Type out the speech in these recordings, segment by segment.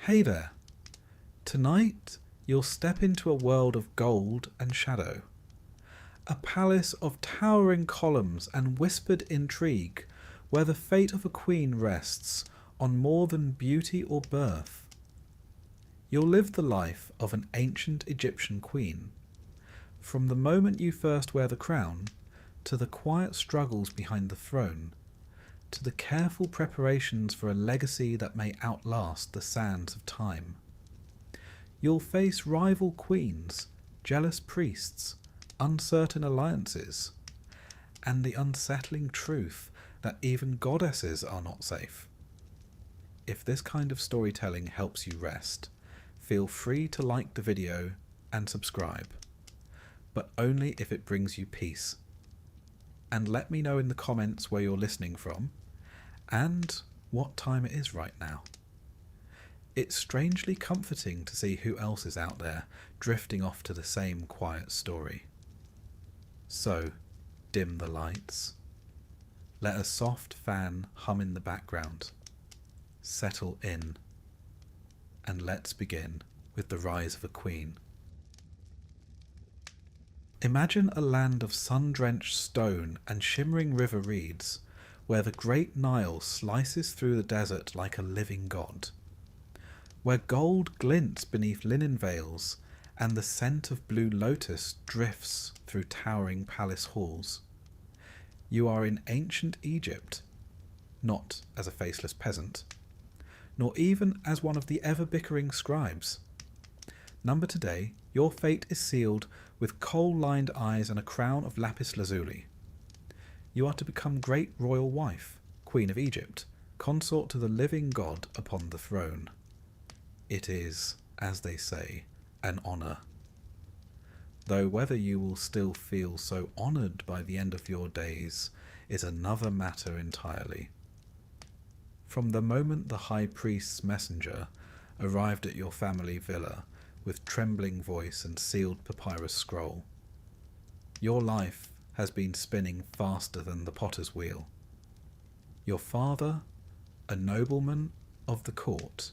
Hey there. Tonight, you'll step into a world of gold and shadow. A palace of towering columns and whispered intrigue, where the fate of a queen rests on more than beauty or birth. You'll live the life of an ancient Egyptian queen. From the moment you first wear the crown, to the quiet struggles behind the throne, to the careful preparations for a legacy that may outlast the sands of time. You'll face rival queens, jealous priests, uncertain alliances, and the unsettling truth that even goddesses are not safe. If this kind of storytelling helps you rest, feel free to like the video and subscribe, but only if it brings you peace. And let me know in the comments where you're listening from, and what time it is right now. It's strangely comforting to see who else is out there drifting off to the same quiet story. So, dim the lights. Let a soft fan hum in the background. Settle in. And let's begin with the rise of a queen. Imagine a land of sun-drenched stone and shimmering river reeds, where the great Nile slices through the desert like a living god, where gold glints beneath linen veils and the scent of blue lotus drifts through towering palace halls. You are in ancient Egypt, not as a faceless peasant, nor even as one of the ever-bickering scribes. Number today, your fate is sealed with coal-lined eyes and a crown of lapis lazuli. You are to become great royal wife, Queen of Egypt, consort to the living god upon the throne. It is, as they say, an honour. Though whether you will still feel so honoured by the end of your days is another matter entirely. From the moment the high priest's messenger arrived at your family villa with trembling voice and sealed papyrus scroll, your life has been spinning faster than the potter's wheel. Your father, a nobleman of the court,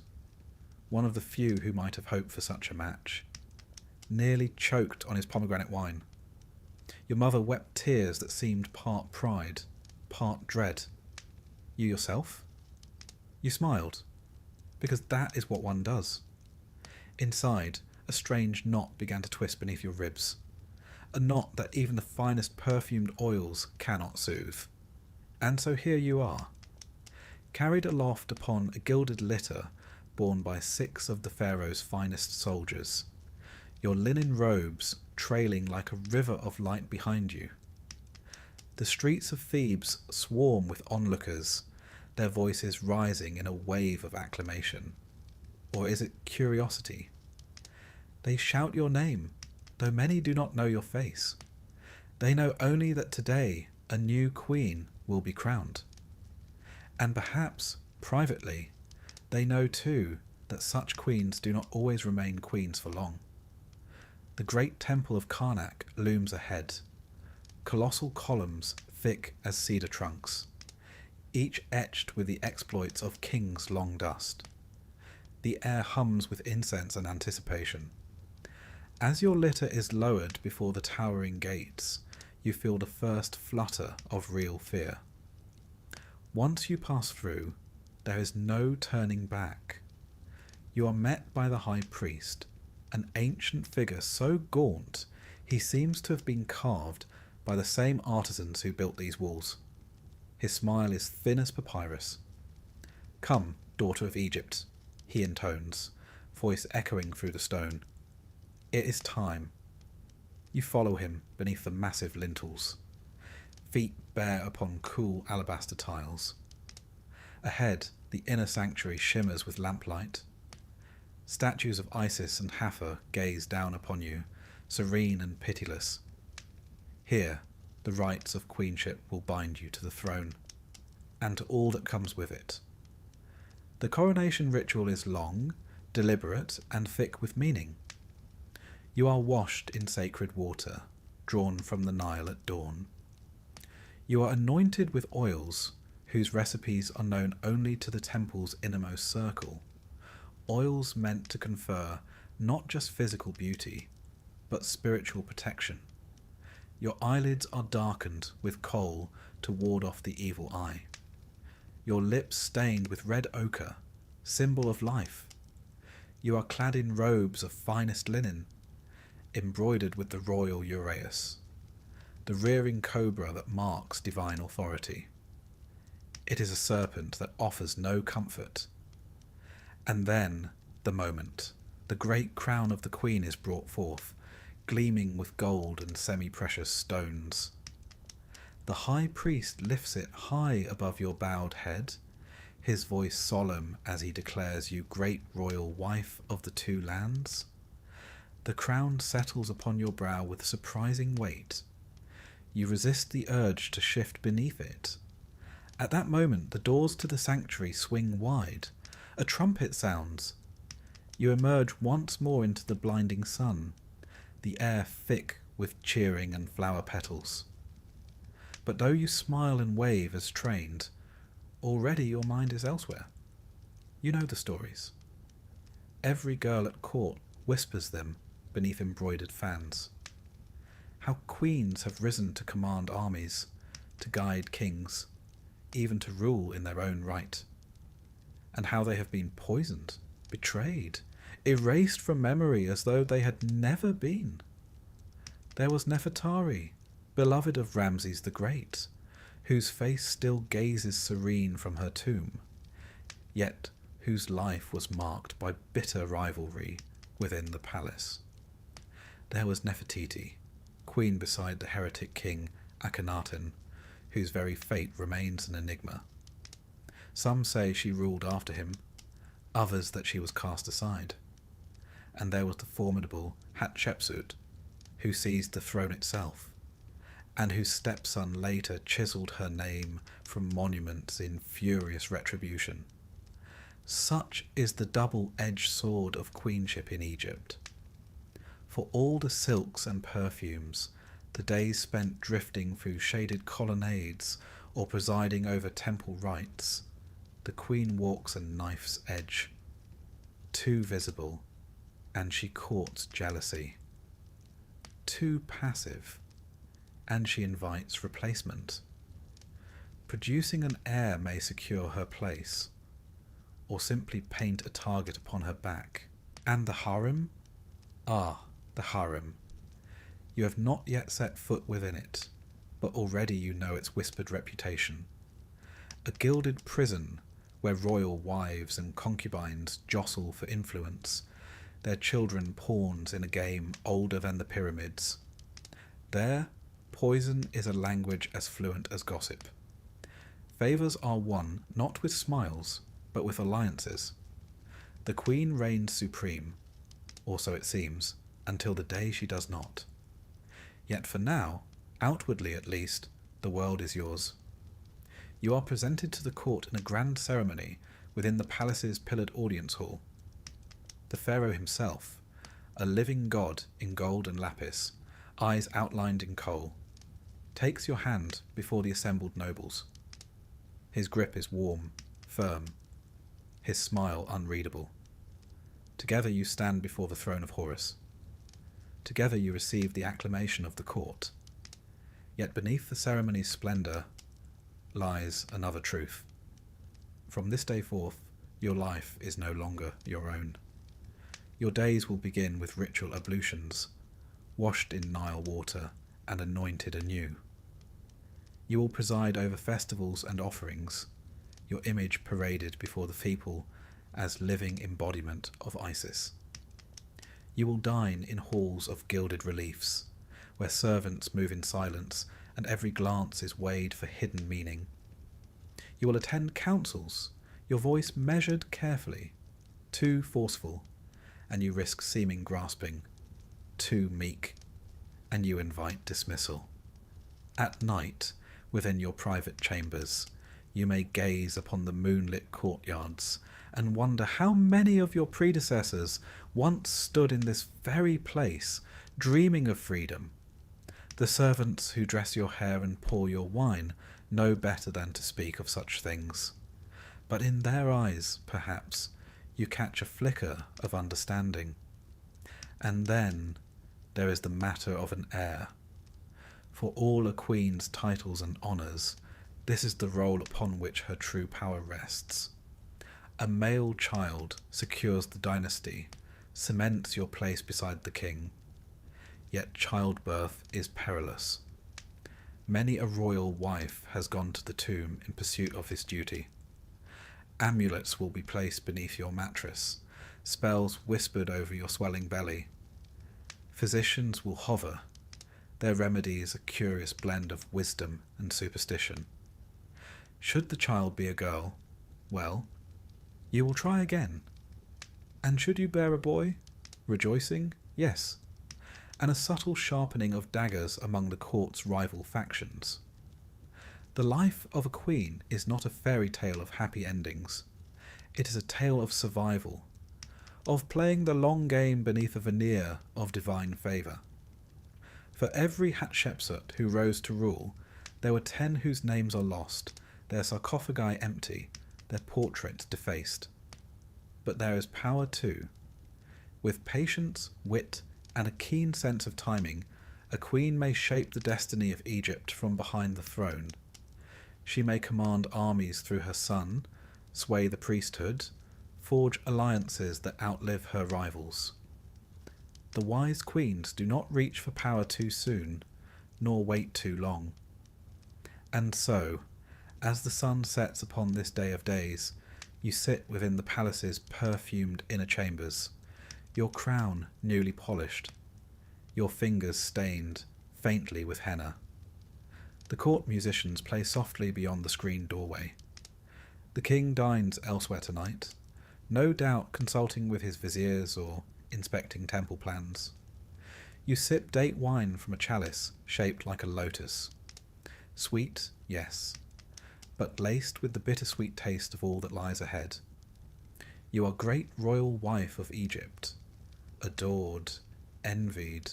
one of the few who might have hoped for such a match, nearly choked on his pomegranate wine. Your mother wept tears that seemed part pride, part dread. You yourself? You smiled, because that is what one does. Inside, a strange knot began to twist beneath your ribs, a knot that even the finest perfumed oils cannot soothe. And so here you are, carried aloft upon a gilded litter borne by 6 of the Pharaoh's finest soldiers, your linen robes trailing like a river of light behind you. The streets of Thebes swarm with onlookers, their voices rising in a wave of acclamation. Or is it curiosity? They shout your name, though many do not know your face. They know only that today a new queen will be crowned. And perhaps, privately, they know too that such queens do not always remain queens for long. The great temple of Karnak looms ahead, colossal columns thick as cedar trunks, each etched with the exploits of kings long dust. The air hums with incense and anticipation. As your litter is lowered before the towering gates, you feel the first flutter of real fear. Once you pass through, there is no turning back. You are met by the high priest, an ancient figure so gaunt he seems to have been carved by the same artisans who built these walls. His smile is thin as papyrus. "Come, daughter of Egypt," he intones, voice echoing through the stone. It is time. You follow him beneath the massive lintels, feet bare upon cool alabaster tiles. Ahead, the inner sanctuary shimmers with lamplight. Statues of Isis and Hathor gaze down upon you, serene and pitiless. Here, the rites of queenship will bind you to the throne, and to all that comes with it. The coronation ritual is long, deliberate, and thick with meaning. You are washed in sacred water, drawn from the Nile at dawn. You are anointed with oils whose recipes are known only to the temple's innermost circle, oils meant to confer not just physical beauty, but spiritual protection. Your eyelids are darkened with kohl to ward off the evil eye. Your lips stained with red ochre, symbol of life. You are clad in robes of finest linen, embroidered with the royal uraeus, the rearing cobra that marks divine authority. It is a serpent that offers no comfort. And then, the moment, the great crown of the queen is brought forth, gleaming with gold and semi-precious stones. The high priest lifts it high above your bowed head, his voice solemn as he declares you great royal wife of the two lands. The crown settles upon your brow with surprising weight. You resist the urge to shift beneath it. At that moment, the doors to the sanctuary swing wide. A trumpet sounds. You emerge once more into the blinding sun, the air thick with cheering and flower petals. But though you smile and wave as trained, already your mind is elsewhere. You know the stories. Every girl at court whispers them beneath embroidered fans. How queens have risen to command armies, to guide kings, even to rule in their own right. And how they have been poisoned, betrayed, erased from memory as though they had never been. There was Nefertari, beloved of Ramses the Great, whose face still gazes serene from her tomb, yet whose life was marked by bitter rivalry within the palace. There was Nefertiti, queen beside the heretic king Akhenaten, whose very fate remains an enigma. Some say she ruled after him, others that she was cast aside. And there was the formidable Hatshepsut, who seized the throne itself, and whose stepson later chiselled her name from monuments in furious retribution. Such is the double-edged sword of queenship in Egypt. For all the silks and perfumes, the days spent drifting through shaded colonnades or presiding over temple rites, the queen walks a knife's edge, too visible, and she courts jealousy. Too passive, and she invites replacement. Producing an heir may secure her place, or simply paint a target upon her back. And the harem? Ah, the harem. You have not yet set foot within it, but already you know its whispered reputation. A gilded prison where royal wives and concubines jostle for influence, their children pawns in a game older than the pyramids. There, poison is a language as fluent as gossip. Favours are won not with smiles, but with alliances. The queen reigns supreme, or so it seems, until the day she does not. Yet for now, outwardly at least, the world is yours. You are presented to the court in a grand ceremony within the palace's pillared audience hall. The pharaoh himself, a living god in gold and lapis, eyes outlined in kohl, takes your hand before the assembled nobles. His grip is warm, firm, his smile unreadable. Together you stand before the throne of Horus. Together you receive the acclamation of the court. Yet beneath the ceremony's splendour lies another truth. From this day forth, your life is no longer your own. Your days will begin with ritual ablutions, washed in Nile water and anointed anew. You will preside over festivals and offerings, your image paraded before the people as living embodiment of Isis. You will dine in halls of gilded reliefs, where servants move in silence and every glance is weighed for hidden meaning. You will attend councils, your voice measured carefully, too forceful, and you risk seeming grasping, too meek, and you invite dismissal. At night, within your private chambers, you may gaze upon the moonlit courtyards and wonder how many of your predecessors once stood in this very place, dreaming of freedom. The servants who dress your hair and pour your wine know better than to speak of such things. But in their eyes, perhaps, you catch a flicker of understanding. And then there is the matter of an heir. For all a queen's titles and honours, this is the role upon which her true power rests. A male child secures the dynasty, cements your place beside the king. Yet childbirth is perilous. Many a royal wife has gone to the tomb in pursuit of this duty. Amulets will be placed beneath your mattress, spells whispered over your swelling belly. Physicians will hover, their remedies a curious blend of wisdom and superstition. Should the child be a girl, well, you will try again. And should you bear a boy, rejoicing, yes, and a subtle sharpening of daggers among the court's rival factions. The life of a queen is not a fairy tale of happy endings. It is a tale of survival, of playing the long game beneath a veneer of divine favour. For every Hatshepsut who rose to rule, there were 10 whose names are lost, their sarcophagi empty, their portraits defaced. But there is power too. With patience, wit, and a keen sense of timing, a queen may shape the destiny of Egypt from behind the throne. She may command armies through her son, sway the priesthood, forge alliances that outlive her rivals. The wise queens do not reach for power too soon, nor wait too long. And so, as the sun sets upon this day of days, you sit within the palace's perfumed inner chambers, your crown newly polished, your fingers stained faintly with henna. The court musicians play softly beyond the screened doorway. The king dines elsewhere tonight, no doubt consulting with his viziers or inspecting temple plans. You sip date wine from a chalice shaped like a lotus. Sweet, yes, but laced with the bittersweet taste of all that lies ahead. You are great royal wife of Egypt, adored, envied,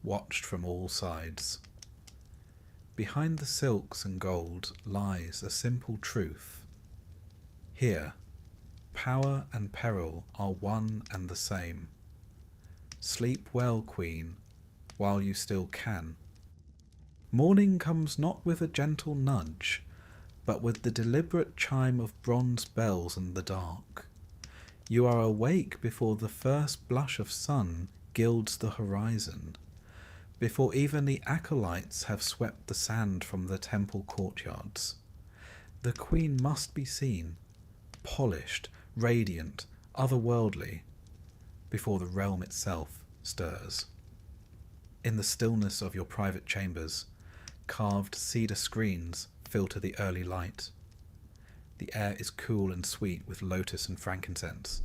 watched from all sides. Behind the silks and gold lies a simple truth. Here, power and peril are one and the same. Sleep well, queen, while you still can. Morning comes not with a gentle nudge, but with the deliberate chime of bronze bells in the dark. You are awake before the first blush of sun gilds the horizon, before even the acolytes have swept the sand from the temple courtyards. The queen must be seen, polished, radiant, otherworldly, before the realm itself stirs. In the stillness of your private chambers, carved cedar screens filter the early light. The air is cool and sweet with lotus and frankincense,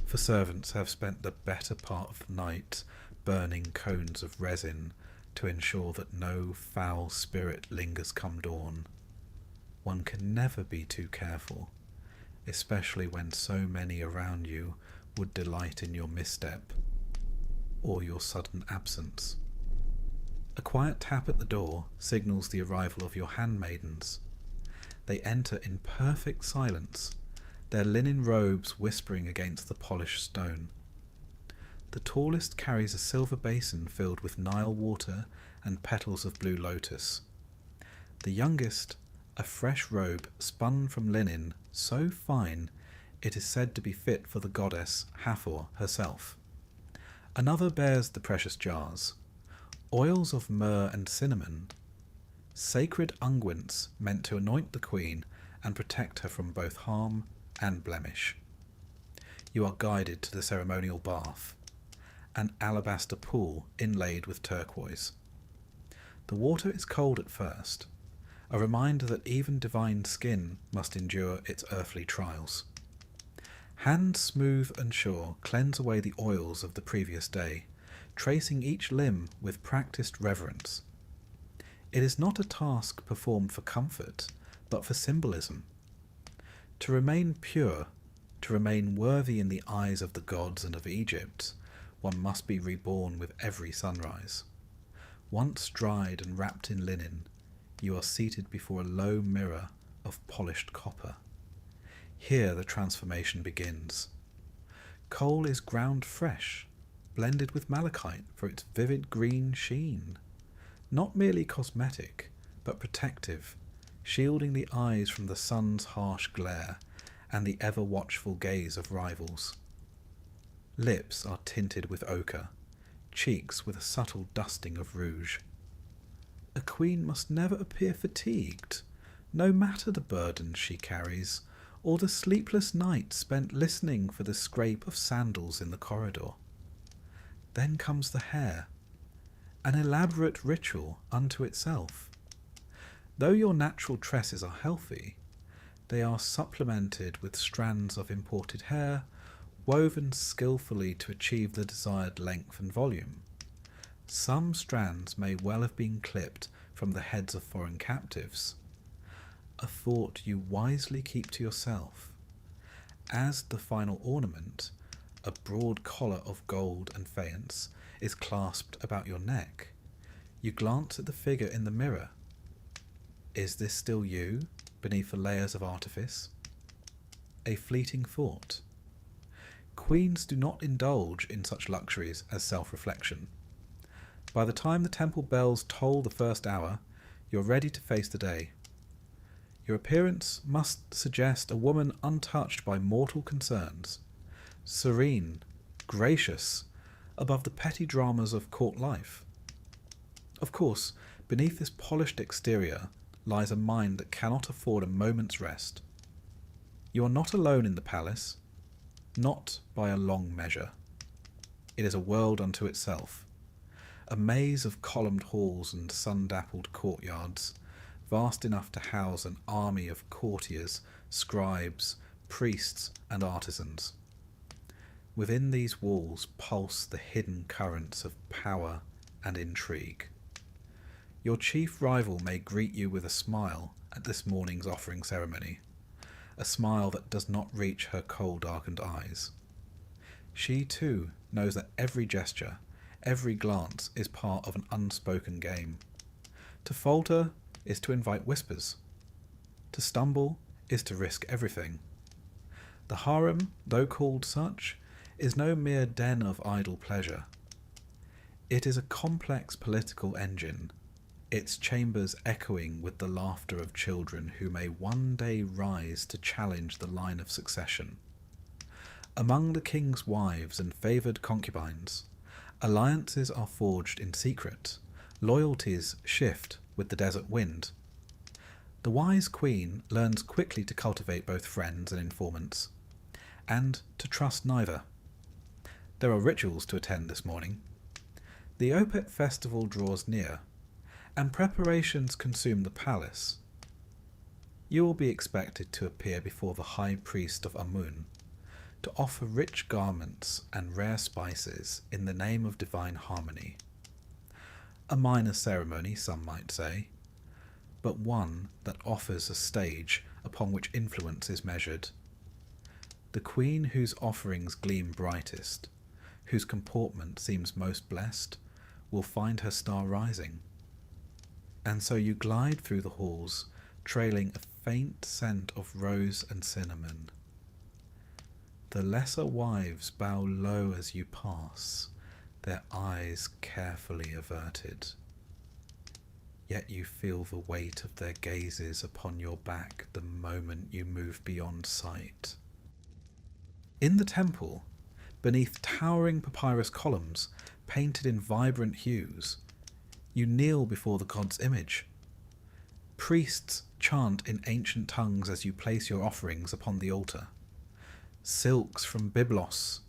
for servants have spent the better part of the night burning cones of resin to ensure that no foul spirit lingers come dawn. One can never be too careful, especially when so many around you would delight in your misstep or your sudden absence. A quiet tap at the door signals the arrival of your handmaidens. They enter in perfect silence, their linen robes whispering against the polished stone. The tallest carries a silver basin filled with Nile water and petals of blue lotus. The youngest, a fresh robe spun from linen so fine it is said to be fit for the goddess Hathor herself. Another bears the precious jars, oils of myrrh and cinnamon, sacred unguents meant to anoint the queen and protect her from both harm and blemish. You are guided to the ceremonial bath, an alabaster pool inlaid with turquoise. The water is cold at first, a reminder that even divine skin must endure its earthly trials. Hands smooth and sure cleanse away the oils of the previous day, tracing each limb with practiced reverence. It is not a task performed for comfort, but for symbolism. To remain pure, to remain worthy in the eyes of the gods and of Egypt, one must be reborn with every sunrise. Once dried and wrapped in linen, you are seated before a low mirror of polished copper. Here the transformation begins. Coal is ground fresh, blended with malachite for its vivid green sheen. Not merely cosmetic, but protective, shielding the eyes from the sun's harsh glare and the ever-watchful gaze of rivals. Lips are tinted with ochre, cheeks with a subtle dusting of rouge. A queen must never appear fatigued, no matter the burdens she carries, or the sleepless nights spent listening for the scrape of sandals in the corridor. Then comes the hair, an elaborate ritual unto itself. Though your natural tresses are healthy, they are supplemented with strands of imported hair, woven skillfully to achieve the desired length and volume. Some strands may well have been clipped from the heads of foreign captives, a thought you wisely keep to yourself. As the final ornament, a broad collar of gold and faience is clasped about your neck. You glance at the figure in the mirror. Is this still you, beneath the layers of artifice? A fleeting thought. Queens do not indulge in such luxuries as self-reflection. By the time the temple bells toll the first hour, you're ready to face the day. Your appearance must suggest a woman untouched by mortal concerns, serene, gracious, above the petty dramas of court life. Of course, beneath this polished exterior lies a mind that cannot afford a moment's rest. You are not alone in the palace, not by a long measure. It is a world unto itself, a maze of columned halls and sun-dappled courtyards, vast enough to house an army of courtiers, scribes, priests, and artisans. Within these walls pulse the hidden currents of power and intrigue. Your chief rival may greet you with a smile at this morning's offering ceremony, a smile that does not reach her coal-darkened eyes. She, too, knows that every gesture, every glance is part of an unspoken game. To falter is to invite whispers. To stumble is to risk everything. The harem, though called such, is no mere den of idle pleasure. It is a complex political engine, its chambers echoing with the laughter of children who may one day rise to challenge the line of succession. Among the king's wives and favoured concubines, alliances are forged in secret, loyalties shift with the desert wind. The wise queen learns quickly to cultivate both friends and informants, and to trust neither. There are rituals to attend this morning. The Opet festival draws near, and preparations consume the palace. You will be expected to appear before the high priest of Amun, to offer rich garments and rare spices in the name of divine harmony. A minor ceremony, some might say, but one that offers a stage upon which influence is measured. The queen whose offerings gleam brightest, whose comportment seems most blessed, will find her star rising. And so you glide through the halls, trailing a faint scent of rose and cinnamon. The lesser wives bow low as you pass, their eyes carefully averted. Yet you feel the weight of their gazes upon your back the moment you move beyond sight. In the temple, beneath towering papyrus columns painted in vibrant hues, you kneel before the god's image. Priests chant in ancient tongues as you place your offerings upon the altar. Silks from Byblos,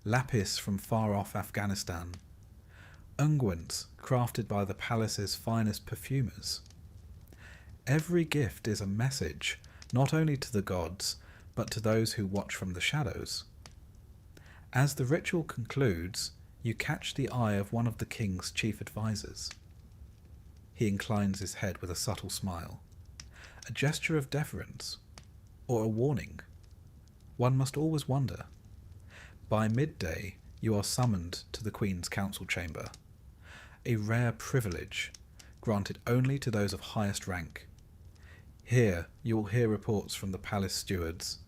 lapis from far-off Afghanistan, unguents crafted by the palace's finest perfumers. Every gift is a message, not only to the gods, but to those who watch from the shadows. As the ritual concludes, you catch the eye of one of the king's chief advisors. He inclines his head with a subtle smile, a gesture of deference, or a warning. One must always wonder. By midday, you are summoned to the Queen's council chamber, a rare privilege granted only to those of highest rank. Here you will hear reports from the palace stewards,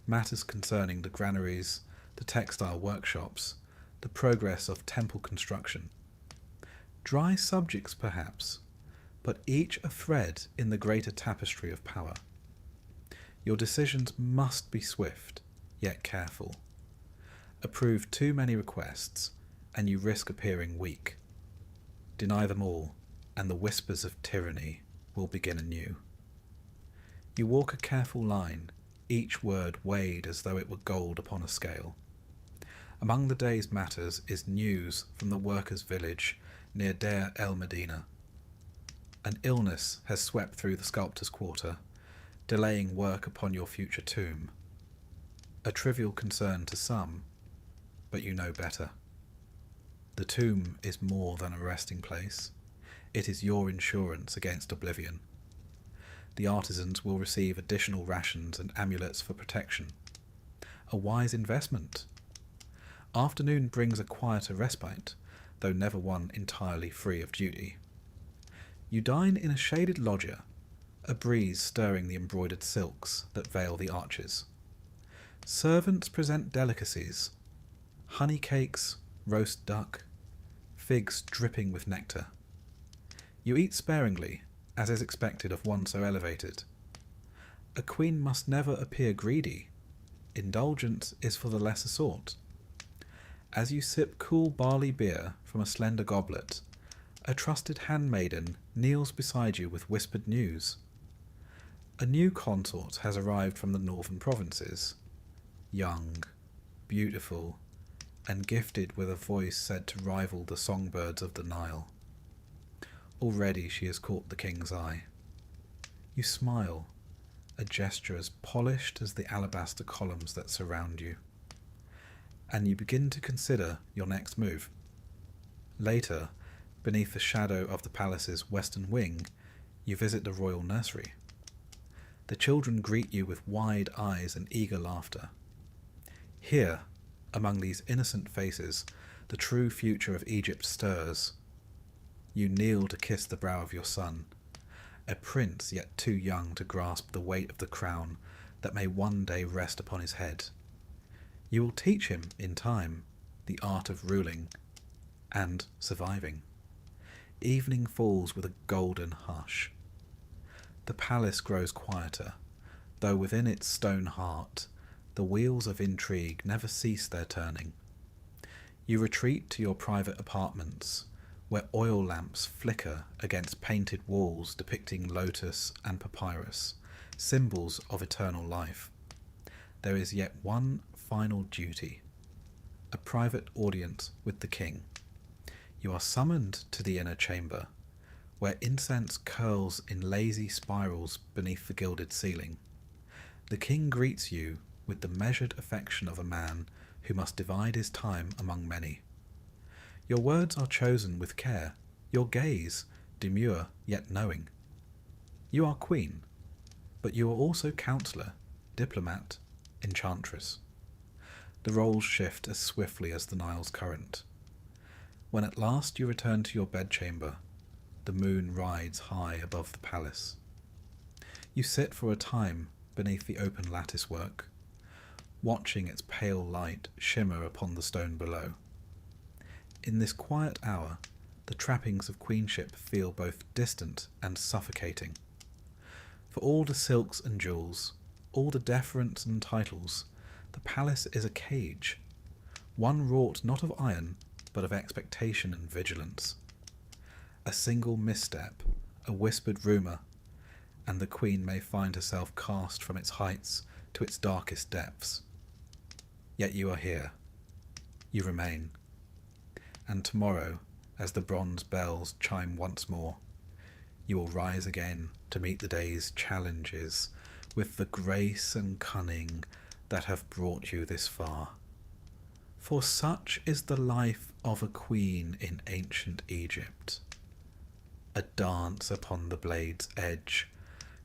matters concerning the granaries, the textile workshops, the progress of temple construction. Dry subjects, perhaps, but each a thread in the greater tapestry of power. Your decisions must be swift, yet careful. Approve too many requests, and you risk appearing weak. Deny them all, and the whispers of tyranny will begin anew. You walk a careful line, each word weighed as though it were gold upon a scale. Among the day's matters is news from the workers' village near Deir el Medina. An illness has swept through the sculptor's quarter, delaying work upon your future tomb. A trivial concern to some, but you know better. The tomb is more than a resting place. It is your insurance against oblivion. The artisans will receive additional rations and amulets for protection. A wise investment. Afternoon brings a quieter respite, though never one entirely free of duty. You dine in a shaded loggia, a breeze stirring the embroidered silks that veil the arches. Servants present delicacies, honey cakes, roast duck, figs dripping with nectar. You eat sparingly, as is expected of one so elevated. A queen must never appear greedy. Indulgence is for the lesser sort. As you sip cool barley beer from a slender goblet, a trusted handmaiden kneels beside you with whispered news. A new consort has arrived from the northern provinces, young, beautiful, and gifted with a voice said to rival the songbirds of the Nile. Already she has caught the king's eye. You smile, a gesture as polished as the alabaster columns that surround you, and you begin to consider your next move. Later, beneath the shadow of the palace's western wing, you visit the royal nursery. The children greet you with wide eyes and eager laughter. Here, among these innocent faces, the true future of Egypt stirs. You kneel to kiss the brow of your son, a prince yet too young to grasp the weight of the crown that may one day rest upon his head. You will teach him, in time, the art of ruling and surviving. Evening falls with a golden hush. The palace grows quieter, though within its stone heart the wheels of intrigue never cease their turning. You retreat to your private apartments, where oil lamps flicker against painted walls depicting lotus and papyrus, symbols of eternal life. There is yet one final duty, a private audience with the king. You are summoned to the inner chamber, where incense curls in lazy spirals beneath the gilded ceiling. The king greets you with the measured affection of a man who must divide his time among many. Your words are chosen with care, your gaze demure yet knowing. You are queen, but you are also counselor, diplomat, enchantress. The roles shift as swiftly as the Nile's current. When at last you return to your bedchamber, the moon rides high above the palace. You sit for a time beneath the open lattice work, watching its pale light shimmer upon the stone below. In this quiet hour, the trappings of queenship feel both distant and suffocating. For all the silks and jewels, all the deference and titles, the palace is a cage, one wrought not of iron, but of expectation and vigilance. A single misstep, a whispered rumour, and the queen may find herself cast from its heights to its darkest depths. Yet you are here. You remain. And tomorrow, as the bronze bells chime once more, you will rise again to meet the day's challenges with the grace and cunning that have brought you this far. For such is the life of a queen in ancient Egypt. A dance upon the blade's edge,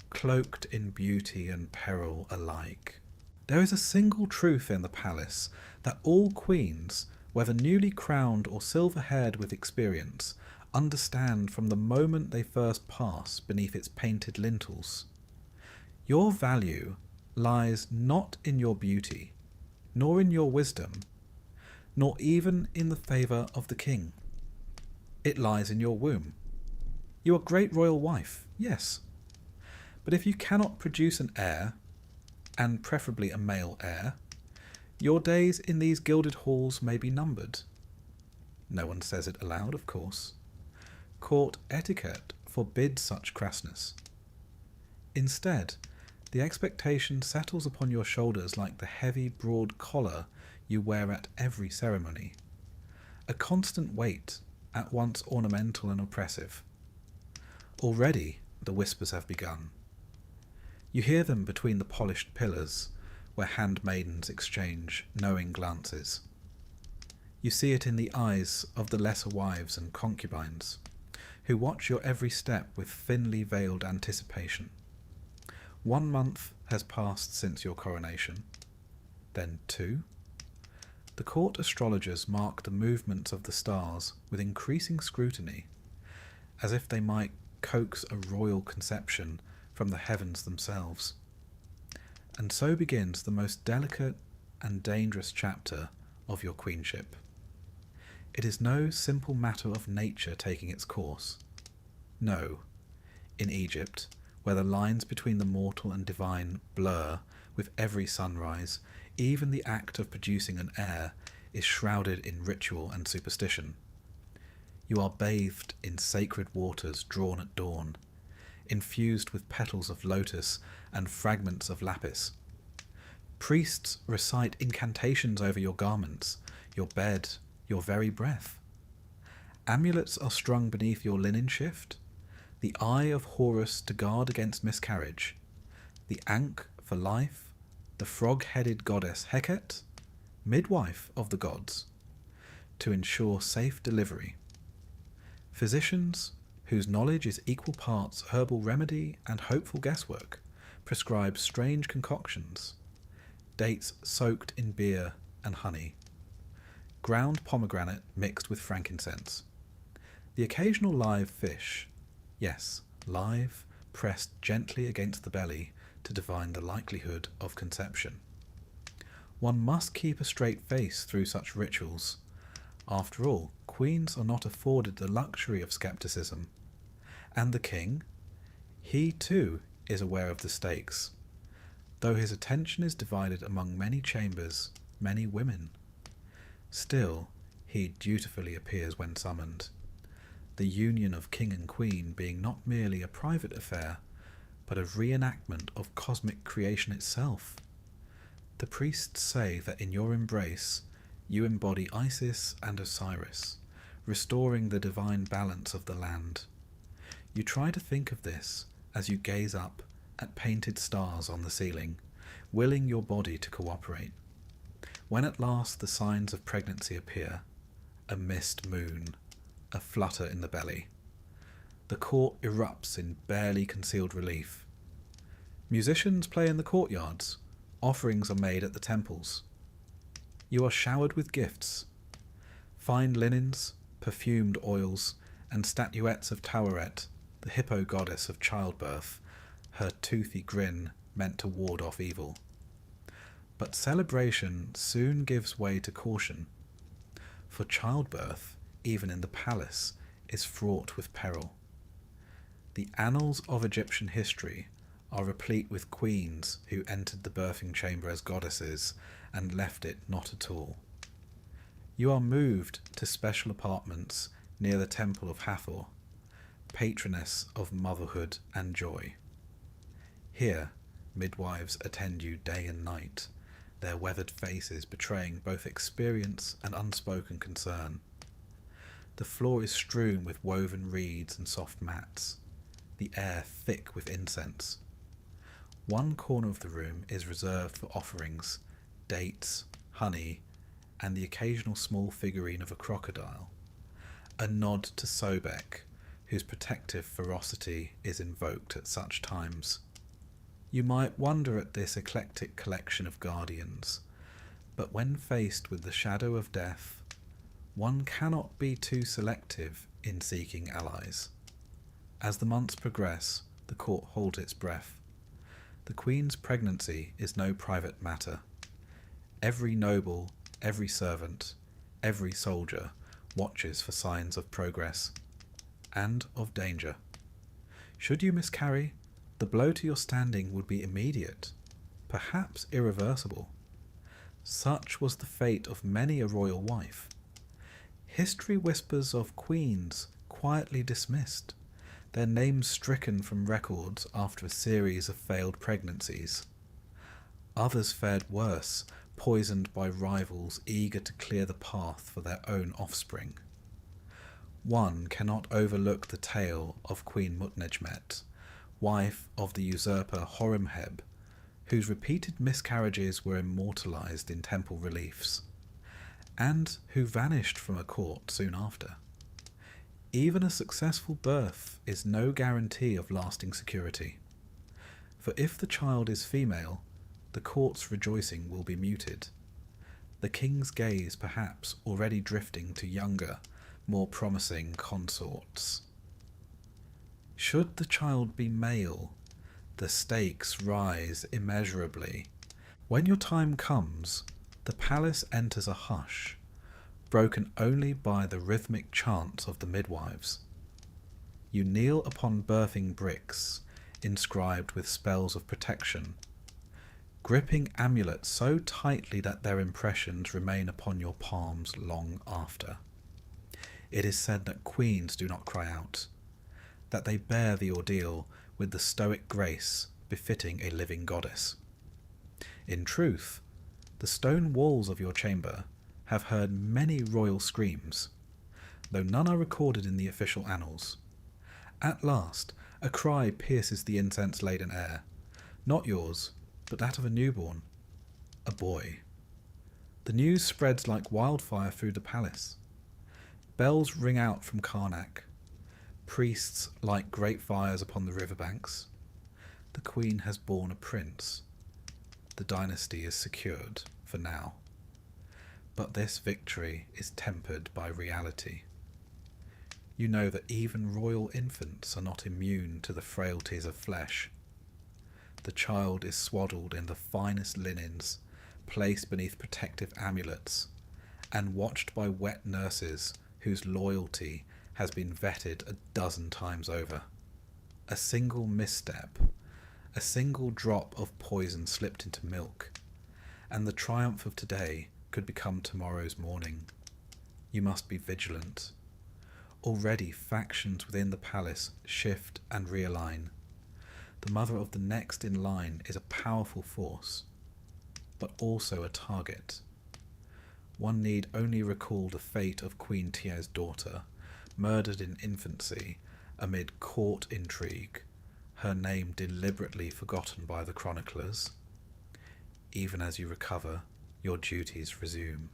cloaked in beauty and peril alike. There is a single truth in the palace, that all queens, whether newly crowned or silver-haired with experience, understand from the moment they first pass beneath its painted lintels. Your value lies not in your beauty, nor in your wisdom, nor even in the favour of the king. It lies in your womb. You are great royal wife, yes. But if you cannot produce an heir, and preferably a male heir, your days in these gilded halls may be numbered. No one says it aloud, of course. Court etiquette forbids such crassness. Instead, the expectation settles upon your shoulders like the heavy, broad collar you wear at every ceremony, a constant weight, at once ornamental and oppressive. Already the whispers have begun. You hear them between the polished pillars, where handmaidens exchange knowing glances. You see it in the eyes of the lesser wives and concubines, who watch your every step with thinly veiled anticipation. 1 month has passed since your coronation, then 2. The court astrologers mark the movements of the stars with increasing scrutiny, as if they might coax a royal conception from the heavens themselves. And so begins the most delicate and dangerous chapter of your queenship. It is no simple matter of nature taking its course. No, in Egypt, where the lines between the mortal and divine blur with every sunrise, even the act of producing an heir is shrouded in ritual and superstition. You are bathed in sacred waters drawn at dawn, infused with petals of lotus and fragments of lapis. Priests recite incantations over your garments, your bed, your very breath. Amulets are strung beneath your linen shift, the eye of Horus to guard against miscarriage, the Ankh for life, the frog-headed goddess Heket, midwife of the gods, to ensure safe delivery. Physicians, whose knowledge is equal parts herbal remedy and hopeful guesswork, prescribe strange concoctions, dates soaked in beer and honey, ground pomegranate mixed with frankincense, the occasional live fish, yes, live, pressed gently against the belly to divine the likelihood of conception. One must keep a straight face through such rituals. After all, queens are not afforded the luxury of skepticism. And the king? He too is aware of the stakes, though his attention is divided among many chambers, many women. Still, he dutifully appears when summoned, the union of king and queen being not merely a private affair, but a reenactment of cosmic creation itself. The priests say that in your embrace you embody Isis and Osiris, restoring the divine balance of the land. You try to think of this as you gaze up at painted stars on the ceiling, willing your body to cooperate. When at last the signs of pregnancy appear, a mist moon, a flutter in the belly, the court erupts in barely concealed relief. Musicians play in the courtyards, offerings are made at the temples. You are showered with gifts, fine linens, perfumed oils, and statuettes of Taweret, the hippo goddess of childbirth, her toothy grin meant to ward off evil. But celebration soon gives way to caution, for childbirth, even in the palace, is fraught with peril. The annals of Egyptian history are replete with queens who entered the birthing chamber as goddesses and left it not at all. You are moved to special apartments near the temple of Hathor, patroness of motherhood and joy. Here, midwives attend you day and night, their weathered faces betraying both experience and unspoken concern. The floor is strewn with woven reeds and soft mats, the air thick with incense. One corner of the room is reserved for offerings, dates, honey, and the occasional small figurine of a crocodile, a nod to Sobek, whose protective ferocity is invoked at such times. You might wonder at this eclectic collection of guardians, but when faced with the shadow of death, one cannot be too selective in seeking allies. As the months progress, the court holds its breath. The Queen's pregnancy is no private matter. Every noble, every servant, every soldier watches for signs of progress and of danger. Should you miscarry, the blow to your standing would be immediate, perhaps irreversible. Such was the fate of many a royal wife. History whispers of queens quietly dismissed, their names stricken from records after a series of failed pregnancies. Others fared worse, poisoned by rivals eager to clear the path for their own offspring. One cannot overlook the tale of Queen Mutnejmet, wife of the usurper Horemheb, whose repeated miscarriages were immortalized in temple reliefs, and who vanished from a court soon after. Even a successful birth is no guarantee of lasting security, for if the child is female, the court's rejoicing will be muted, the king's gaze perhaps already drifting to younger, more promising consorts. Should the child be male, the stakes rise immeasurably. When your time comes, the palace enters a hush, broken only by the rhythmic chants of the midwives. You kneel upon birthing bricks, inscribed with spells of protection, gripping amulets so tightly that their impressions remain upon your palms long after. It is said that queens do not cry out, that they bear the ordeal with the stoic grace befitting a living goddess. In truth, the stone walls of your chamber have heard many royal screams, though none are recorded in the official annals. At last, a cry pierces the incense-laden air, not yours, but that of a newborn, a boy. The news spreads like wildfire through the palace. Bells ring out from Karnak. Priests light great fires upon the riverbanks. The queen has borne a prince. The dynasty is secured, for now. But this victory is tempered by reality. You know that even royal infants are not immune to the frailties of flesh. The child is swaddled in the finest linens, placed beneath protective amulets, and watched by wet nurses whose loyalty has been vetted a dozen times over. A single misstep, a single drop of poison slipped into milk, and the triumph of today could become tomorrow's morning. You must be vigilant. Already factions within the palace shift and realign. The mother of the next in line is a powerful force, but also a target. One need only recall the fate of Queen Tia's daughter, murdered in infancy amid court intrigue, her name deliberately forgotten by the chroniclers. Even as you recover, your duties resume.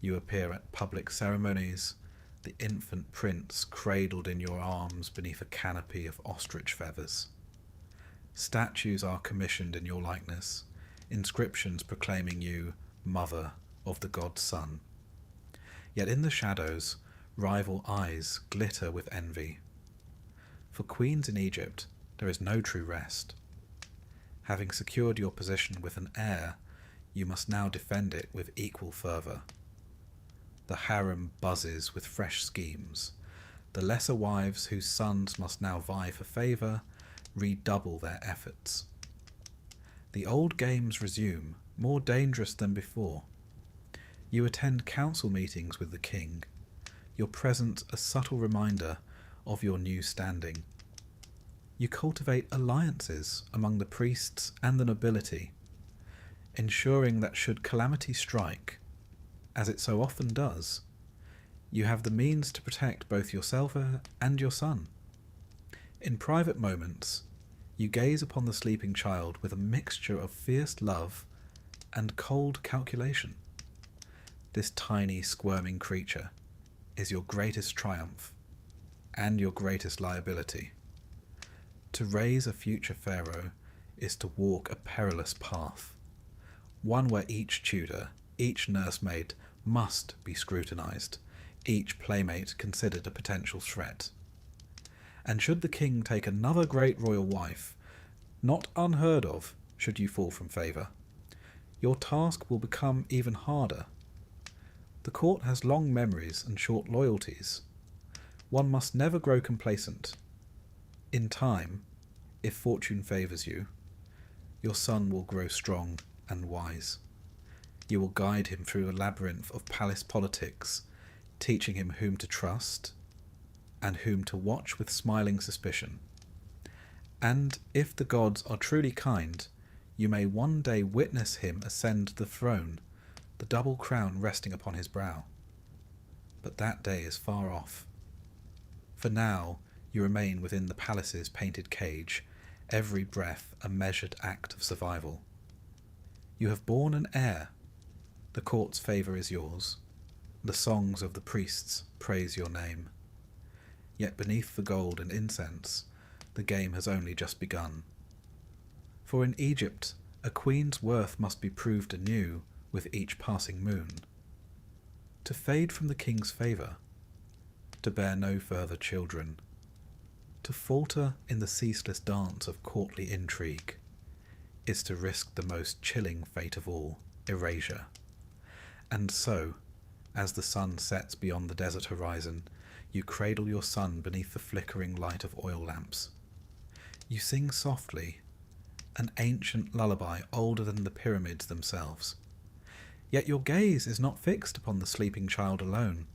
You appear at public ceremonies, the infant prince cradled in your arms beneath a canopy of ostrich feathers. Statues are commissioned in your likeness, inscriptions proclaiming you mother of the god's son. Yet in the shadows, rival eyes glitter with envy. For queens in Egypt, there is no true rest. Having secured your position with an heir, you must now defend it with equal fervour. The harem buzzes with fresh schemes. The lesser wives whose sons must now vie for favour redouble their efforts. The old games resume, more dangerous than before. You attend council meetings with the king, your presence a subtle reminder of your new standing. You cultivate alliances among the priests and the nobility, ensuring that should calamity strike, as it so often does, you have the means to protect both yourself and your son. In private moments, you gaze upon the sleeping child with a mixture of fierce love and cold calculation. This tiny, squirming creature is your greatest triumph and your greatest liability. To raise a future pharaoh is to walk a perilous path, one where each tutor, each nursemaid must be scrutinized, each playmate considered a potential threat. And should the king take another great royal wife, not unheard of should you fall from favour, your task will become even harder. The court has long memories and short loyalties. One must never grow complacent. In time, if fortune favours you, your son will grow strong and wise. You will guide him through a labyrinth of palace politics, teaching him whom to trust and whom to watch with smiling suspicion. And if the gods are truly kind, you may one day witness him ascend the throne, the double crown resting upon his brow. But that day is far off. For now, you remain within the palace's painted cage, every breath a measured act of survival. You have borne an heir. The court's favour is yours. The songs of the priests praise your name. Yet beneath the gold and incense, the game has only just begun. For in Egypt, a queen's worth must be proved anew with each passing moon. To fade from the king's favour, to bear no further children, to falter in the ceaseless dance of courtly intrigue, is to risk the most chilling fate of all, erasure. And so, as the sun sets beyond the desert horizon, you cradle your son beneath the flickering light of oil lamps. You sing softly, an ancient lullaby older than the pyramids themselves. Yet your gaze is not fixed upon the sleeping child alone.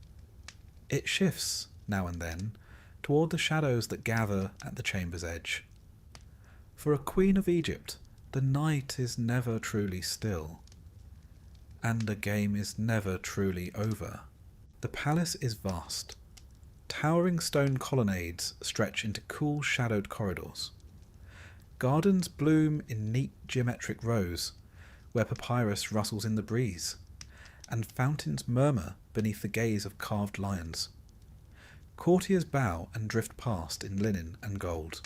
It shifts, now and then, toward the shadows that gather at the chamber's edge. For a queen of Egypt, the night is never truly still, and the game is never truly over. The palace is vast. Towering stone colonnades stretch into cool shadowed corridors. Gardens bloom in neat geometric rows, where papyrus rustles in the breeze, and fountains murmur beneath the gaze of carved lions. Courtiers bow and drift past in linen and gold.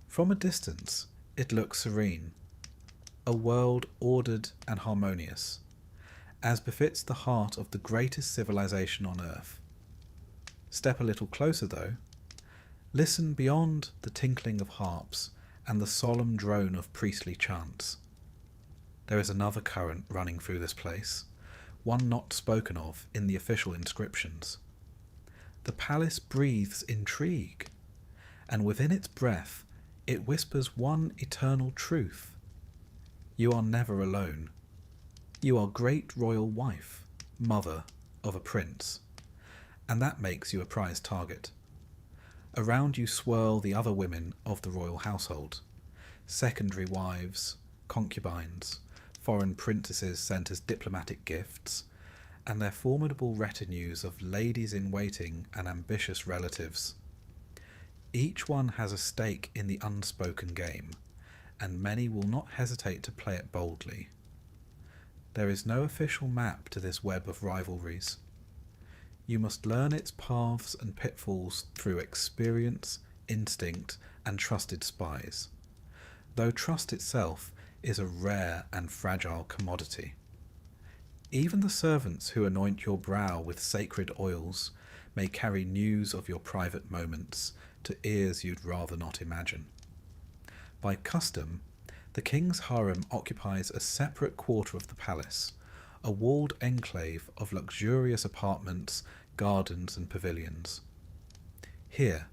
From a distance, it looks serene, a world ordered and harmonious, as befits the heart of the greatest civilization on earth. Step a little closer, though. Listen beyond the tinkling of harps and the solemn drone of priestly chants. There is another current running through this place, one not spoken of in the official inscriptions. The palace breathes intrigue, and within its breath it whispers one eternal truth. You are never alone. You are great royal wife, mother of a prince, and that makes you a prize target. Around you swirl the other women of the royal household, secondary wives, concubines, foreign princesses sent as diplomatic gifts, and their formidable retinues of ladies-in-waiting and ambitious relatives. Each one has a stake in the unspoken game, and many will not hesitate to play it boldly. There is no official map to this web of rivalries. You must learn its paths and pitfalls through experience, instinct, and trusted spies, though trust itself is a rare and fragile commodity. Even the servants who anoint your brow with sacred oils may carry news of your private moments to ears you'd rather not imagine. By custom, the king's harem occupies a separate quarter of the palace, a walled enclave of luxurious apartments, gardens and pavilions. Here,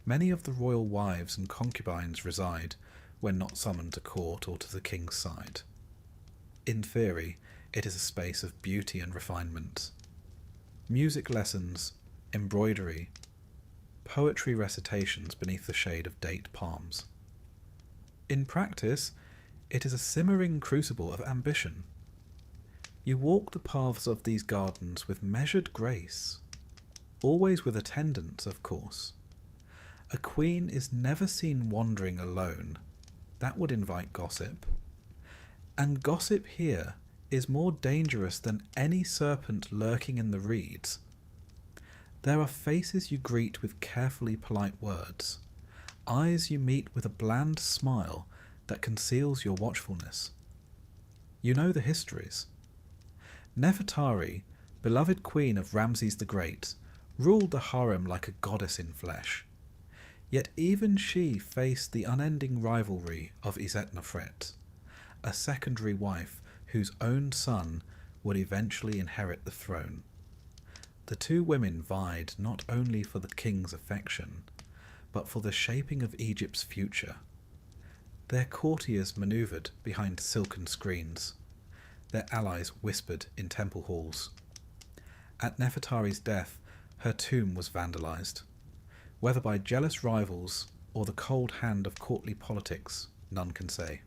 many of the royal wives and concubines reside when not summoned to court or to the king's side. In theory, it is a space of beauty and refinement. Music lessons, embroidery, poetry recitations beneath the shade of date palms. In practice, it is a simmering crucible of ambition. You walk the paths of these gardens with measured grace, always with attendants, of course. A queen is never seen wandering alone. That would invite gossip. And gossip here is more dangerous than any serpent lurking in the reeds. There are faces you greet with carefully polite words, eyes you meet with a bland smile that conceals your watchfulness. You know the histories. Nefertari, beloved queen of Ramses the Great, ruled the harem like a goddess in flesh. Yet even she faced the unending rivalry of Isetnofret, a secondary wife whose own son would eventually inherit the throne. The two women vied not only for the king's affection, but for the shaping of Egypt's future. Their courtiers manoeuvred behind silken screens. Their allies whispered in temple halls. At Nefertari's death, her tomb was vandalized. Whether by jealous rivals or the cold hand of courtly politics, none can say.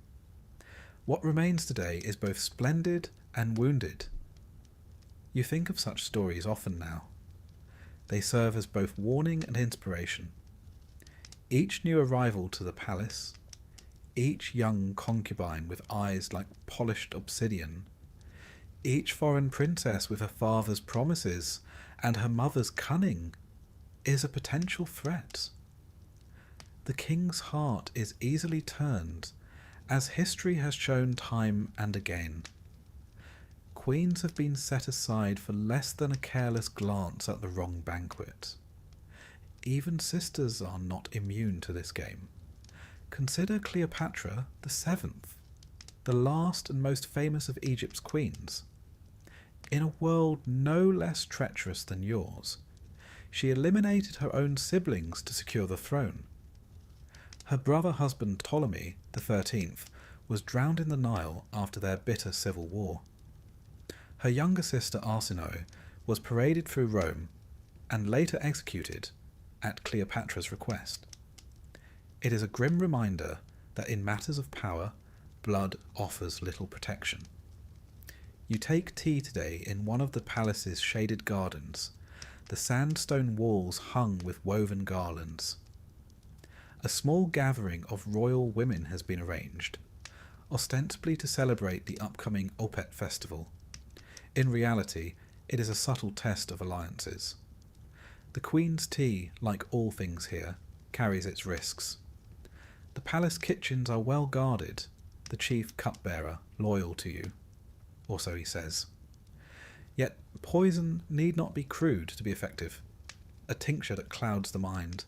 What remains today is both splendid and wounded. You think of such stories often now. They serve as both warning and inspiration. Each new arrival to the palace, each young concubine with eyes like polished obsidian, each foreign princess with her father's promises and her mother's cunning, is a potential threat. The king's heart is easily turned, as history has shown time and again. Queens have been set aside for less than a careless glance at the wrong banquet. Even sisters are not immune to this game. Consider Cleopatra the Seventh, the last and most famous of Egypt's queens. In a world no less treacherous than yours, she eliminated her own siblings to secure the throne. Her brother husband Ptolemy the 13th was drowned in the Nile after their bitter civil war. Her younger sister Arsinoe was paraded through Rome and later executed at Cleopatra's request. It is a grim reminder that in matters of power, blood offers little protection. You take tea today in one of the palace's shaded gardens, the sandstone walls hung with woven garlands. A small gathering of royal women has been arranged, ostensibly to celebrate the upcoming Opet festival. In reality, it is a subtle test of alliances. The Queen's tea, like all things here, carries its risks. The palace kitchens are well guarded, the chief cupbearer loyal to you, or so he says. Yet poison need not be crude to be effective. A tincture that clouds the mind,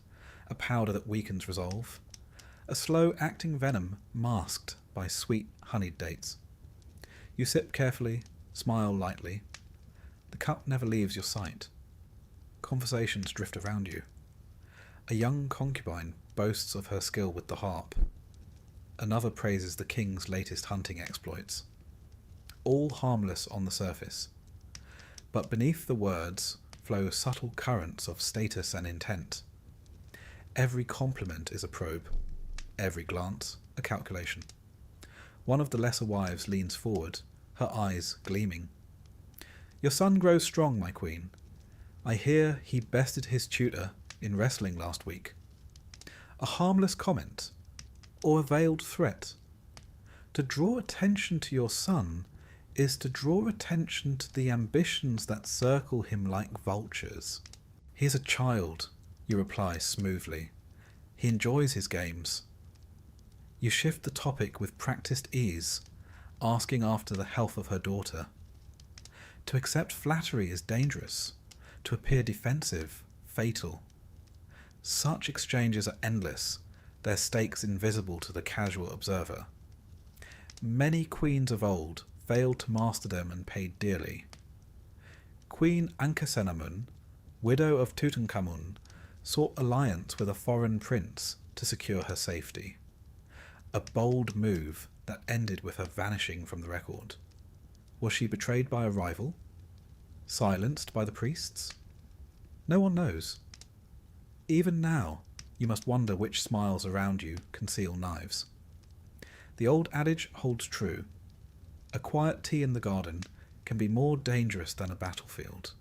a powder that weakens resolve, a slow-acting venom masked by sweet honeyed dates. You sip carefully, smile lightly. The cup never leaves your sight. Conversations drift around you. A young concubine boasts of her skill with the harp. Another praises the king's latest hunting exploits. All harmless on the surface. But beneath the words flow subtle currents of status and intent. Every compliment is a probe, every glance a calculation. One of the lesser wives leans forward, her eyes gleaming. "Your son grows strong, my queen. I hear he bested his tutor in wrestling last week." A harmless comment, or a veiled threat. To draw attention to your son is to draw attention to the ambitions that circle him like vultures. "He is a child," you reply smoothly. "He enjoys his games." You shift the topic with practiced ease, asking after the health of her daughter. To accept flattery is dangerous. To appear defensive, fatal. Such exchanges are endless, their stakes invisible to the casual observer. Many queens of old failed to master them and paid dearly. Queen Ankhesenamun, widow of Tutankhamun, sought alliance with a foreign prince to secure her safety. A bold move that ended with her vanishing from the record. Was she betrayed by a rival? Silenced by the priests? No one knows. Even now, you must wonder which smiles around you conceal knives. The old adage holds true. A quiet tea in the garden can be more dangerous than a battlefield.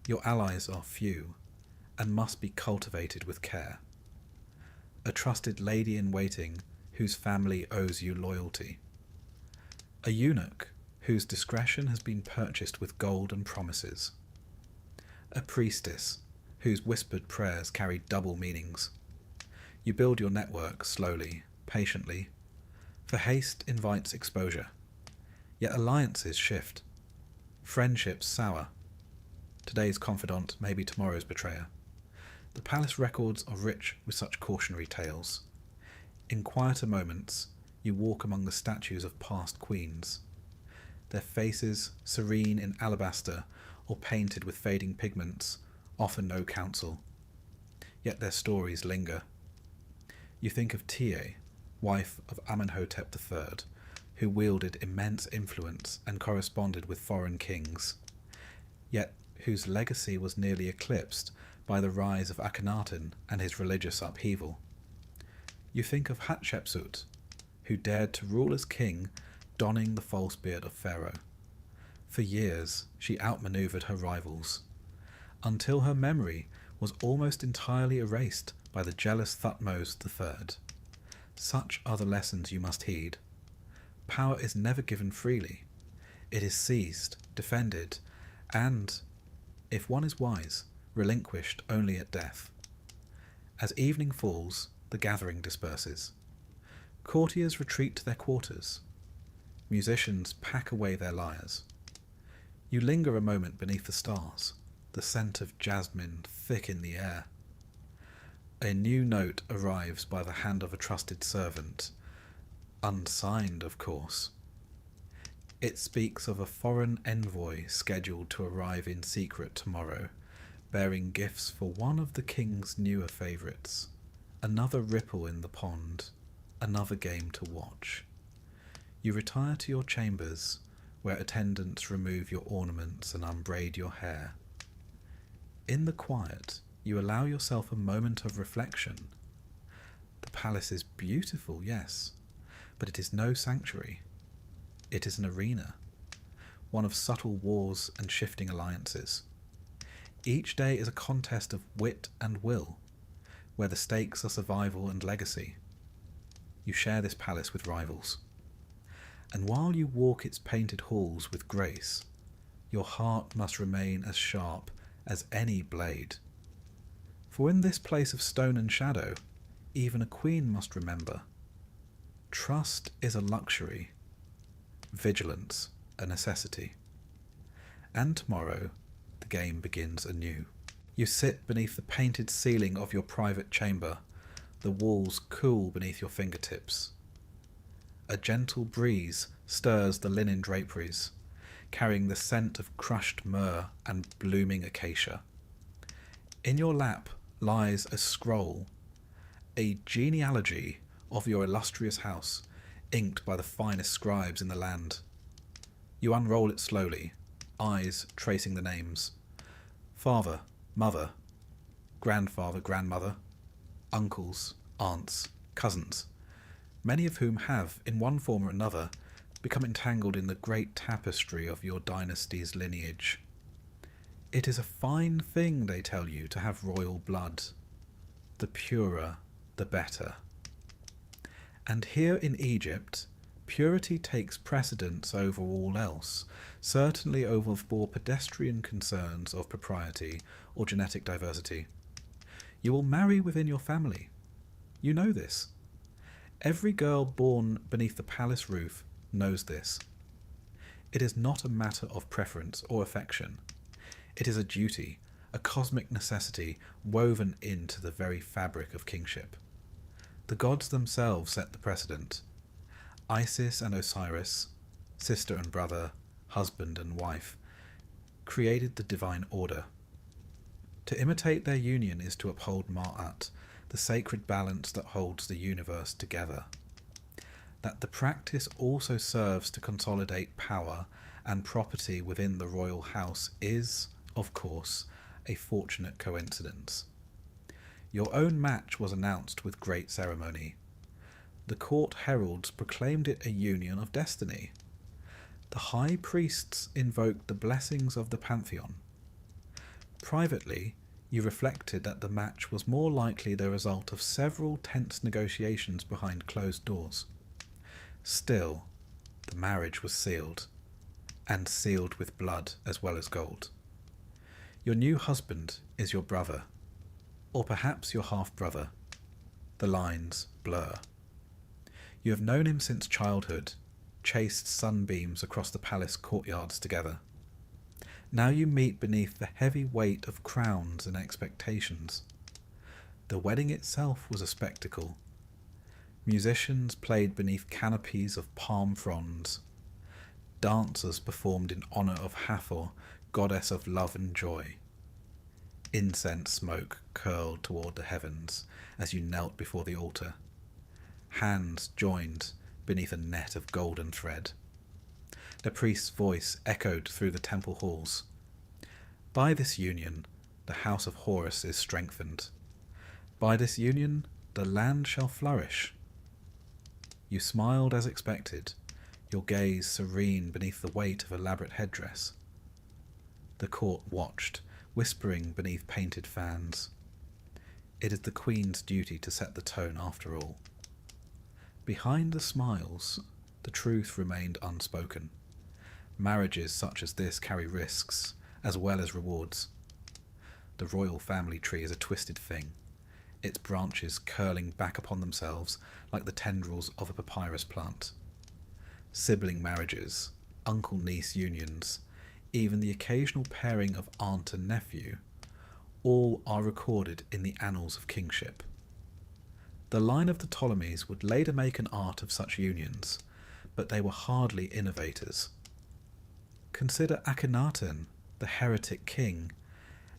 Your allies are few, and must be cultivated with care. A trusted lady-in-waiting whose family owes you loyalty. A eunuch whose discretion has been purchased with gold and promises. A priestess whose whispered prayers carry double meanings. You build your network slowly, patiently, for haste invites exposure. Yet alliances shift. Friendships sour. Today's confidant may be tomorrow's betrayer. The palace records are rich with such cautionary tales. In quieter moments, you walk among the statues of past queens. their faces serene in alabaster or painted with fading pigments, offer no counsel. Yet their stories linger. You think of Tie, wife of Amenhotep III, who wielded immense influence and corresponded with foreign kings, yet whose legacy was nearly eclipsed by the rise of Akhenaten and his religious upheaval. You think of Hatshepsut, who dared to rule as king, donning the false beard of Pharaoh. For years she outmaneuvered her rivals, until her memory was almost entirely erased by the jealous Thutmose III. Such are the lessons you must heed. Power is never given freely. It is seized, defended, and, if one is wise, relinquished only at death. As evening falls, the gathering disperses. Courtiers retreat to their quarters. Musicians pack away their lyres. You linger a moment beneath the stars, the scent of jasmine thick in the air. A new note arrives by the hand of a trusted servant, unsigned, of course. It speaks of a foreign envoy scheduled to arrive in secret tomorrow, bearing gifts for one of the king's newer favourites. Another ripple in the pond, another game to watch. You retire to your chambers, where attendants remove your ornaments and unbraid your hair. In the quiet, you allow yourself a moment of reflection. The palace is beautiful, yes, but it is no sanctuary. It is an arena, one of subtle wars and shifting alliances. Each day is a contest of wit and will, where the stakes are survival and legacy. You share this palace with rivals. And while you walk its painted halls with grace, your heart must remain as sharp as any blade. For in this place of stone and shadow, even a queen must remember. Trust is a luxury, vigilance a necessity. And tomorrow, the game begins anew. You sit beneath the painted ceiling of your private chamber, the walls cool beneath your fingertips. A gentle breeze stirs the linen draperies, carrying the scent of crushed myrrh and blooming acacia. In your lap lies a scroll, a genealogy of your illustrious house, inked by the finest scribes in the land. You unroll it slowly, eyes tracing the names. Father, mother, grandfather, grandmother, uncles, aunts, cousins, many of whom have, in one form or another, become entangled in the great tapestry of your dynasty's lineage. It is a fine thing, they tell you, to have royal blood. The purer, the better. And here in Egypt, purity takes precedence over all else, certainly over more pedestrian concerns of propriety or genetic diversity. You will marry within your family. You know this. Every girl born beneath the palace roof knows this. It is not a matter of preference or affection. It is a duty, a cosmic necessity woven into the very fabric of kingship. The gods themselves set the precedent. Isis and Osiris, sister and brother, husband and wife, created the divine order. To imitate their union is to uphold Ma'at, the sacred balance that holds the universe together. That the practice also serves to consolidate power and property within the royal house is, of course, a fortunate coincidence. Your own match was announced with great ceremony. The court heralds proclaimed it a union of destiny. The high priests invoked the blessings of the pantheon. Privately, you reflected that the match was more likely the result of several tense negotiations behind closed doors. Still, the marriage was sealed, and sealed with blood as well as gold. Your new husband is your brother, or perhaps your half-brother. The lines blur. You have known him since childhood, chased sunbeams across the palace courtyards together. Now you meet beneath the heavy weight of crowns and expectations. The wedding itself was a spectacle. Musicians played beneath canopies of palm fronds. dancers performed in honour of Hathor, goddess of love and joy. Incense smoke curled toward the heavens as you knelt before the altar. Hands joined beneath a net of golden thread. The priest's voice echoed through the temple halls. By this union, the house of Horus is strengthened. By this union, the land shall flourish. You smiled as expected, your gaze serene beneath the weight of elaborate headdress. The court watched, whispering beneath painted fans. It is the Queen's duty to set the tone after all. Behind the smiles, the truth remained unspoken. Marriages such as this carry risks, as well as rewards. The royal family tree is a twisted thing, its branches curling back upon themselves like the tendrils of a papyrus plant. Sibling marriages, uncle-niece unions, even the occasional pairing of aunt and nephew, all are recorded in the annals of kingship. The line of the Ptolemies would later make an art of such unions, but they were hardly innovators. Consider Akhenaten, the heretic king,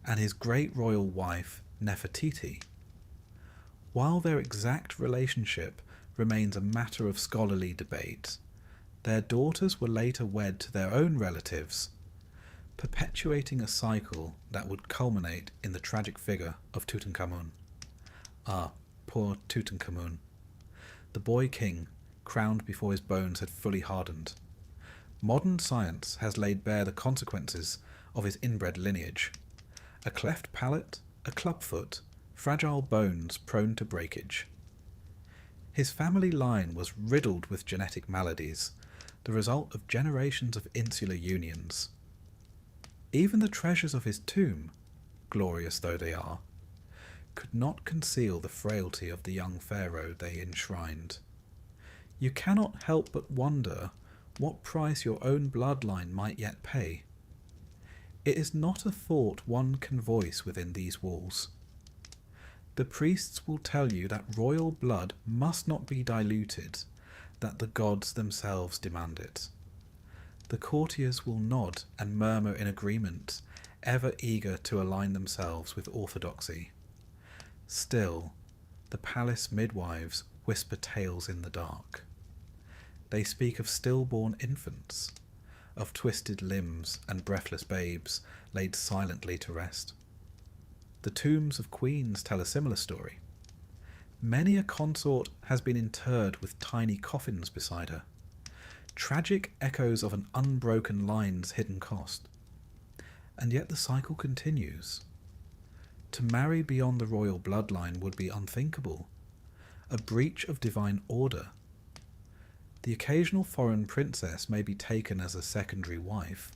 and his great royal wife Nefertiti. While their exact relationship remains a matter of scholarly debate, their daughters were later wed to their own relatives, perpetuating a cycle that would culminate in the tragic figure of Tutankhamun. Ah, poor Tutankhamun, the boy king, crowned before his bones had fully hardened. Modern science has laid bare the consequences of his inbred lineage. A cleft palate, a clubfoot, fragile bones prone to breakage. His family line was riddled with genetic maladies, the result of generations of insular unions. Even the treasures of his tomb, glorious though they are, could not conceal the frailty of the young pharaoh they enshrined. You cannot help but wonder what price your own bloodline might yet pay. It is not a thought one can voice within these walls. The priests will tell you that royal blood must not be diluted, that the gods themselves demand it. The courtiers will nod and murmur in agreement, ever eager to align themselves with orthodoxy. Still, the palace midwives whisper tales in the dark. They speak of stillborn infants, of twisted limbs and breathless babes laid silently to rest. The tombs of queens tell a similar story. Many a consort has been interred with tiny coffins beside her, tragic echoes of an unbroken line's hidden cost. And yet the cycle continues. To marry beyond the royal bloodline would be unthinkable, a breach of divine order. The occasional foreign princess may be taken as a secondary wife,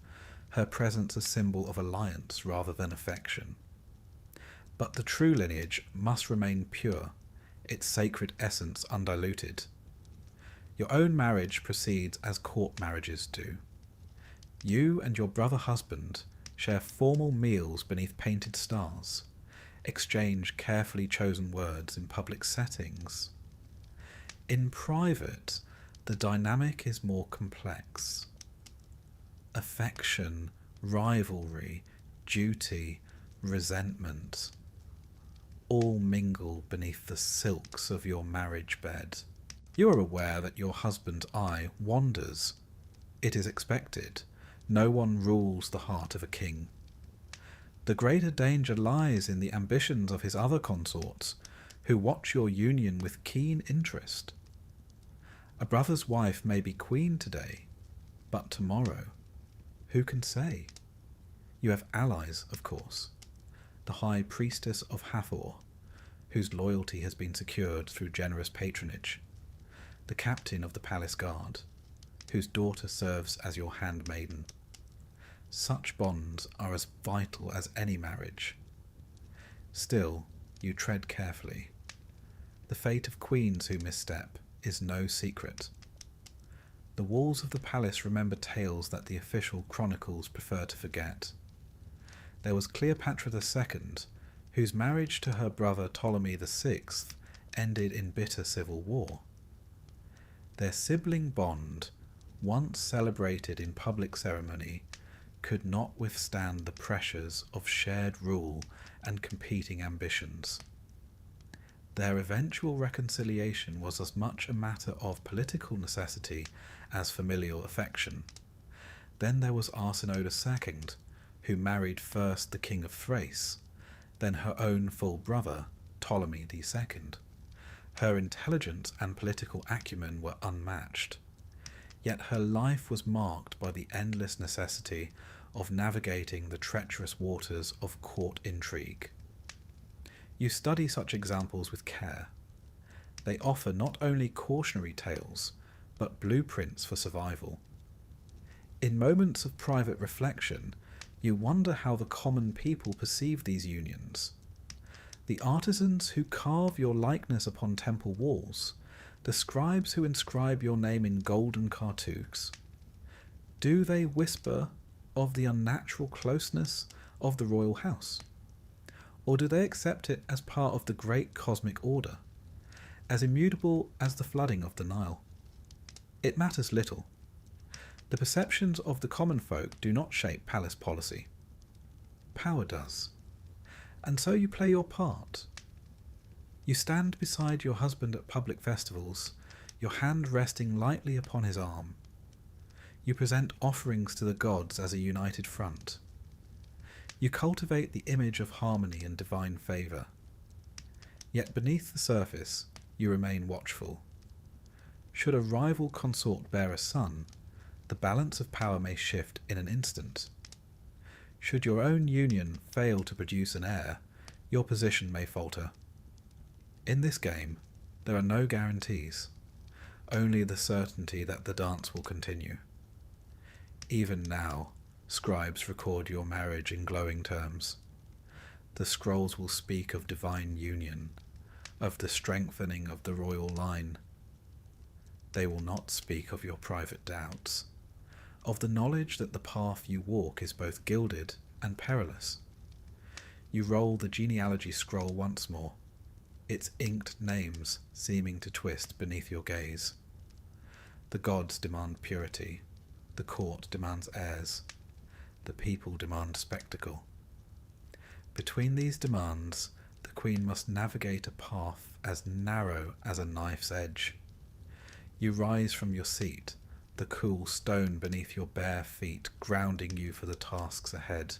her presence a symbol of alliance rather than affection. But the true lineage must remain pure, its sacred essence undiluted. Your own marriage proceeds as court marriages do. You and your brother husband share formal meals beneath painted stars, exchange carefully chosen words in public settings. In private, the dynamic is more complex. Affection, rivalry, duty, resentment, all mingle beneath the silks of your marriage bed. You are aware that your husband's eye wanders. It is expected. No one rules the heart of a king. The greater danger lies in the ambitions of his other consorts, who watch your union with keen interest. A brother's wife may be queen today, but tomorrow, who can say? You have allies, of course. The high priestess of Hathor, whose loyalty has been secured through generous patronage. The captain of the palace guard, whose daughter serves as your handmaiden. Such bonds are as vital as any marriage. Still, you tread carefully. The fate of queens who misstep is no secret. The walls of the palace remember tales that the official chronicles prefer to forget. There was Cleopatra II, whose marriage to her brother Ptolemy VI ended in bitter civil war. Their sibling bond, once celebrated in public ceremony, could not withstand the pressures of shared rule and competing ambitions. Their eventual reconciliation was as much a matter of political necessity as familial affection. Then there was Arsinoe II, who married first the king of Thrace, then her own full brother, Ptolemy II. Her intelligence and political acumen were unmatched, yet her life was marked by the endless necessity of navigating the treacherous waters of court intrigue. You study such examples with care. They offer not only cautionary tales, but blueprints for survival. In moments of private reflection, you wonder how the common people perceive these unions. The artisans who carve your likeness upon temple walls, the scribes who inscribe your name in golden cartouches, do they whisper of the unnatural closeness of the royal house? Or do they accept it as part of the great cosmic order, as immutable as the flooding of the Nile? It matters little. The perceptions of the common folk do not shape palace policy. Power does. And so you play your part. You stand beside your husband at public festivals, your hand resting lightly upon his arm. You present offerings to the gods as a united front. You cultivate the image of harmony and divine favour. Yet beneath the surface, you remain watchful. Should a rival consort bear a son, the balance of power may shift in an instant. Should your own union fail to produce an heir, your position may falter. In this game, there are no guarantees, only the certainty that the dance will continue. Even now, scribes record your marriage in glowing terms. The scrolls will speak of divine union, of the strengthening of the royal line. They will not speak of your private doubts, of the knowledge that the path you walk is both gilded and perilous. You roll the genealogy scroll once more, its inked names seeming to twist beneath your gaze. The gods demand purity, the court demands heirs, the people demand spectacle. Between these demands, the queen must navigate a path as narrow as a knife's edge. You rise from your seat, the cool stone beneath your bare feet grounding you for the tasks ahead.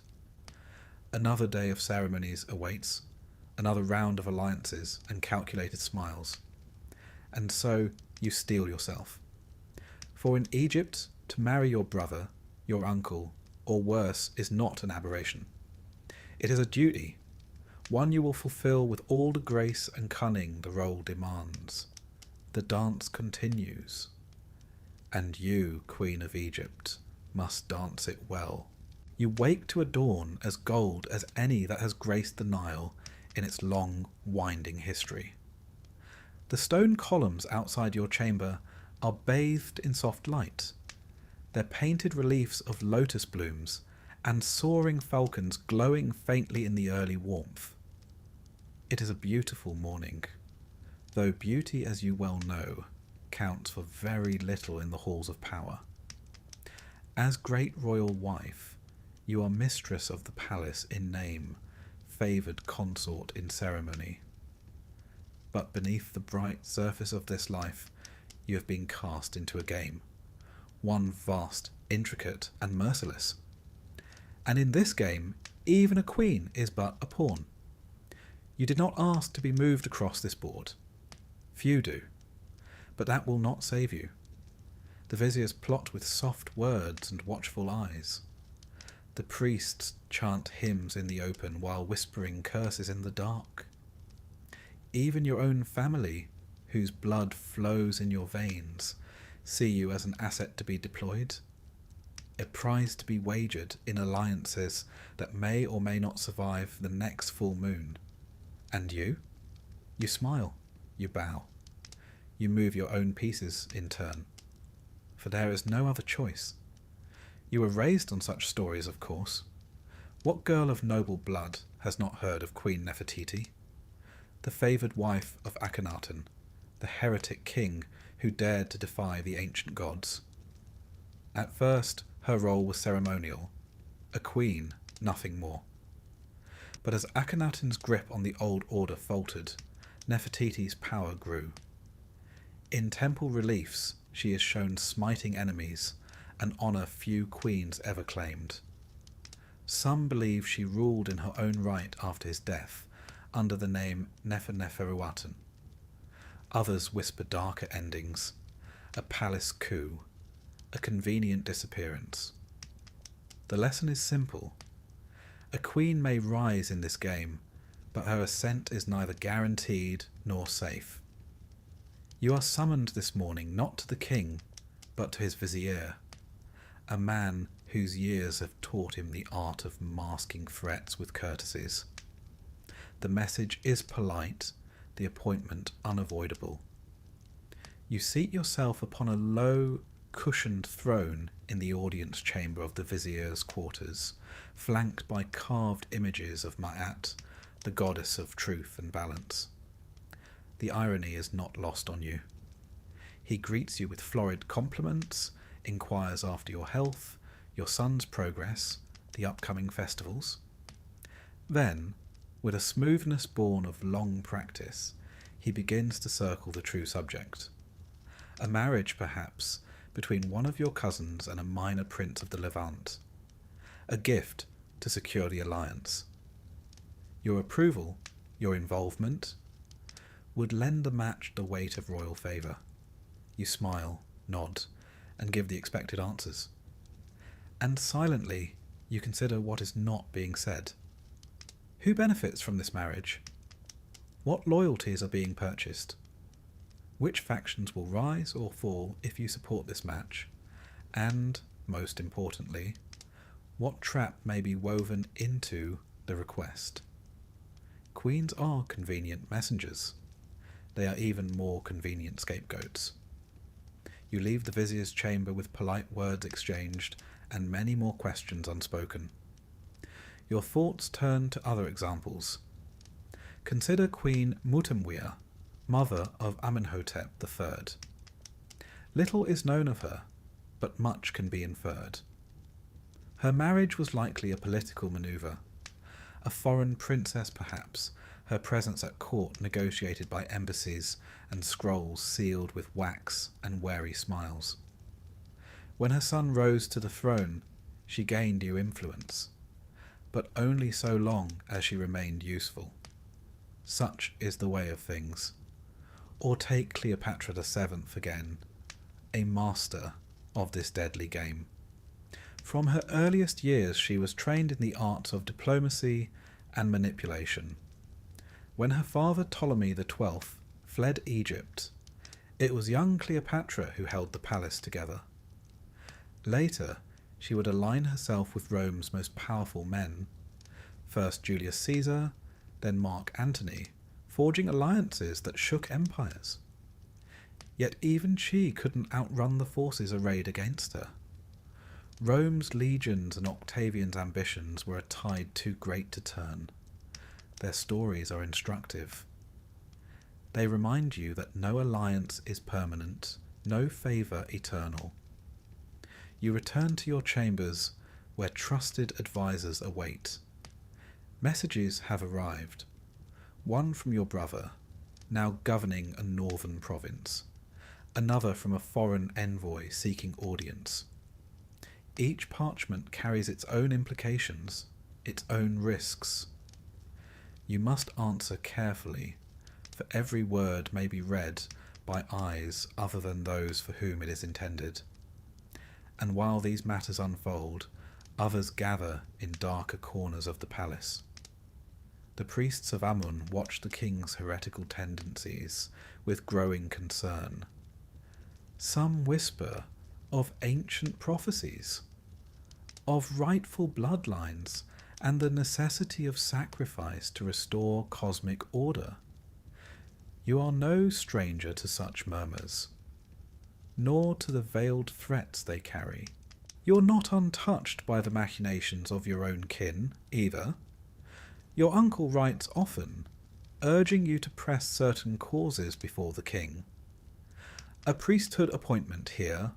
Another day of ceremonies awaits, another round of alliances and calculated smiles. And so you steel yourself. For in Egypt, to marry your brother, your uncle, or worse, is not an aberration. It is a duty, one you will fulfill with all the grace and cunning the role demands. The dance continues. And you, Queen of Egypt, must dance it well. You wake to a dawn as gold as any that has graced the Nile in its long, winding history. The stone columns outside your chamber are bathed in soft light, their painted reliefs of lotus blooms and soaring falcons glowing faintly in the early warmth. It is a beautiful morning, though beauty, as you well know, counts for very little in the halls of power. As great royal wife, you are mistress of the palace in name, favoured consort in ceremony. But beneath the bright surface of this life, you have been cast into a game, one vast, intricate, and merciless. And in this game, even a queen is but a pawn. You did not ask to be moved across this board. Few do. But that will not save you. The viziers plot with soft words and watchful eyes. The priests chant hymns in the open while whispering curses in the dark. Even your own family, whose blood flows in your veins, see you as an asset to be deployed, a prize to be wagered in alliances that may or may not survive the next full moon. And you? You smile, you bow. You move your own pieces in turn, for there is no other choice. You were raised on such stories, of course. What girl of noble blood has not heard of Queen Nefertiti, the favoured wife of Akhenaten, the heretic king who dared to defy the ancient gods? At first, her role was ceremonial, a queen, nothing more. But as Akhenaten's grip on the old order faltered, Nefertiti's power grew. In temple reliefs, she is shown smiting enemies, an honour few queens ever claimed. Some believe she ruled in her own right after his death, under the name Neferneferuaten. Others whisper darker endings, a palace coup, a convenient disappearance. The lesson is simple. A queen may rise in this game, but her ascent is neither guaranteed nor safe. You are summoned this morning not to the king, but to his vizier, a man whose years have taught him the art of masking threats with courtesies. The message is polite, the appointment unavoidable. You seat yourself upon a low, cushioned throne in the audience chamber of the vizier's quarters, flanked by carved images of Ma'at, the goddess of truth and balance. The irony is not lost on you. He greets you with florid compliments, inquires after your health, your son's progress, the upcoming festivals. Then, with a smoothness born of long practice, he begins to circle the true subject. A marriage, perhaps, between one of your cousins and a minor prince of the Levant. A gift to secure the alliance. Your approval, your involvement, would lend the match the weight of royal favour. You smile, nod, and give the expected answers. And silently, you consider what is not being said. Who benefits from this marriage? What loyalties are being purchased? Which factions will rise or fall if you support this match? And, most importantly, what trap may be woven into the request? Queens are convenient messengers. They are even more convenient scapegoats. You leave the vizier's chamber with polite words exchanged and many more questions unspoken. Your thoughts turn to other examples. Consider Queen Mutemwia, mother of Amenhotep III. Little is known of her, but much can be inferred. Her marriage was likely a political manoeuvre. A foreign princess, perhaps, her presence at court negotiated by embassies and scrolls sealed with wax and wary smiles. When her son rose to the throne, she gained new influence, but only so long as she remained useful. Such is the way of things. Or take Cleopatra VII again, a master of this deadly game. From her earliest years she was trained in the arts of diplomacy and manipulation. When her father Ptolemy XII fled Egypt, it was young Cleopatra who held the palace together. Later, she would align herself with Rome's most powerful men, first Julius Caesar, then Mark Antony, forging alliances that shook empires. Yet even she couldn't outrun the forces arrayed against her. Rome's legions and Octavian's ambitions were a tide too great to turn. Their stories are instructive. They remind you that no alliance is permanent, no favour eternal. You return to your chambers where trusted advisers await. Messages have arrived. One from your brother, now governing a northern province. Another from a foreign envoy seeking audience. Each parchment carries its own implications, its own risks. You must answer carefully, for every word may be read by eyes other than those for whom it is intended. And while these matters unfold, others gather in darker corners of the palace. The priests of Amun watch the king's heretical tendencies with growing concern. Some whisper of ancient prophecies, of rightful bloodlines, and the necessity of sacrifice to restore cosmic order. You are no stranger to such murmurs, nor to the veiled threats they carry. You're not untouched by the machinations of your own kin, either. Your uncle writes often, urging you to press certain causes before the king. A priesthood appointment here,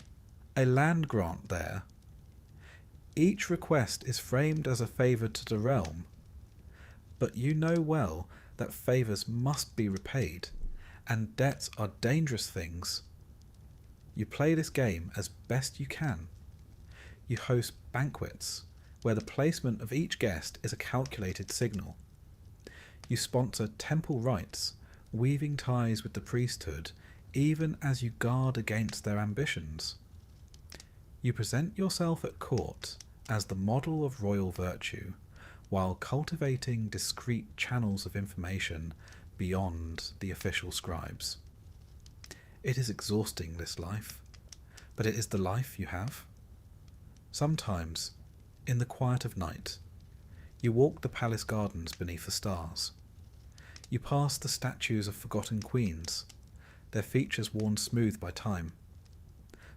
a land grant there. Each request is framed as a favour to the realm, but you know well that favours must be repaid, and debts are dangerous things. You play this game as best you can. You host banquets, where the placement of each guest is a calculated signal. You sponsor temple rites, weaving ties with the priesthood, even as you guard against their ambitions. You present yourself at court as the model of royal virtue, while cultivating discreet channels of information beyond the official scribes. It is exhausting, this life, but it is the life you have. Sometimes, in the quiet of night, you walk the palace gardens beneath the stars. You pass the statues of forgotten queens, their features worn smooth by time.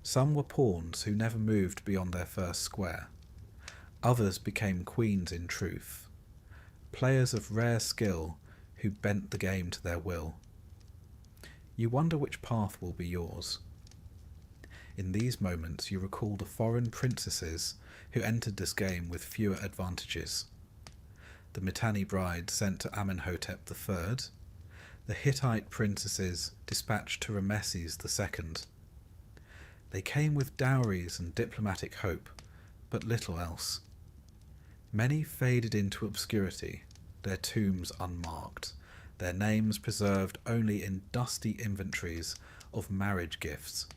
Some were pawns who never moved beyond their first square. Others became queens in truth, players of rare skill who bent the game to their will. You wonder which path will be yours. In these moments you recall the foreign princesses who entered this game with fewer advantages. The Mitanni bride sent to Amenhotep III, the Hittite princesses dispatched to Rameses II. They came with dowries and diplomatic hope, but little else. Many faded into obscurity, their tombs unmarked, their names preserved only in dusty inventories of marriage gifts.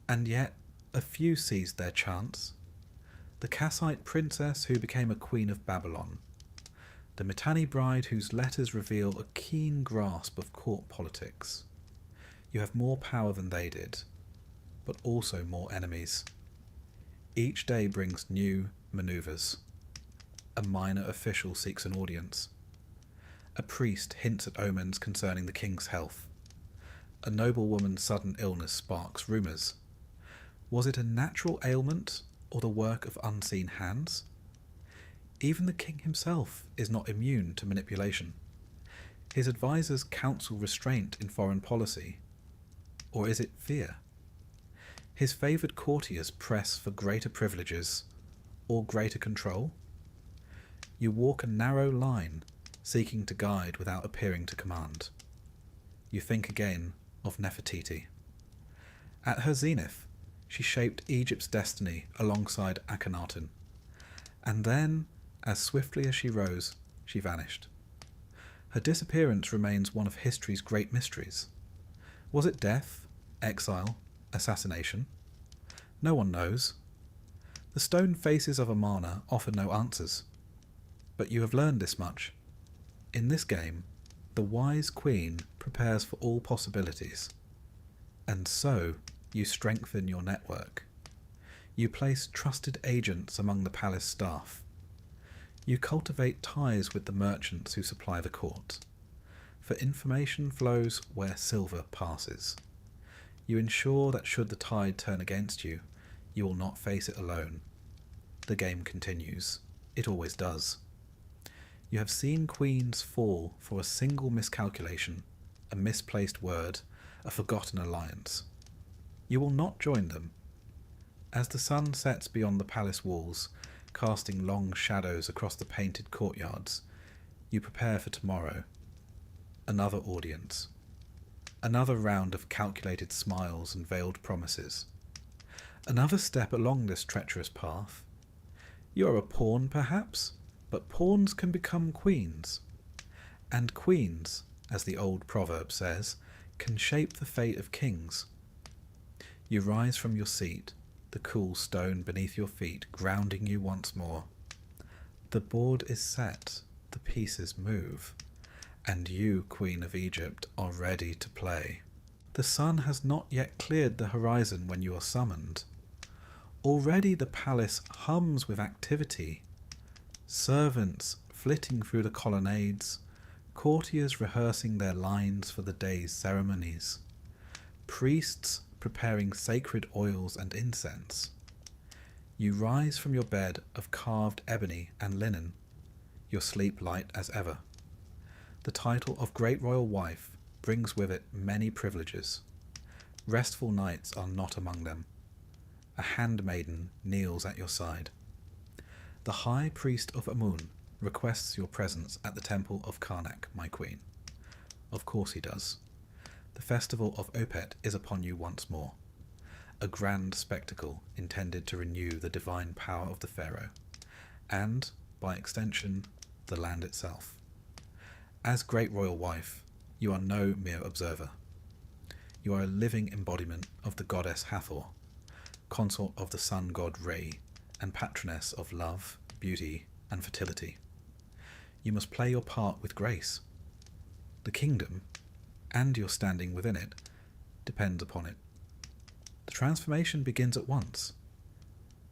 And yet a few seized their chance. The Kassite princess who became a queen of Babylon, the Mitanni bride whose letters reveal a keen grasp of court politics. You have more power than they did, but also more enemies. Each day brings new maneuvers. A minor official seeks an audience. A priest hints at omens concerning the king's health. A noblewoman's sudden illness sparks rumours. Was it a natural ailment or the work of unseen hands? Even the king himself is not immune to manipulation. His advisers counsel restraint in foreign policy. Or is it fear? His favoured courtiers press for greater privileges or greater control. You walk a narrow line, seeking to guide without appearing to command. You think again of Nefertiti. At her zenith, she shaped Egypt's destiny alongside Akhenaten. And then, as swiftly as she rose, she vanished. Her disappearance remains one of history's great mysteries. Was it death, exile, assassination? No one knows. The stone faces of Amarna offer no answers. But you have learned this much. In this game, the wise queen prepares for all possibilities. And so, you strengthen your network. You place trusted agents among the palace staff. You cultivate ties with the merchants who supply the court. For information flows where silver passes. You ensure that should the tide turn against you, you will not face it alone. The game continues. It always does. You have seen queens fall for a single miscalculation, a misplaced word, a forgotten alliance. You will not join them. As the sun sets beyond the palace walls, casting long shadows across the painted courtyards, you prepare for tomorrow. Another audience. Another round of calculated smiles and veiled promises. Another step along this treacherous path. You are a pawn, perhaps, but pawns can become queens. And queens, as the old proverb says, can shape the fate of kings. You rise from your seat, the cool stone beneath your feet grounding you once more. The board is set, the pieces move, and you, Queen of Egypt, are ready to play. The sun has not yet cleared the horizon when you are summoned. Already the palace hums with activity. Servants flitting through the colonnades, courtiers rehearsing their lines for the day's ceremonies, priests preparing sacred oils and incense. You rise from your bed of carved ebony and linen, your sleep light as ever. The title of Great Royal Wife brings with it many privileges. Restful nights are not among them. a handmaiden kneels at your side. The High Priest of Amun requests your presence at the Temple of Karnak, my queen. Of course he does. The festival of Opet is upon you once more, a grand spectacle intended to renew the divine power of the pharaoh, and, by extension, the land itself. As great royal wife, you are no mere observer. You are a living embodiment of the goddess Hathor, consort of the sun god Re, and patroness of love, beauty, and fertility. You must play your part with grace. The kingdom, and your standing within it, depends upon it. The transformation begins at once.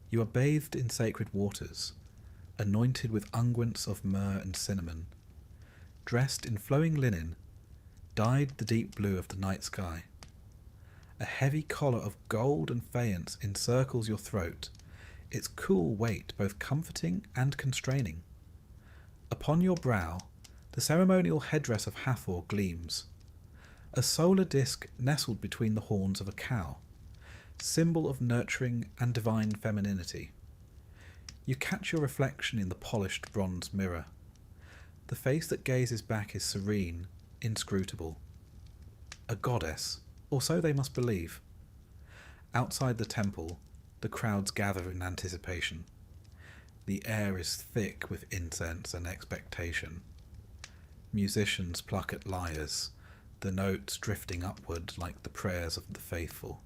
You are bathed in sacred waters, anointed with unguents of myrrh and cinnamon, dressed in flowing linen, dyed the deep blue of the night sky. A heavy collar of gold and faience encircles your throat, its cool weight both comforting and constraining. Upon your brow, the ceremonial headdress of Hathor gleams, a solar disk nestled between the horns of a cow, symbol of nurturing and divine femininity. You catch your reflection in the polished bronze mirror. The face that gazes back is serene, inscrutable. A goddess, or so they must believe. Outside the temple, the crowds gather in anticipation. The air is thick with incense and expectation. Musicians pluck at lyres, the notes drifting upward like the prayers of the faithful.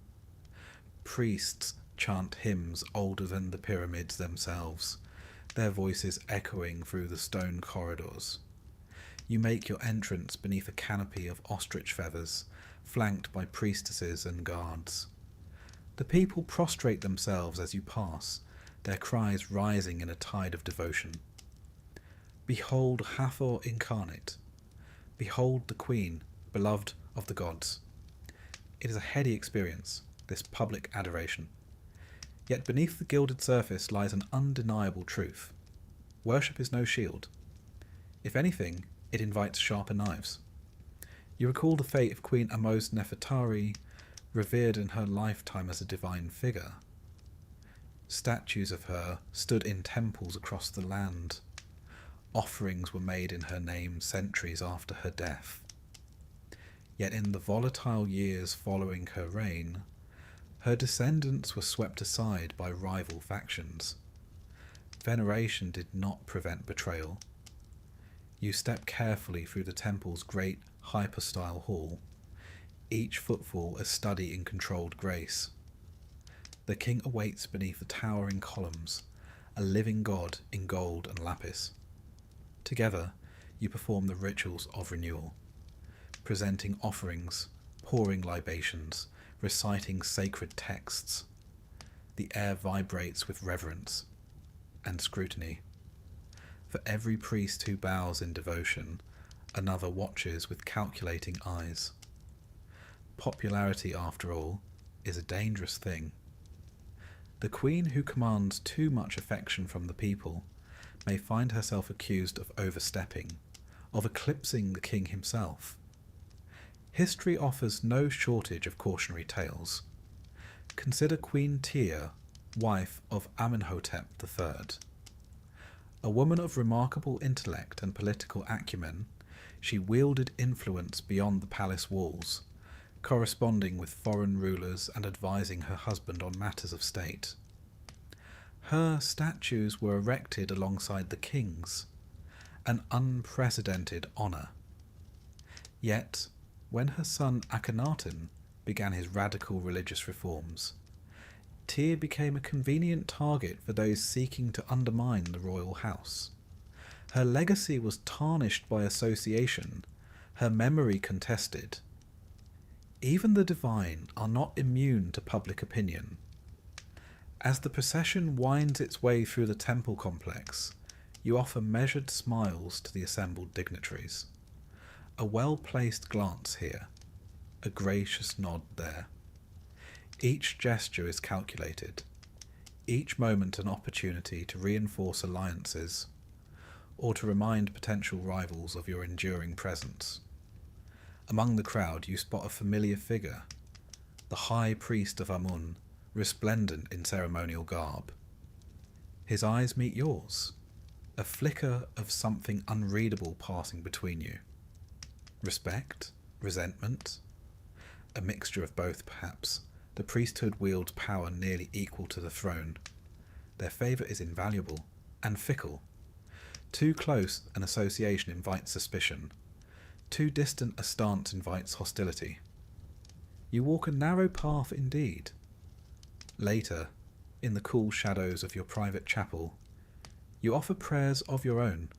Priests chant hymns older than the pyramids themselves, their voices echoing through the stone corridors. You make your entrance beneath a canopy of ostrich feathers, flanked by priestesses and guards. The people prostrate themselves as you pass, their cries rising in a tide of devotion. Behold Hathor incarnate. Behold the queen, beloved of the gods. It is a heady experience, this public adoration. Yet beneath the gilded surface lies an undeniable truth. Worship is no shield. If anything, it invites sharper knives. You recall the fate of Queen Amos Nefertari, revered in her lifetime as a divine figure. Statues of her stood in temples across the land. Offerings were made in her name centuries after her death. Yet in the volatile years following her reign, her descendants were swept aside by rival factions. Veneration did not prevent betrayal. You step carefully through the temple's great hypostyle hall, each footfall a study in controlled grace. The king awaits beneath the towering columns, a living god in gold and lapis. Together, you perform the rituals of renewal, presenting offerings, pouring libations, reciting sacred texts. The air vibrates with reverence and scrutiny. For every priest who bows in devotion, another watches with calculating eyes. Popularity, after all, is a dangerous thing. The queen who commands too much affection from the people may find herself accused of overstepping, of eclipsing the king himself. History offers no shortage of cautionary tales. Consider Queen Tia, wife of Amenhotep III. A woman of remarkable intellect and political acumen, she wielded influence beyond the palace walls, corresponding with foreign rulers and advising her husband on matters of state. Her statues were erected alongside the king's, an unprecedented honour. Yet, when her son Akhenaten began his radical religious reforms, Tyr became a convenient target for those seeking to undermine the royal house. Her legacy was tarnished by association, her memory contested. Even the divine are not immune to public opinion. As the procession winds its way through the temple complex, you offer measured smiles to the assembled dignitaries. A well-placed glance here, a gracious nod there. Each gesture is calculated, each moment an opportunity to reinforce alliances, or to remind potential rivals of your enduring presence. Among the crowd you spot a familiar figure, the High Priest of Amun, resplendent in ceremonial garb. His eyes meet yours, a flicker of something unreadable passing between you. Respect? Resentment? A mixture of both, perhaps. The priesthood wields power nearly equal to the throne. Their favour is invaluable and fickle. Too close an association invites suspicion. Too distant a stance invites hostility. You walk a narrow path indeed. Later, in the cool shadows of your private chapel, you offer prayers of your own.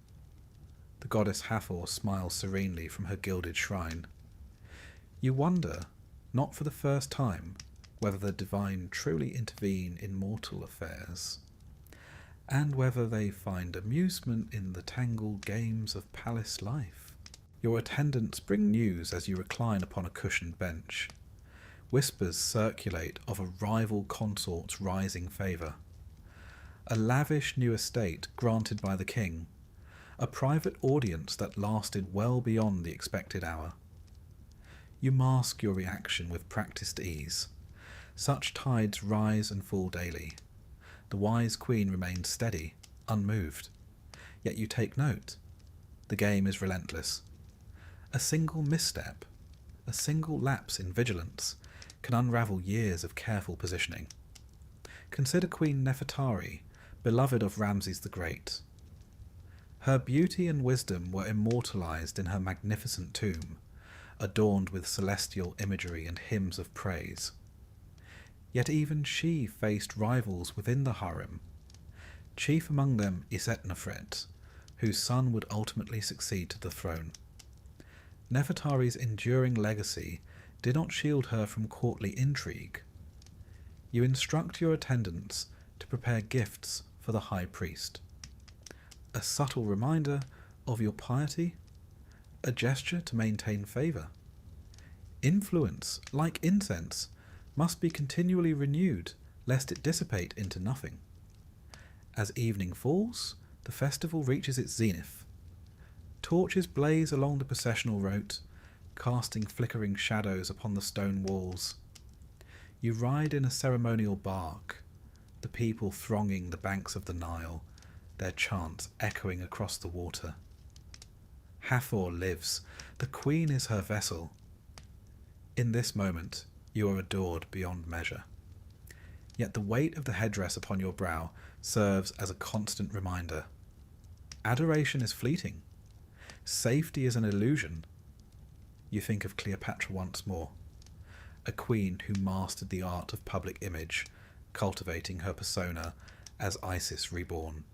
The goddess Hathor smiles serenely from her gilded shrine. You wonder, not for the first time, whether the divine truly intervene in mortal affairs, and whether they find amusement in the tangled games of palace life. Your attendants bring news as you recline upon a cushioned bench. Whispers circulate of a rival consort's rising favour. A lavish new estate granted by the king. A private audience that lasted well beyond the expected hour. You mask your reaction with practised ease. Such tides rise and fall daily. The wise queen remains steady, unmoved. Yet you take note. The game is relentless. A single misstep, a single lapse in vigilance, can unravel years of careful positioning. Consider Queen Nefertari, beloved of Ramses the Great. Her beauty and wisdom were immortalized in her magnificent tomb, adorned with celestial imagery and hymns of praise. Yet even she faced rivals within the harem, chief among them Isetnofret, whose son would ultimately succeed to the throne. Nefertari's enduring legacy did not shield her from courtly intrigue. You instruct your attendants to prepare gifts for the high priest. A subtle reminder of your piety, a gesture to maintain favour. Influence, like incense, must be continually renewed, lest it dissipate into nothing. As evening falls, the festival reaches its zenith. Torches blaze along the processional route, casting flickering shadows upon the stone walls. You ride in a ceremonial bark, the people thronging the banks of the Nile, their chants echoing across the water. Hathor lives, the queen is her vessel. In this moment, you are adored beyond measure. Yet the weight of the headdress upon your brow serves as a constant reminder. Adoration is fleeting. Safety is an illusion. You think of Cleopatra once more, a queen who mastered the art of public image, cultivating her persona as Isis reborn.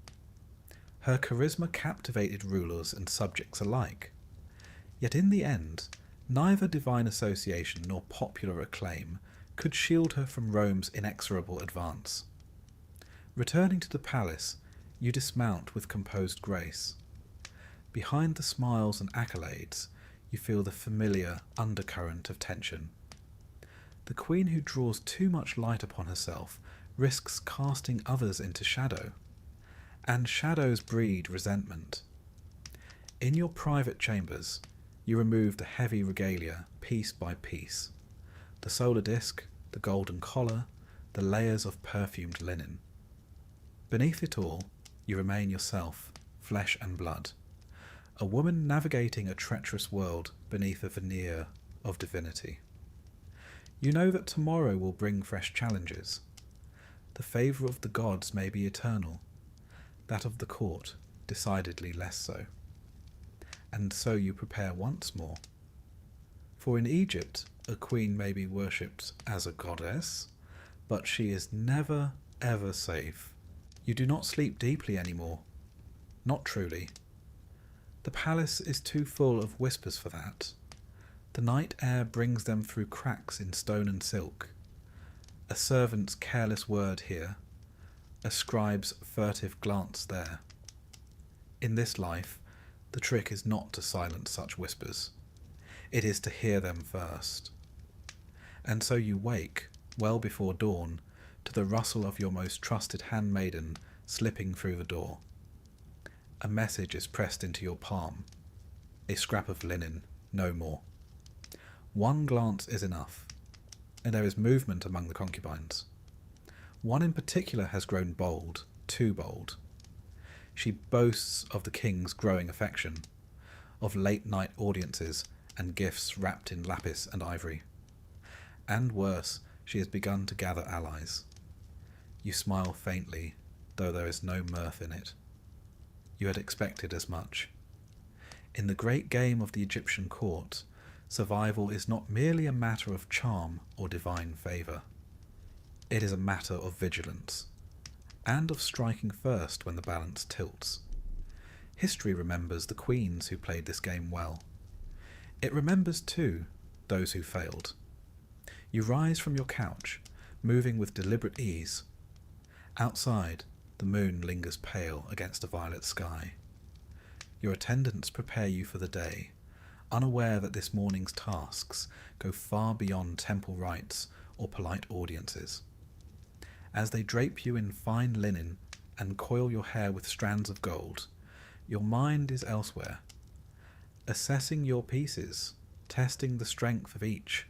Her charisma captivated rulers and subjects alike. Yet in the end, neither divine association nor popular acclaim could shield her from Rome's inexorable advance. Returning to the palace, you dismount with composed grace. Behind the smiles and accolades, you feel the familiar undercurrent of tension. The queen who draws too much light upon herself risks casting others into shadow, and shadows breed resentment. In your private chambers, you remove the heavy regalia piece by piece, the solar disk, the golden collar, the layers of perfumed linen. Beneath it all, you remain yourself, flesh and blood, a woman navigating a treacherous world beneath a veneer of divinity. You know that tomorrow will bring fresh challenges. The favour of the gods may be eternal, that of the court decidedly less so. And so you prepare once more. For in Egypt, a queen may be worshipped as a goddess, but she is never, ever safe. You do not sleep deeply anymore. Not truly. The palace is too full of whispers for that. The night air brings them through cracks in stone and silk. A servant's careless word here, a scribe's furtive glance there. In this life, the trick is not to silence such whispers. It is to hear them first. And so you wake, well before dawn, to the rustle of your most trusted handmaiden slipping through the door. A message is pressed into your palm. A scrap of linen, no more. One glance is enough, and there is movement among the concubines. One in particular has grown bold, too bold. She boasts of the king's growing affection, of late-night audiences and gifts wrapped in lapis and ivory. And worse, she has begun to gather allies. You smile faintly, though there is no mirth in it. You had expected as much. In the great game of the Egyptian court, survival is not merely a matter of charm or divine favour. It is a matter of vigilance, and of striking first when the balance tilts. History remembers the queens who played this game well. It remembers, too, those who failed. You rise from your couch, moving with deliberate ease. Outside, the moon lingers pale against a violet sky. Your attendants prepare you for the day, unaware that this morning's tasks go far beyond temple rites or polite audiences. As they drape you in fine linen and coil your hair with strands of gold, your mind is elsewhere, assessing your pieces, testing the strength of each.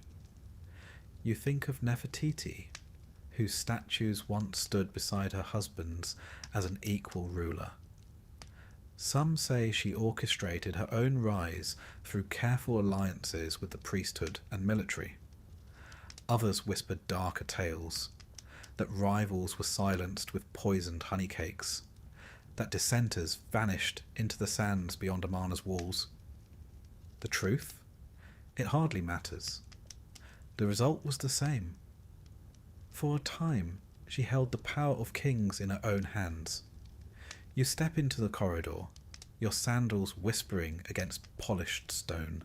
You think of Nefertiti, whose statues once stood beside her husband's as an equal ruler. Some say she orchestrated her own rise through careful alliances with the priesthood and military. Others whispered darker tales, that rivals were silenced with poisoned honeycakes, that dissenters vanished into the sands beyond Amarna's walls. The truth? It hardly matters. The result was the same. For a time, she held the power of kings in her own hands. You step into the corridor, your sandals whispering against polished stone.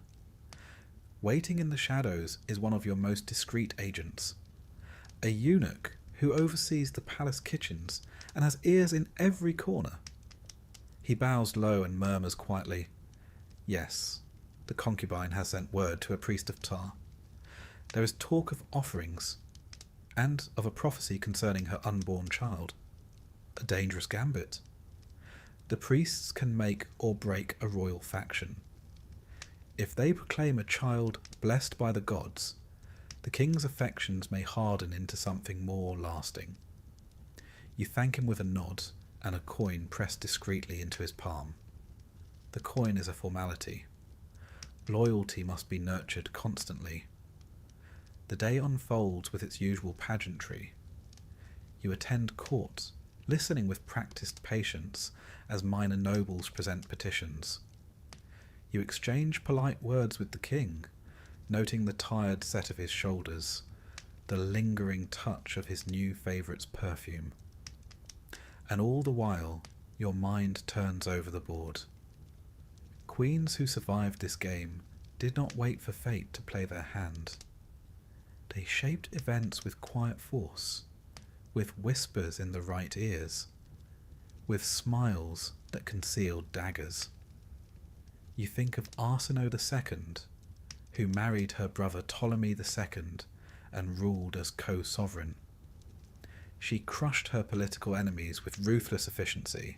Waiting in the shadows is one of your most discreet agents, a eunuch who oversees the palace kitchens and has ears in every corner. He bows low and murmurs quietly, "Yes, the concubine has sent word to a priest of Ptah. There is talk of offerings, and of a prophecy concerning her unborn child. A dangerous gambit. The priests can make or break a royal faction. If they proclaim a child blessed by the gods, the king's affections may harden into something more lasting." You thank him with a nod and a coin pressed discreetly into his palm. The coin is a formality. Loyalty must be nurtured constantly. The day unfolds with its usual pageantry. You attend court, listening with practiced patience as minor nobles present petitions. You exchange polite words with the king, noting the tired set of his shoulders, the lingering touch of his new favourite's perfume. And all the while, your mind turns over the board. Queens who survived this game did not wait for fate to play their hand. They shaped events with quiet force, with whispers in the right ears, with smiles that concealed daggers. You think of Arsinoe II, who married her brother Ptolemy II and ruled as co-sovereign. She crushed her political enemies with ruthless efficiency,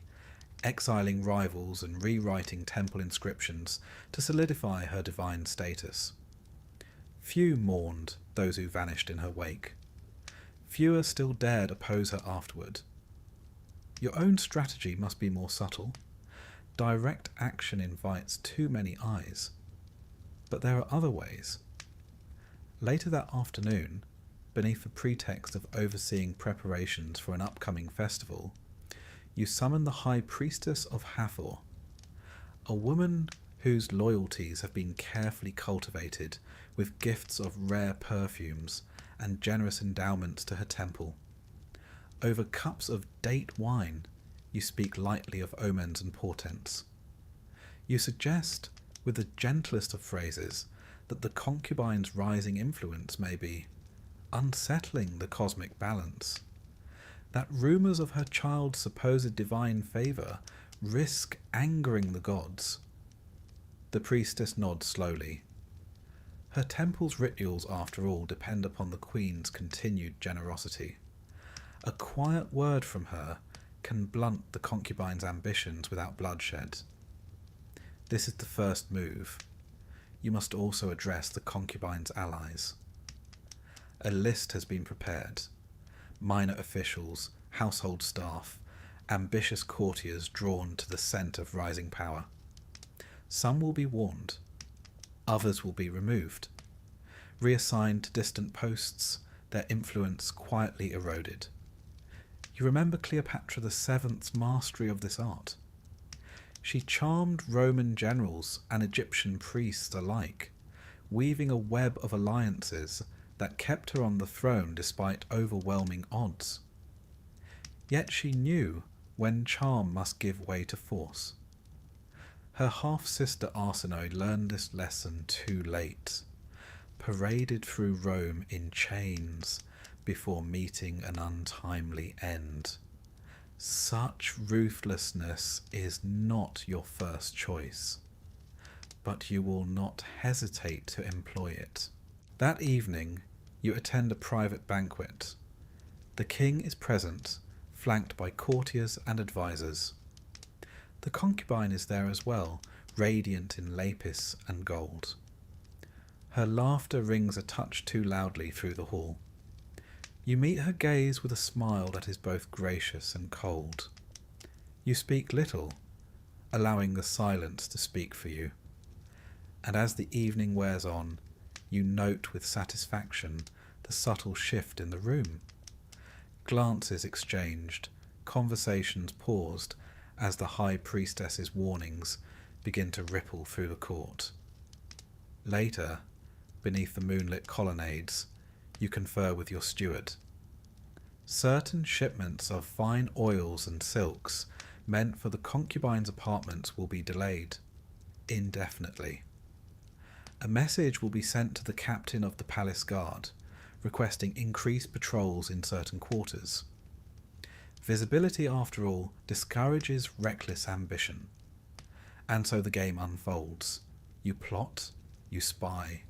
exiling rivals and rewriting temple inscriptions to solidify her divine status. Few mourned those who vanished in her wake. Fewer still dared oppose her afterward. Your own strategy must be more subtle. Direct action invites too many eyes. But there are other ways. Later that afternoon, beneath the pretext of overseeing preparations for an upcoming festival, you summon the High Priestess of Hathor, a woman whose loyalties have been carefully cultivated with gifts of rare perfumes and generous endowments to her temple. Over cups of date wine, you speak lightly of omens and portents. You suggest, with the gentlest of phrases, that the concubine's rising influence may be unsettling the cosmic balance, that rumours of her child's supposed divine favour risk angering the gods. The priestess nods slowly. Her temple's rituals, after all, depend upon the queen's continued generosity. A quiet word from her can blunt the concubine's ambitions without bloodshed. This is the first move. You must also address the concubine's allies. A list has been prepared. minor officials, household staff, ambitious courtiers drawn to the scent of rising power. Some will be warned, others will be removed, reassigned to distant posts, their influence quietly eroded. You remember Cleopatra VII's mastery of this art. She charmed Roman generals and Egyptian priests alike, weaving a web of alliances that kept her on the throne despite overwhelming odds. Yet she knew when charm must give way to force. Her half-sister Arsinoe learned this lesson too late, paraded through Rome in chains before meeting an untimely end. Such ruthlessness is not your first choice, but you will not hesitate to employ it. That evening, you attend a private banquet. The king is present, flanked by courtiers and advisors. The concubine is there as well, radiant in lapis and gold. Her laughter rings a touch too loudly through the hall. You meet her gaze with a smile that is both gracious and cold. You speak little, allowing the silence to speak for you. And as the evening wears on, you note with satisfaction the subtle shift in the room. Glances exchanged, conversations paused as the high priestess's warnings begin to ripple through the court. Later, beneath the moonlit colonnades, you confer with your steward. Certain shipments of fine oils and silks meant for the concubine's apartments will be delayed indefinitely. A message will be sent to the captain of the palace guard, requesting increased patrols in certain quarters. Visibility, after all, discourages reckless ambition. And so the game unfolds. You plot, you spy,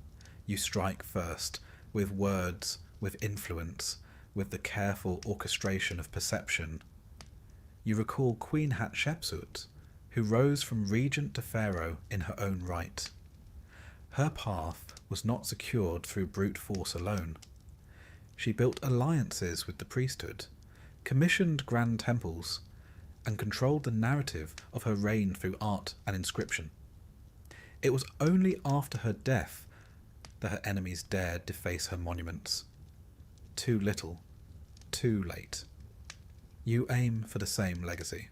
you strike first, with words, with influence, with the careful orchestration of perception. You recall Queen Hatshepsut, who rose from regent to pharaoh in her own right. Her path was not secured through brute force alone. She built alliances with the priesthood, commissioned grand temples, and controlled the narrative of her reign through art and inscription. It was only after her death that her enemies dared deface her monuments. Too little, too late. You aim for the same legacy.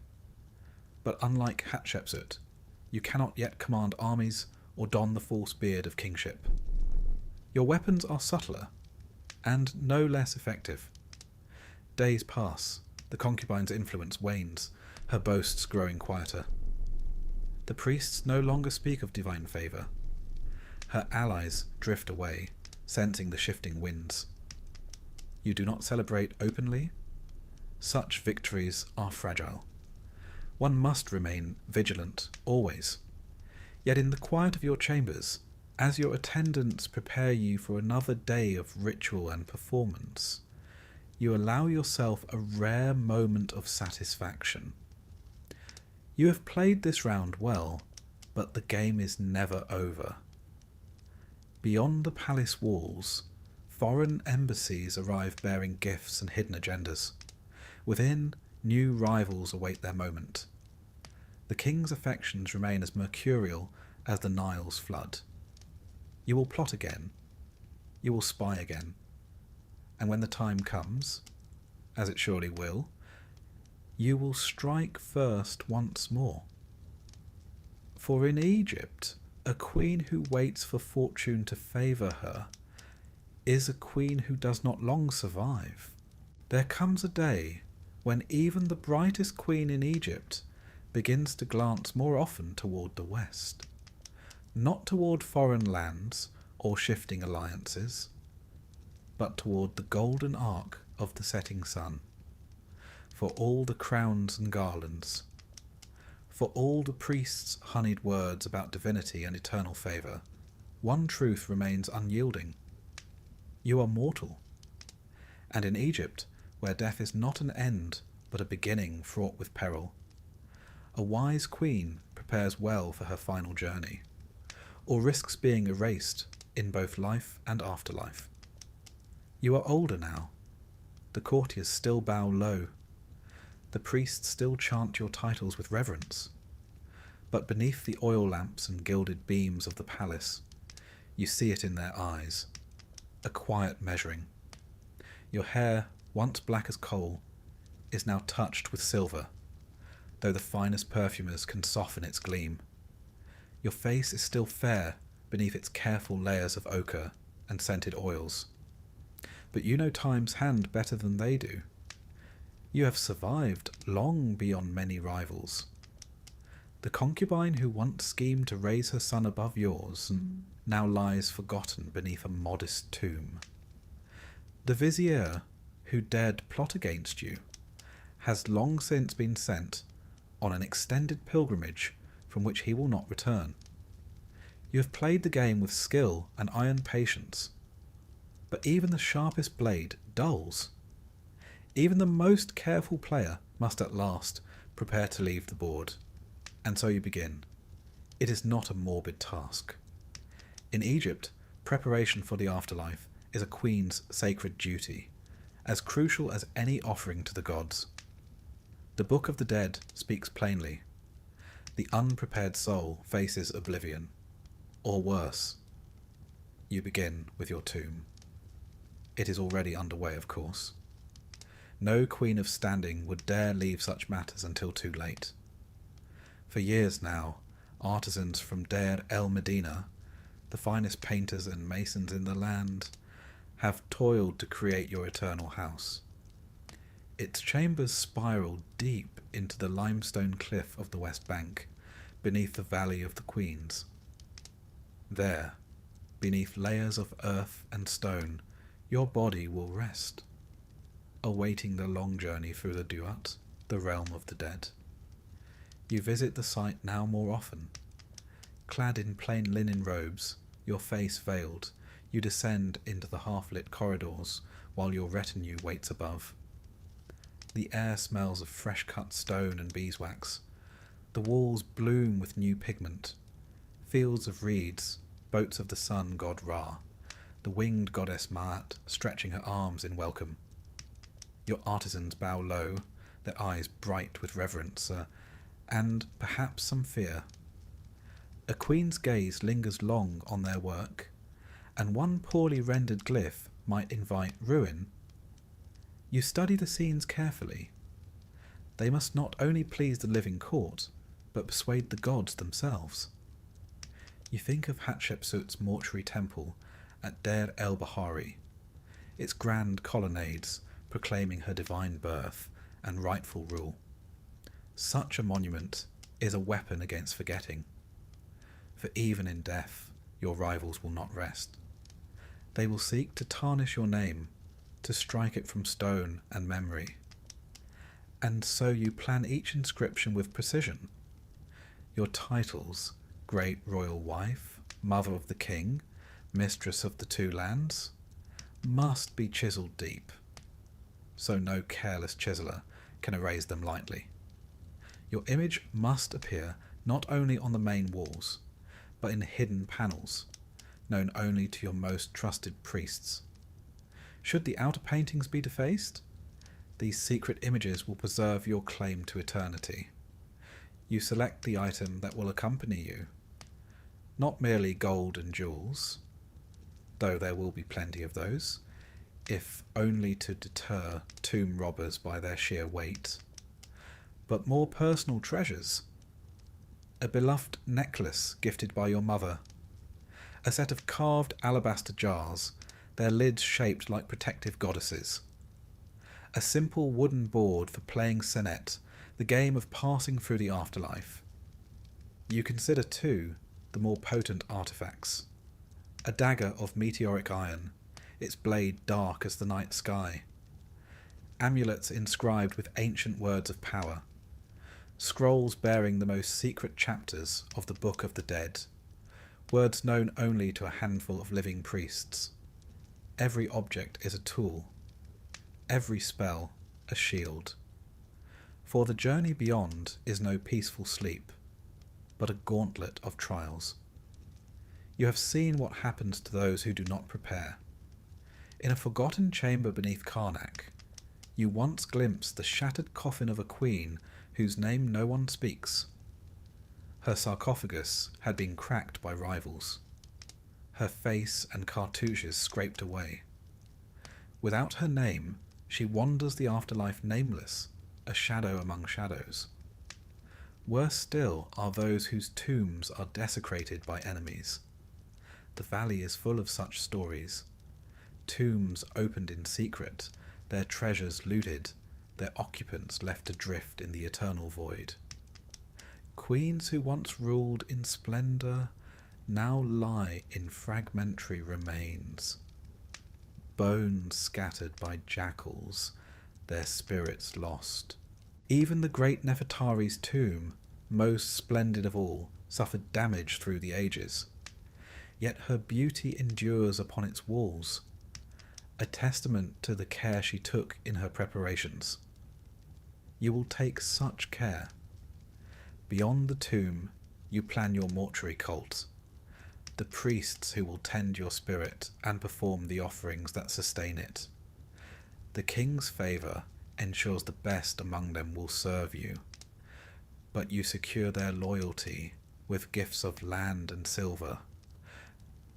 But unlike Hatshepsut, you cannot yet command armies or don the false beard of kingship. Your weapons are subtler, and no less effective. Days pass, the concubine's influence wanes, her boasts growing quieter. The priests no longer speak of divine favour. Her allies drift away, sensing the shifting winds. You do not celebrate openly? Such victories are fragile. One must remain vigilant, always. Yet in the quiet of your chambers, as your attendants prepare you for another day of ritual and performance, you allow yourself a rare moment of satisfaction. You have played this round well, but the game is never over. Beyond the palace walls, foreign embassies arrive bearing gifts and hidden agendas. Within, new rivals await their moment. The king's affections remain as mercurial as the Nile's flood. You will plot again. You will spy again. And when the time comes, as it surely will, you will strike first once more. For in Egypt, a queen who waits for fortune to favour her is a queen who does not long survive. There comes a day when even the brightest queen in Egypt begins to glance more often toward the west, not toward foreign lands or shifting alliances, but toward the golden arc of the setting sun. For all the crowns and garlands, for all the priests' honeyed words about divinity and eternal favour, one truth remains unyielding. You are mortal. And in Egypt, where death is not an end, but a beginning fraught with peril, a wise queen prepares well for her final journey, or risks being erased in both life and afterlife. You are older now, The courtiers still bow low. The priests still chant your titles with reverence. But beneath the oil lamps and gilded beams of the palace, you see it in their eyes, a quiet measuring. Your hair, once black as coal, is now touched with silver, though the finest perfumers can soften its gleam. Your face is still fair beneath its careful layers of ochre and scented oils. But you know time's hand better than they do. You have survived long beyond many rivals. The concubine who once schemed to raise her son above yours now lies forgotten beneath a modest tomb. The vizier who dared plot against you has long since been sent on an extended pilgrimage from which he will not return. You have played the game with skill and iron patience, but even the sharpest blade dulls. Even the most careful player must at last prepare to leave the board. And so you begin. It is not a morbid task. In Egypt, preparation for the afterlife is a queen's sacred duty, as crucial as any offering to the gods. The Book of the Dead speaks plainly. The unprepared soul faces oblivion, or worse. You begin with your tomb. It is already underway, of course. No queen of standing would dare leave such matters until too late. For years now, artisans from Deir el Medina, the finest painters and masons in the land, have toiled to create your eternal house. Its chambers spiral deep into the limestone cliff of the West Bank, beneath the Valley of the Queens. There, beneath layers of earth and stone, your body will rest, awaiting the long journey through the Duat, the realm of the dead. You visit the site now more often. Clad in plain linen robes, your face veiled, you descend into the half-lit corridors while your retinue waits above. The air smells of fresh-cut stone and beeswax. The walls bloom with new pigment. Fields of reeds, boats of the sun god Ra, the winged goddess Ma'at stretching her arms in welcome. Your artisans bow low, their eyes bright with reverence, and perhaps some fear. A queen's gaze lingers long on their work, and one poorly rendered glyph might invite ruin. You study the scenes carefully. They must not only please the living court, but persuade the gods themselves. You think of Hatshepsut's mortuary temple at Deir el-Bahari, its grand colonnades proclaiming her divine birth and rightful rule. Such a monument is a weapon against forgetting, for even in death your rivals will not rest. They will seek to tarnish your name, to strike it from stone and memory. And so you plan each inscription with precision. Your titles, great royal wife, mother of the king, mistress of the two lands, must be chiselled deep, so no careless chiseller can erase them lightly. Your image must appear not only on the main walls, but in hidden panels, known only to your most trusted priests. Should the outer paintings be defaced, these secret images will preserve your claim to eternity. You select the item that will accompany you, not merely gold and jewels, though there will be plenty of those, if only to deter tomb robbers by their sheer weight, but more personal treasures. A beloved necklace gifted by your mother, a set of carved alabaster jars, their lids shaped like protective goddesses, a simple wooden board for playing senet, the game of passing through the afterlife. You consider, too, the more potent artifacts. A dagger of meteoric iron, its blade dark as the night sky. Amulets inscribed with ancient words of power. Scrolls bearing the most secret chapters of the Book of the Dead. Words known only to a handful of living priests. Every object is a tool. Every spell a shield. For the journey beyond is no peaceful sleep, but a gauntlet of trials. You have seen what happens to those who do not prepare. In a forgotten chamber beneath Karnak, you once glimpsed the shattered coffin of a queen whose name no one speaks. Her sarcophagus had been cracked by rivals, her face and cartouches scraped away. Without her name, she wanders the afterlife nameless, a shadow among shadows. Worse still are those whose tombs are desecrated by enemies. The valley is full of such stories. Tombs opened in secret, their treasures looted, their occupants left adrift in the eternal void. Queens who once ruled in splendour now lie in fragmentary remains. Bones scattered by jackals, their spirits lost. Even the great Nefertari's tomb, most splendid of all, suffered damage through the ages. Yet her beauty endures upon its walls, a testament to the care she took in her preparations. You will take such care. Beyond the tomb, you plan your mortuary cult, the priests who will tend your spirit and perform the offerings that sustain it. The king's favour ensures the best among them will serve you, but you secure their loyalty with gifts of land and silver,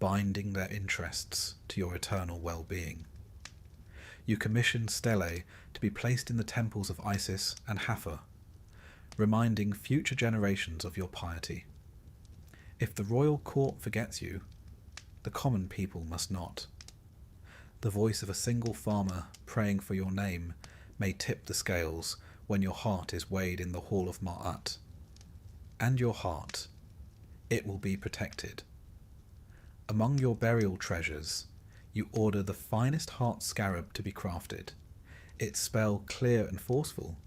binding their interests to your eternal well-being. You commission stelae to be placed in the temples of Isis and Hathor, reminding future generations of your piety. If the royal court forgets you, the common people must not. The voice of a single farmer praying for your name may tip the scales when your heart is weighed in the hall of Ma'at. And your heart, it will be protected. Among your burial treasures, you order the finest heart scarab to be crafted, its spell clear and forceful.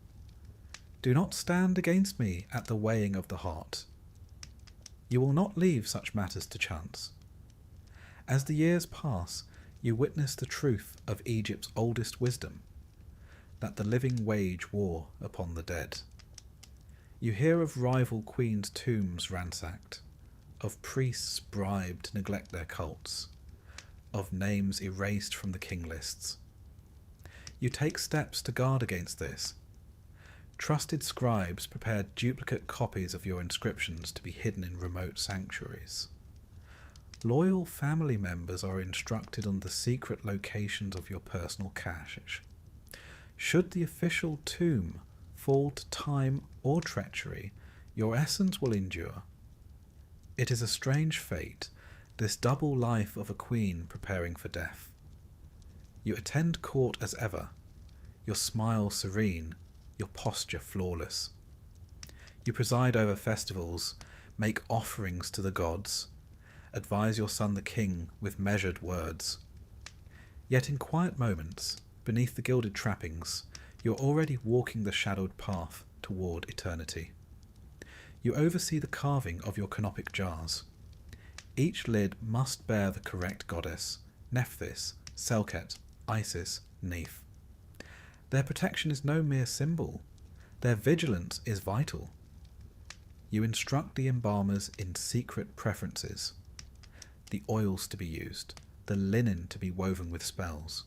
Do not stand against me at the weighing of the heart. You will not leave such matters to chance. As the years pass, you witness the truth of Egypt's oldest wisdom, that the living wage war upon the dead. You hear of rival queens' tombs ransacked, of priests bribed to neglect their cults, of names erased from the king lists. You take steps to guard against this. Trusted scribes prepared duplicate copies of your inscriptions to be hidden in remote sanctuaries. Loyal family members are instructed on the secret locations of your personal cache. Should the official tomb fall to time or treachery, your essence will endure. It is a strange fate, this double life of a queen preparing for death. You attend court as ever, your smile serene, your posture flawless. You preside over festivals, make offerings to the gods, advise your son the king with measured words. Yet in quiet moments, beneath the gilded trappings, you're already walking the shadowed path toward eternity. You oversee the carving of your canopic jars. Each lid must bear the correct goddess, Nephthys, Selket, Isis, Neith. Their protection is no mere symbol. Their vigilance is vital. You instruct the embalmers in secret preferences. The oils to be used, the linen to be woven with spells,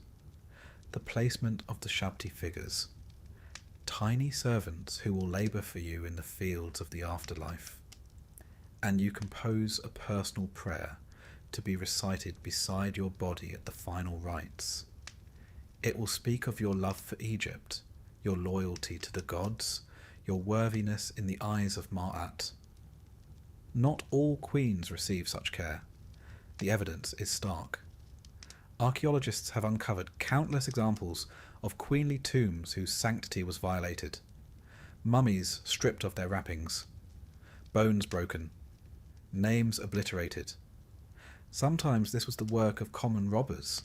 the placement of the Shabti figures, tiny servants who will labour for you in the fields of the afterlife. And you compose a personal prayer to be recited beside your body at the final rites. It will speak of your love for Egypt, your loyalty to the gods, your worthiness in the eyes of Ma'at. Not all queens receive such care. The evidence is stark. Archaeologists have uncovered countless examples of queenly tombs whose sanctity was violated, mummies stripped of their wrappings, bones broken, names obliterated. Sometimes this was the work of common robbers.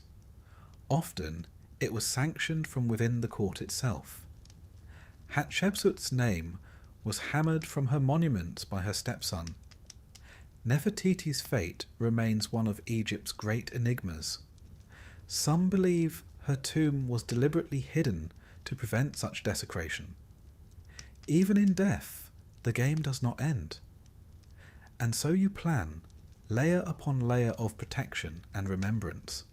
Often it was sanctioned from within the court itself. Hatshepsut's name was hammered from her monuments by her stepson. Nefertiti's fate remains one of Egypt's great enigmas. Some believe her tomb was deliberately hidden to prevent such desecration. Even in death, the game does not end. And so you plan, layer upon layer of protection and remembrance.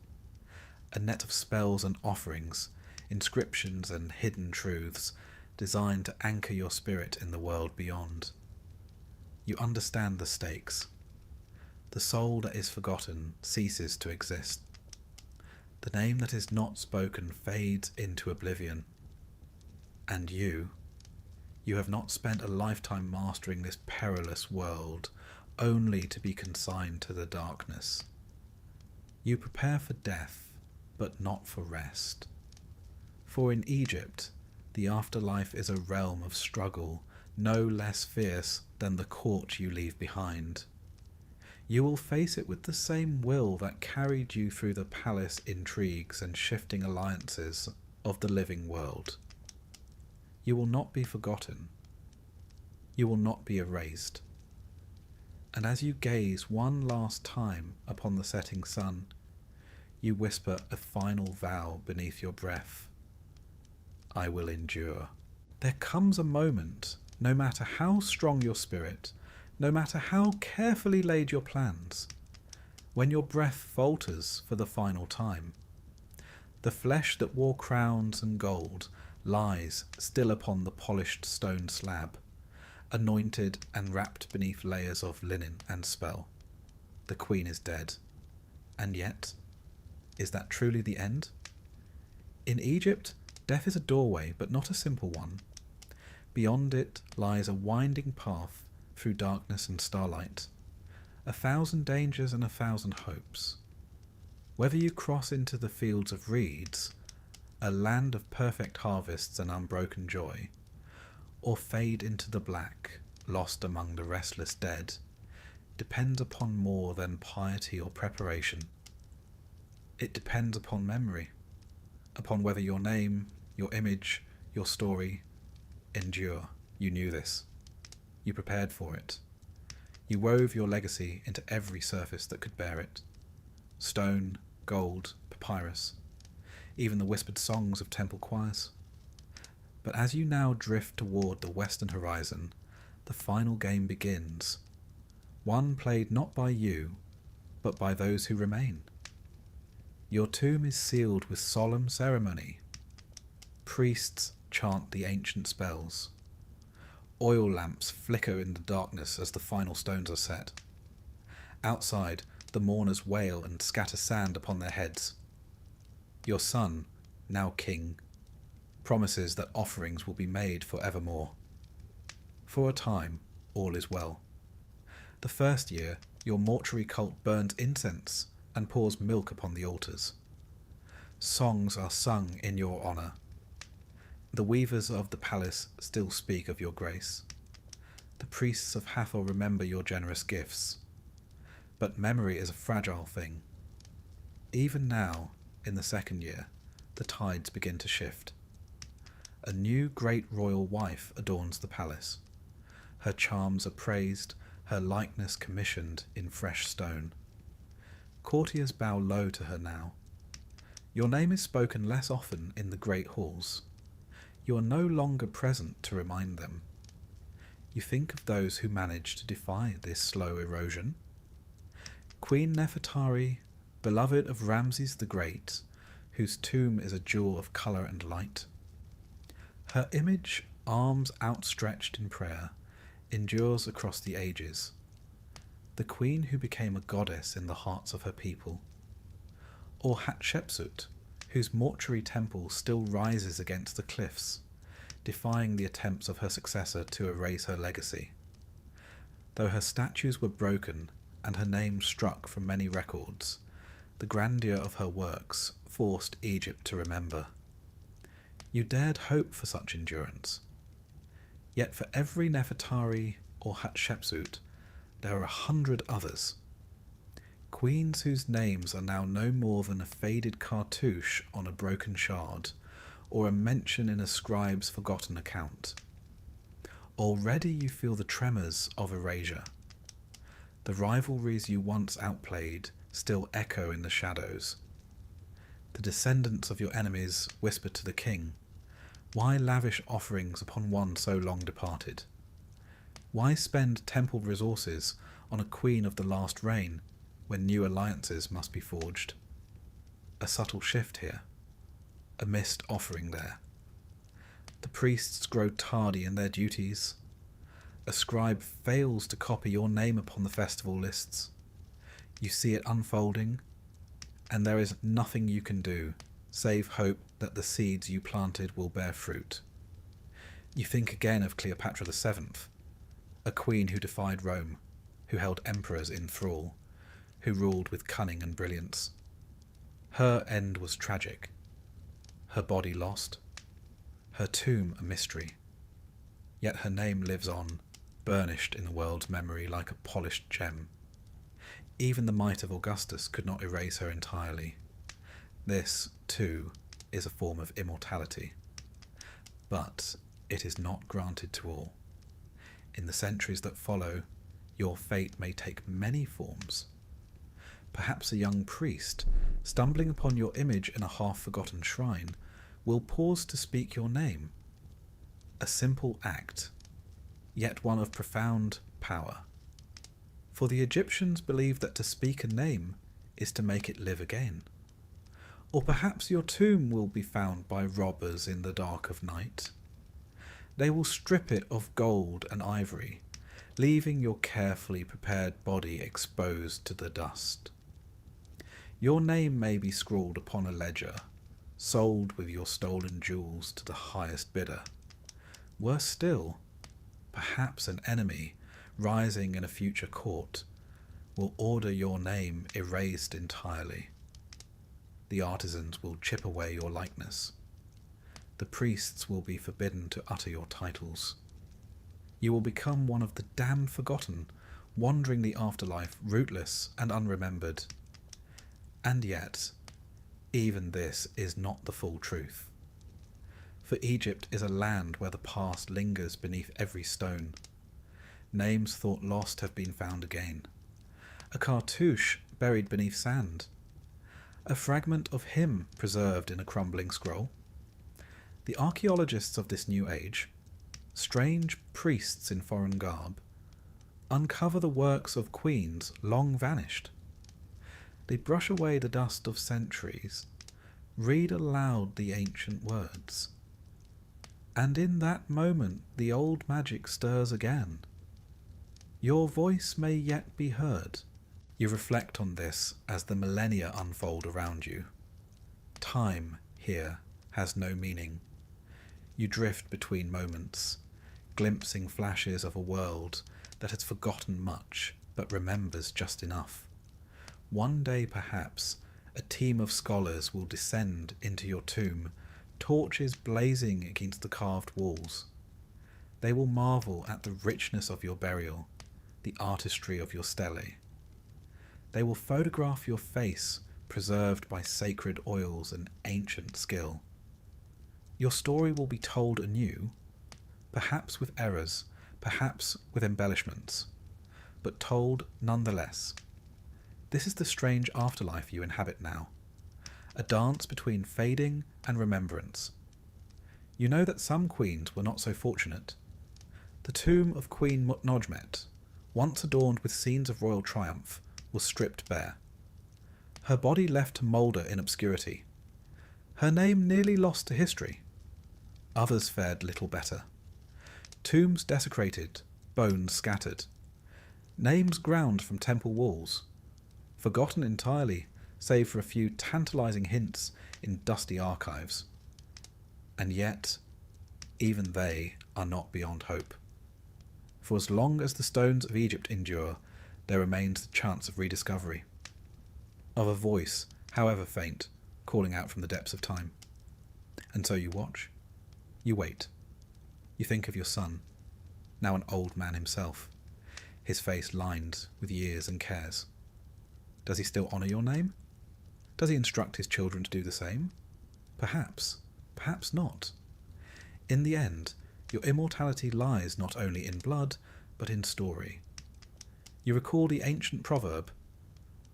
A net of spells and offerings, inscriptions and hidden truths designed to anchor your spirit in the world beyond. You understand the stakes. The soul that is forgotten ceases to exist. The name that is not spoken fades into oblivion. And you have not spent a lifetime mastering this perilous world only to be consigned to the darkness. You prepare for death, but not for rest. For in Egypt, the afterlife is a realm of struggle no less fierce than the court you leave behind. You will face it with the same will that carried you through the palace intrigues and shifting alliances of the living world. You will not be forgotten. You will not be erased. And as you gaze one last time upon the setting sun, you whisper a final vow beneath your breath. I will endure. There comes a moment, no matter how strong your spirit, no matter how carefully laid your plans, when your breath falters for the final time. The flesh that wore crowns and gold lies still upon the polished stone slab, anointed and wrapped beneath layers of linen and spell. The queen is dead. And yet, is that truly the end? In Egypt, death is a doorway, but not a simple one. Beyond it lies a winding path through darkness and starlight, 1,000 dangers and 1,000 hopes. Whether you cross into the fields of reeds, a land of perfect harvests and unbroken joy, or fade into the black, lost among the restless dead, depends upon more than piety or preparation. It depends upon memory, upon whether your name, your image, your story endure. You knew this. You prepared for it. You wove your legacy into every surface that could bear it. Stone, gold, papyrus, even the whispered songs of temple choirs. But as you now drift toward the western horizon, the final game begins. One played not by you, but by those who remain. Your tomb is sealed with solemn ceremony. Priests chant the ancient spells. Oil lamps flicker in the darkness as the final stones are set. Outside, the mourners wail and scatter sand upon their heads. Your son, now king, promises that offerings will be made for evermore. For a time, all is well. The first year, your mortuary cult burns incense and pours milk upon the altars. Songs are sung in your honour. The weavers of the palace still speak of your grace. The priests of Hathor remember your generous gifts. But memory is a fragile thing. Even now, in the second year, the tides begin to shift. A new great royal wife adorns the palace. Her charms are praised, her likeness commissioned in fresh stone. Courtiers bow low to her now. Your name is spoken less often in the great halls. You are no longer present to remind them. You think of those who managed to defy this slow erosion. Queen Nefertari, beloved of Ramses the Great, whose tomb is a jewel of colour and light. Her image, arms outstretched in prayer, endures across the ages. The queen who became a goddess in the hearts of her people. Or Hatshepsut, whose mortuary temple still rises against the cliffs, defying the attempts of her successor to erase her legacy. Though her statues were broken and her name struck from many records, the grandeur of her works forced Egypt to remember. You dared hope for such endurance. Yet for every Nefertari or Hatshepsut, there are 100 others. Queens whose names are now no more than a faded cartouche on a broken shard, or a mention in a scribe's forgotten account. Already you feel the tremors of erasure. The rivalries you once outplayed still echo in the shadows. The descendants of your enemies whisper to the king, "Why lavish offerings upon one so long departed? Why spend temple resources on a queen of the last reign when new alliances must be forged?" A subtle shift here. a missed offering there. The priests grow tardy in their duties. A scribe fails to copy your name upon the festival lists. You see it unfolding, and there is nothing you can do save hope that the seeds you planted will bear fruit. You think again of Cleopatra VII, a queen who defied Rome, who held emperors in thrall, who ruled with cunning and brilliance. Her end was tragic, her body lost, her tomb a mystery. Yet her name lives on, burnished in the world's memory like a polished gem. Even the might of Augustus could not erase her entirely. This, too, is a form of immortality. But it is not granted to all. In the centuries that follow, your fate may take many forms. Perhaps a young priest, stumbling upon your image in a half-forgotten shrine, will pause to speak your name. A simple act, yet one of profound power. For the Egyptians believed that to speak a name is to make it live again. Or perhaps your tomb will be found by robbers in the dark of night. They will strip it of gold and ivory, leaving your carefully prepared body exposed to the dust. Your name may be scrawled upon a ledger, sold with your stolen jewels to the highest bidder. Worse still, perhaps an enemy, rising in a future court, will order your name erased entirely. The artisans will chip away your likeness. The priests will be forbidden to utter your titles. You will become one of the damned forgotten, wandering the afterlife, rootless and unremembered. And yet, even this is not the full truth. For Egypt is a land where the past lingers beneath every stone. Names thought lost have been found again. A cartouche buried beneath sand. A fragment of hymn preserved in a crumbling scroll. The archaeologists of this new age, strange priests in foreign garb, uncover the works of queens long vanished. They brush away the dust of centuries, read aloud the ancient words. And in that moment the old magic stirs again. Your voice may yet be heard. You reflect on this as the millennia unfold around you. Time, here, has no meaning. You drift between moments, glimpsing flashes of a world that has forgotten much but remembers just enough. One day, perhaps, a team of scholars will descend into your tomb, torches blazing against the carved walls. They will marvel at the richness of your burial, the artistry of your stele. They will photograph your face, preserved by sacred oils and ancient skill. Your story will be told anew, perhaps with errors, perhaps with embellishments, but told nonetheless. This is the strange afterlife you inhabit now, a dance between fading and remembrance. You know that some queens were not so fortunate. The tomb of Queen Mutnojmet, once adorned with scenes of royal triumph, was stripped bare. Her body left to moulder in obscurity. Her name nearly lost to history. Others fared little better. Tombs desecrated, bones scattered. Names ground from temple walls. Forgotten entirely, save for a few tantalizing hints in dusty archives. And yet, even they are not beyond hope. For as long as the stones of Egypt endure, there remains the chance of rediscovery. Of a voice, however faint, calling out from the depths of time. And so you watch. You wait. You think of your son, now an old man himself, his face lined with years and cares. Does he still honour your name? Does he instruct his children to do the same? Perhaps, perhaps not. In the end, your immortality lies not only in blood, but in story. You recall the ancient proverb,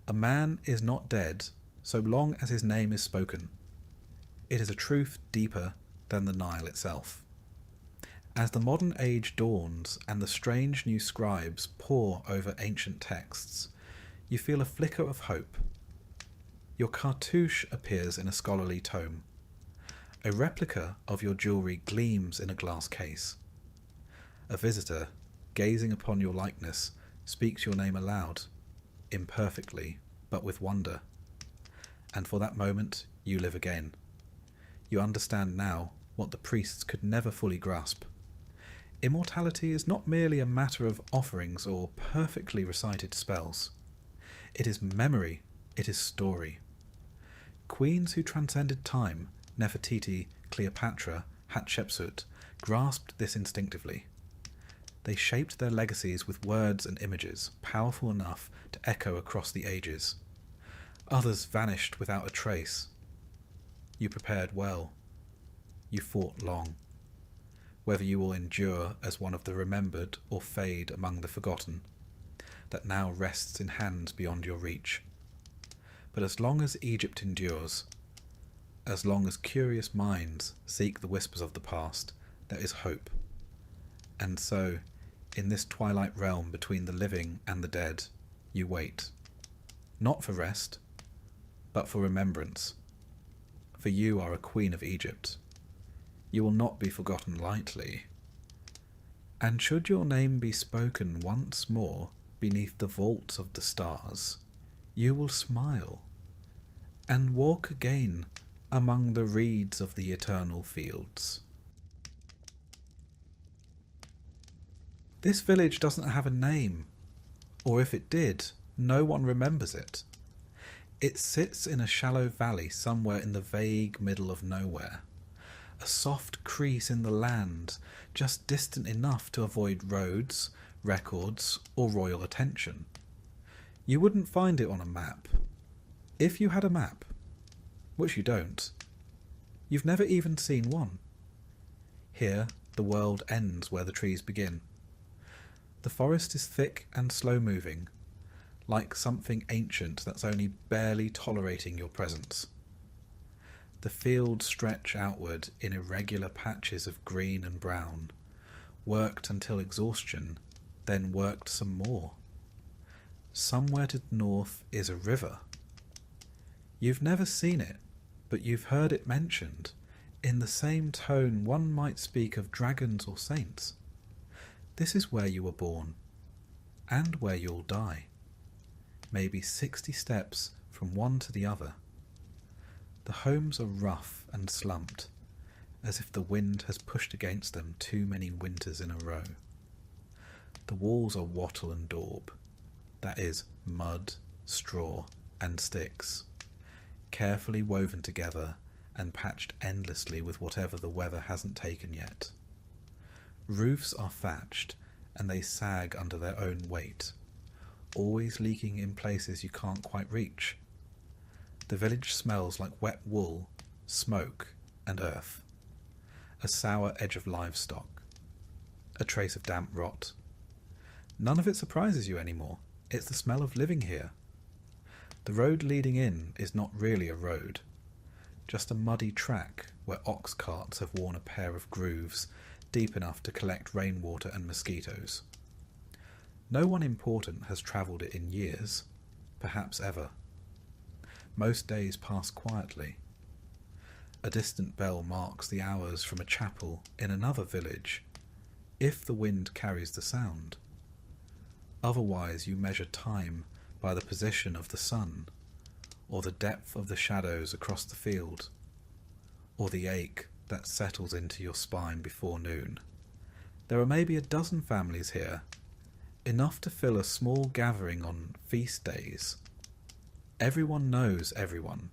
"A man is not dead so long as his name is spoken." It is a truth deeper than the Nile itself. As the modern age dawns and the strange new scribes pore over ancient texts, you feel a flicker of hope. Your cartouche appears in a scholarly tome. A replica of your jewellery gleams in a glass case. A visitor, gazing upon your likeness, speaks your name aloud, imperfectly, but with wonder. And for that moment you live again. You understand now what the priests could never fully grasp. Immortality is not merely a matter of offerings or perfectly recited spells. It is memory, it is story. Queens who transcended time, Nefertiti, Cleopatra, Hatshepsut, grasped this instinctively. They shaped their legacies with words and images powerful enough to echo across the ages. Others vanished without a trace. You prepared well. You fought long. Whether you will endure as one of the remembered or fade among the forgotten, that now rests in hands beyond your reach. But as long as Egypt endures, as long as curious minds seek the whispers of the past, there is hope. And so, in this twilight realm between the living and the dead, you wait. Not for rest, but for remembrance. For you are a queen of Egypt. You will not be forgotten lightly. And should your name be spoken once more beneath the vaults of the stars, you will smile and walk again among the reeds of the eternal fields. This village doesn't have a name, or if it did, no one remembers it. It sits in a shallow valley somewhere in the vague middle of nowhere, a soft crease in the land, just distant enough to avoid roads, records, or royal attention. You wouldn't find it on a map. If you had a map, which you don't, you've never even seen one. Here, the world ends where the trees begin. The forest is thick and slow-moving, like something ancient that's only barely tolerating your presence. The fields stretch outward in irregular patches of green and brown, worked until exhaustion, then worked some more. Somewhere to the north is a river. You've never seen it, but you've heard it mentioned, in the same tone one might speak of dragons or saints. This is where you were born, and where you'll die, maybe 60 steps from one to the other. The homes are rough and slumped, as if the wind has pushed against them too many winters in a row. The walls are wattle and daub, that is, mud, straw, and sticks, carefully woven together and patched endlessly with whatever the weather hasn't taken yet. Roofs are thatched, and they sag under their own weight, always leaking in places you can't quite reach. The village smells like wet wool, smoke, and earth, a sour edge of livestock, a trace of damp rot. None of it surprises you anymore. It's the smell of living here. The road leading in is not really a road, just a muddy track where ox carts have worn a pair of grooves deep enough to collect rainwater and mosquitoes. No one important has travelled it in years, perhaps ever. Most days pass quietly. A distant bell marks the hours from a chapel in another village, if the wind carries the sound. Otherwise you measure time by the position of the sun, or the depth of the shadows across the field, or the ache that settles into your spine before noon. There are maybe a dozen families here, enough to fill a small gathering on feast days. Everyone knows everyone.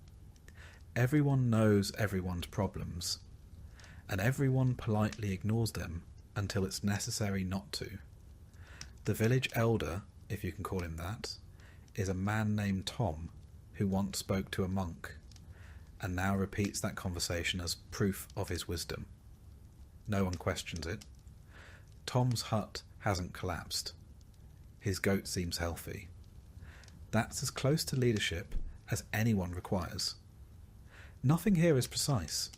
Everyone knows everyone's problems, and everyone politely ignores them until it's necessary not to. The village elder, if you can call him that, is a man named Tom, who once spoke to a monk, and now repeats that conversation as proof of his wisdom. No one questions it. Tom's hut hasn't collapsed. His goat seems healthy. That's as close to leadership as anyone requires. Nothing here is precise.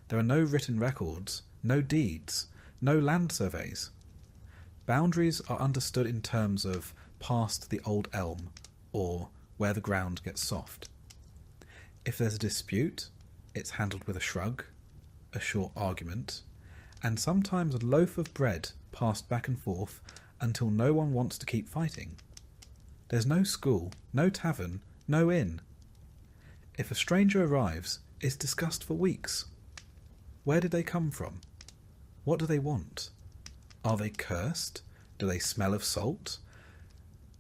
There are no written records, no deeds, no land surveys. Boundaries are understood in terms of past the old elm, or where the ground gets soft. If there's a dispute, it's handled with a shrug, a short argument, and sometimes a loaf of bread passed back and forth until no one wants to keep fighting. There's no school, no tavern, no inn. If a stranger arrives, it's discussed for weeks. Where did they come from? What do they want? Are they cursed? Do they smell of salt?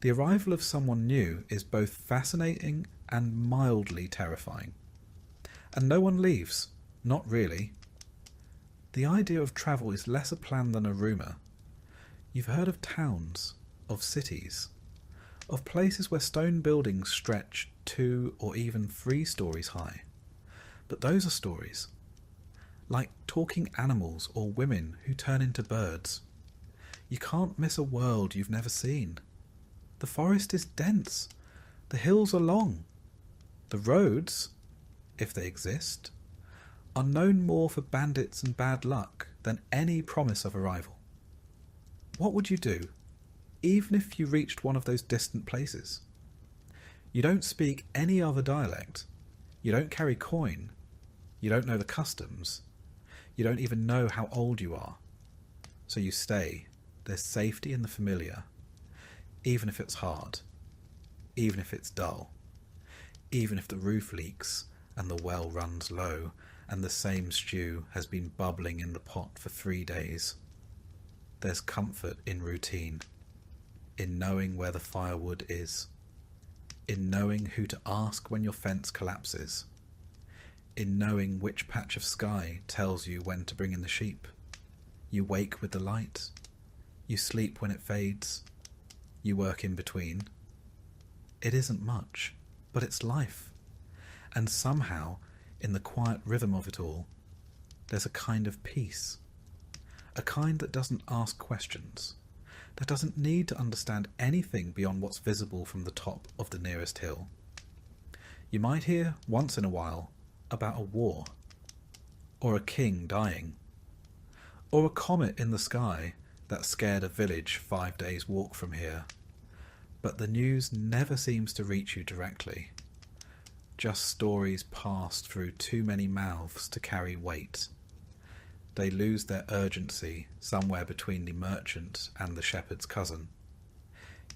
The arrival of someone new is both fascinating and mildly terrifying. And no one leaves. Not really. The idea of travel is less a plan than a rumour. You've heard of towns, of cities, of places where stone buildings stretch 2 or even 3 stories high. But those are stories. Like talking animals or women who turn into birds. You can't miss a world you've never seen. The forest is dense. The hills are long. The roads, if they exist, are known more for bandits and bad luck than any promise of arrival. What would you do, even if you reached one of those distant places? You don't speak any other dialect. You don't carry coin. You don't know the customs. You don't even know how old you are. So you stay. There's safety in the familiar, even if it's hard, even if it's dull, even if the roof leaks and the well runs low and the same stew has been bubbling in the pot for 3 days. There's comfort in routine, in knowing where the firewood is, in knowing who to ask when your fence collapses, in knowing which patch of sky tells you when to bring in the sheep. You wake with the light. You sleep when it fades. You work in between. It isn't much, but it's life. And somehow, in the quiet rhythm of it all, there's a kind of peace. A kind that doesn't ask questions, that doesn't need to understand anything beyond what's visible from the top of the nearest hill. You might hear, once in a while, about a war, or a king dying, or a comet in the sky that scared a village 5 days' walk from here. But the news never seems to reach you directly. Just stories passed through too many mouths to carry weight. They lose their urgency somewhere between the merchant and the shepherd's cousin.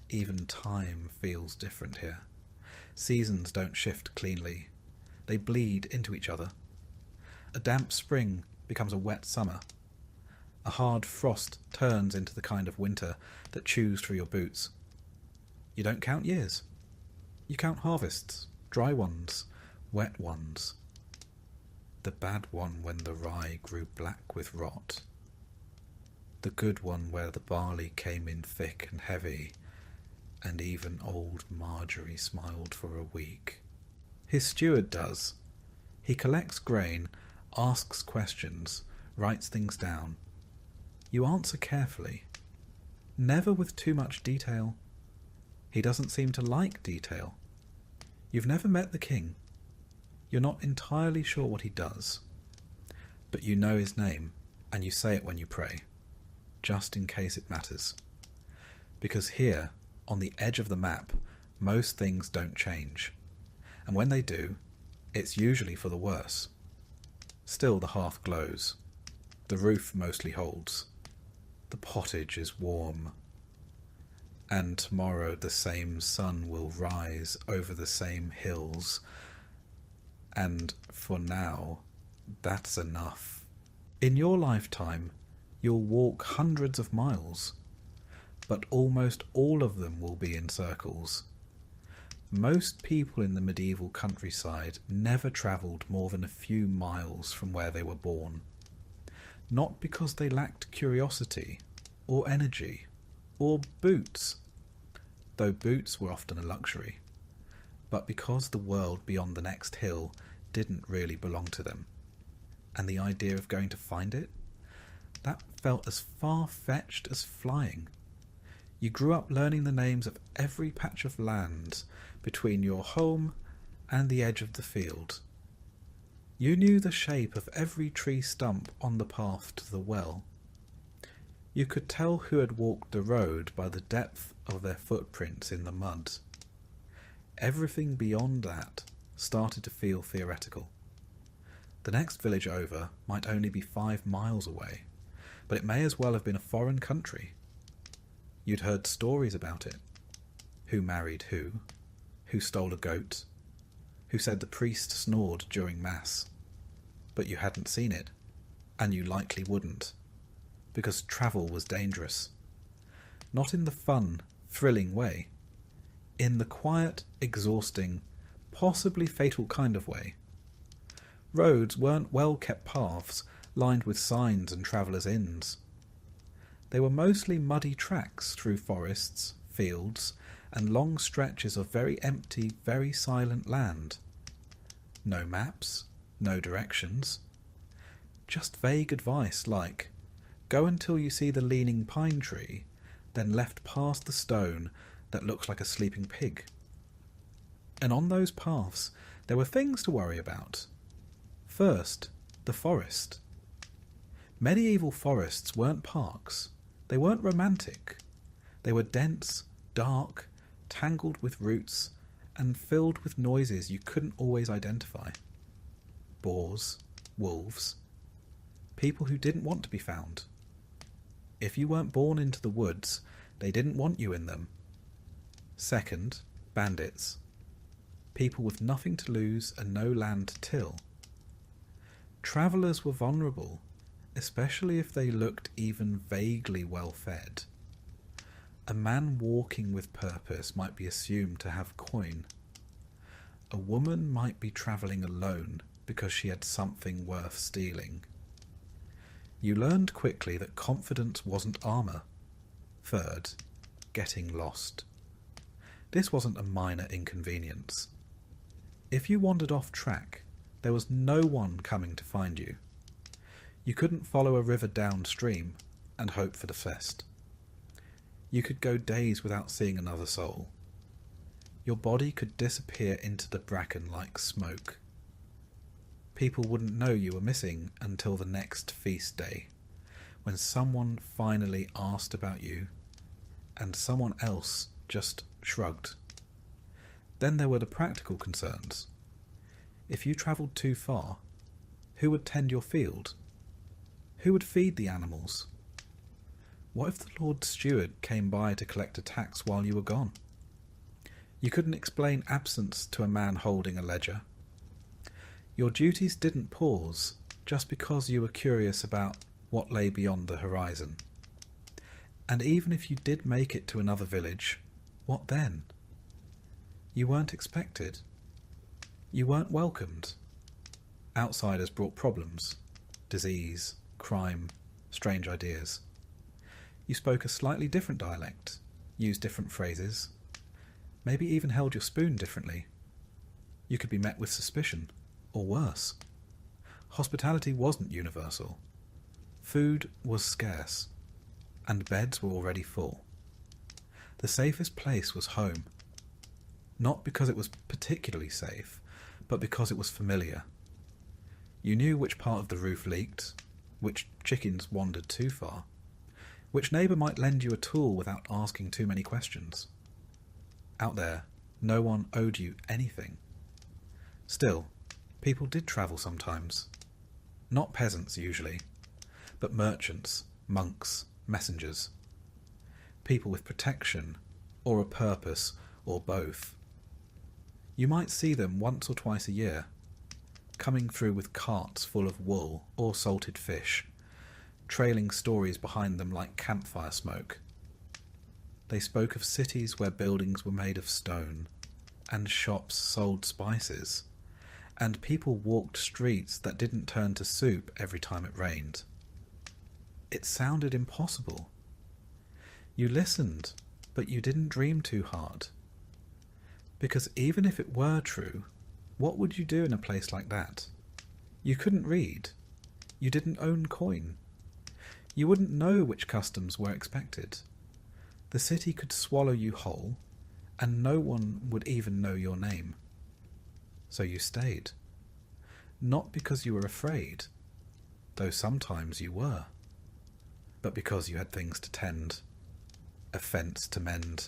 Even time feels different here. Seasons don't shift cleanly. They bleed into each other. A damp spring becomes a wet summer. A hard frost turns into the kind of winter that chews through your boots. You don't count years. You count harvests, dry ones, wet ones. The bad one when the rye grew black with rot. The good one where the barley came in thick and heavy, and even old Marjorie smiled for a week. His steward does. He collects grain, asks questions, writes things down. You answer carefully, never with too much detail. He doesn't seem to like detail. You've never met the king. You're not entirely sure what he does, but you know his name, and you say it when you pray, just in case it matters. Because here, on the edge of the map, most things don't change, and when they do, it's usually for the worse. Still the hearth glows. The roof mostly holds. The pottage is warm. And tomorrow the same sun will rise over the same hills. And for now, that's enough. In your lifetime, you'll walk hundreds of miles, but almost all of them will be in circles. Most people in the medieval countryside never travelled more than a few miles from where they were born. Not because they lacked curiosity, or energy, or boots, though boots were often a luxury, but because the world beyond the next hill didn't really belong to them, and the idea of going to find it, that felt as far-fetched as flying. You grew up learning the names of every patch of land between your home and the edge of the field. You knew the shape of every tree stump on the path to the well. You could tell who had walked the road by the depth of their footprints in the mud. Everything beyond that started to feel theoretical. The next village over might only be 5 miles away, but it may as well have been a foreign country. You'd heard stories about it. Who married who stole a goat, who said the priest snored during Mass. But you hadn't seen it, and you likely wouldn't, because travel was dangerous. Not in the fun, thrilling way. In the quiet, exhausting, possibly fatal kind of way. Roads weren't well-kept paths lined with signs and travellers' inns. They were mostly muddy tracks through forests, fields, and long stretches of very empty, very silent land. No maps, no directions. Just vague advice like, go until you see the leaning pine tree, then left past the stone that looks like a sleeping pig. And on those paths there were things to worry about. First, the forest. Medieval forests weren't parks. They weren't romantic. They were dense, dark, tangled with roots, and filled with noises you couldn't always identify. Boars, wolves, people who didn't want to be found. If you weren't born into the woods, they didn't want you in them. Second, bandits. People with nothing to lose and no land to till. Travellers were vulnerable, especially if they looked even vaguely well-fed. A man walking with purpose might be assumed to have coin. A woman might be travelling alone because she had something worth stealing. You learned quickly that confidence wasn't armour. Third, getting lost. This wasn't a minor inconvenience. If you wandered off track, there was no one coming to find you. You couldn't follow a river downstream and hope for the best. You could go days without seeing another soul. Your body could disappear into the bracken like smoke. People wouldn't know you were missing until the next feast day, when someone finally asked about you, and someone else just shrugged. Then there were the practical concerns. If you travelled too far, who would tend your field? Who would feed the animals? What if the Lord Steward came by to collect a tax while you were gone? You couldn't explain absence to a man holding a ledger. Your duties didn't pause just because you were curious about what lay beyond the horizon. And even if you did make it to another village, what then? You weren't expected. You weren't welcomed. Outsiders brought problems, disease, crime, strange ideas. You spoke a slightly different dialect, used different phrases, maybe even held your spoon differently. You could be met with suspicion, or worse. Hospitality wasn't universal. Food was scarce, and beds were already full. The safest place was home. Not because it was particularly safe, but because it was familiar. You knew which part of the roof leaked, which chickens wandered too far, which neighbour might lend you a tool without asking too many questions. Out there, no one owed you anything. Still, people did travel sometimes. Not peasants usually, but merchants, monks, messengers. People with protection, or a purpose, or both. You might see them once or twice a year, coming through with carts full of wool or salted fish, trailing stories behind them like campfire smoke. They spoke of cities where buildings were made of stone, and shops sold spices, and people walked streets that didn't turn to soup every time it rained. It sounded impossible. You listened, but you didn't dream too hard. Because even if it were true, what would you do in a place like that? You couldn't read. You didn't own coin. You wouldn't know which customs were expected. The city could swallow you whole, and no one would even know your name. So you stayed. Not because you were afraid, though sometimes you were, but because you had things to tend, a fence to mend,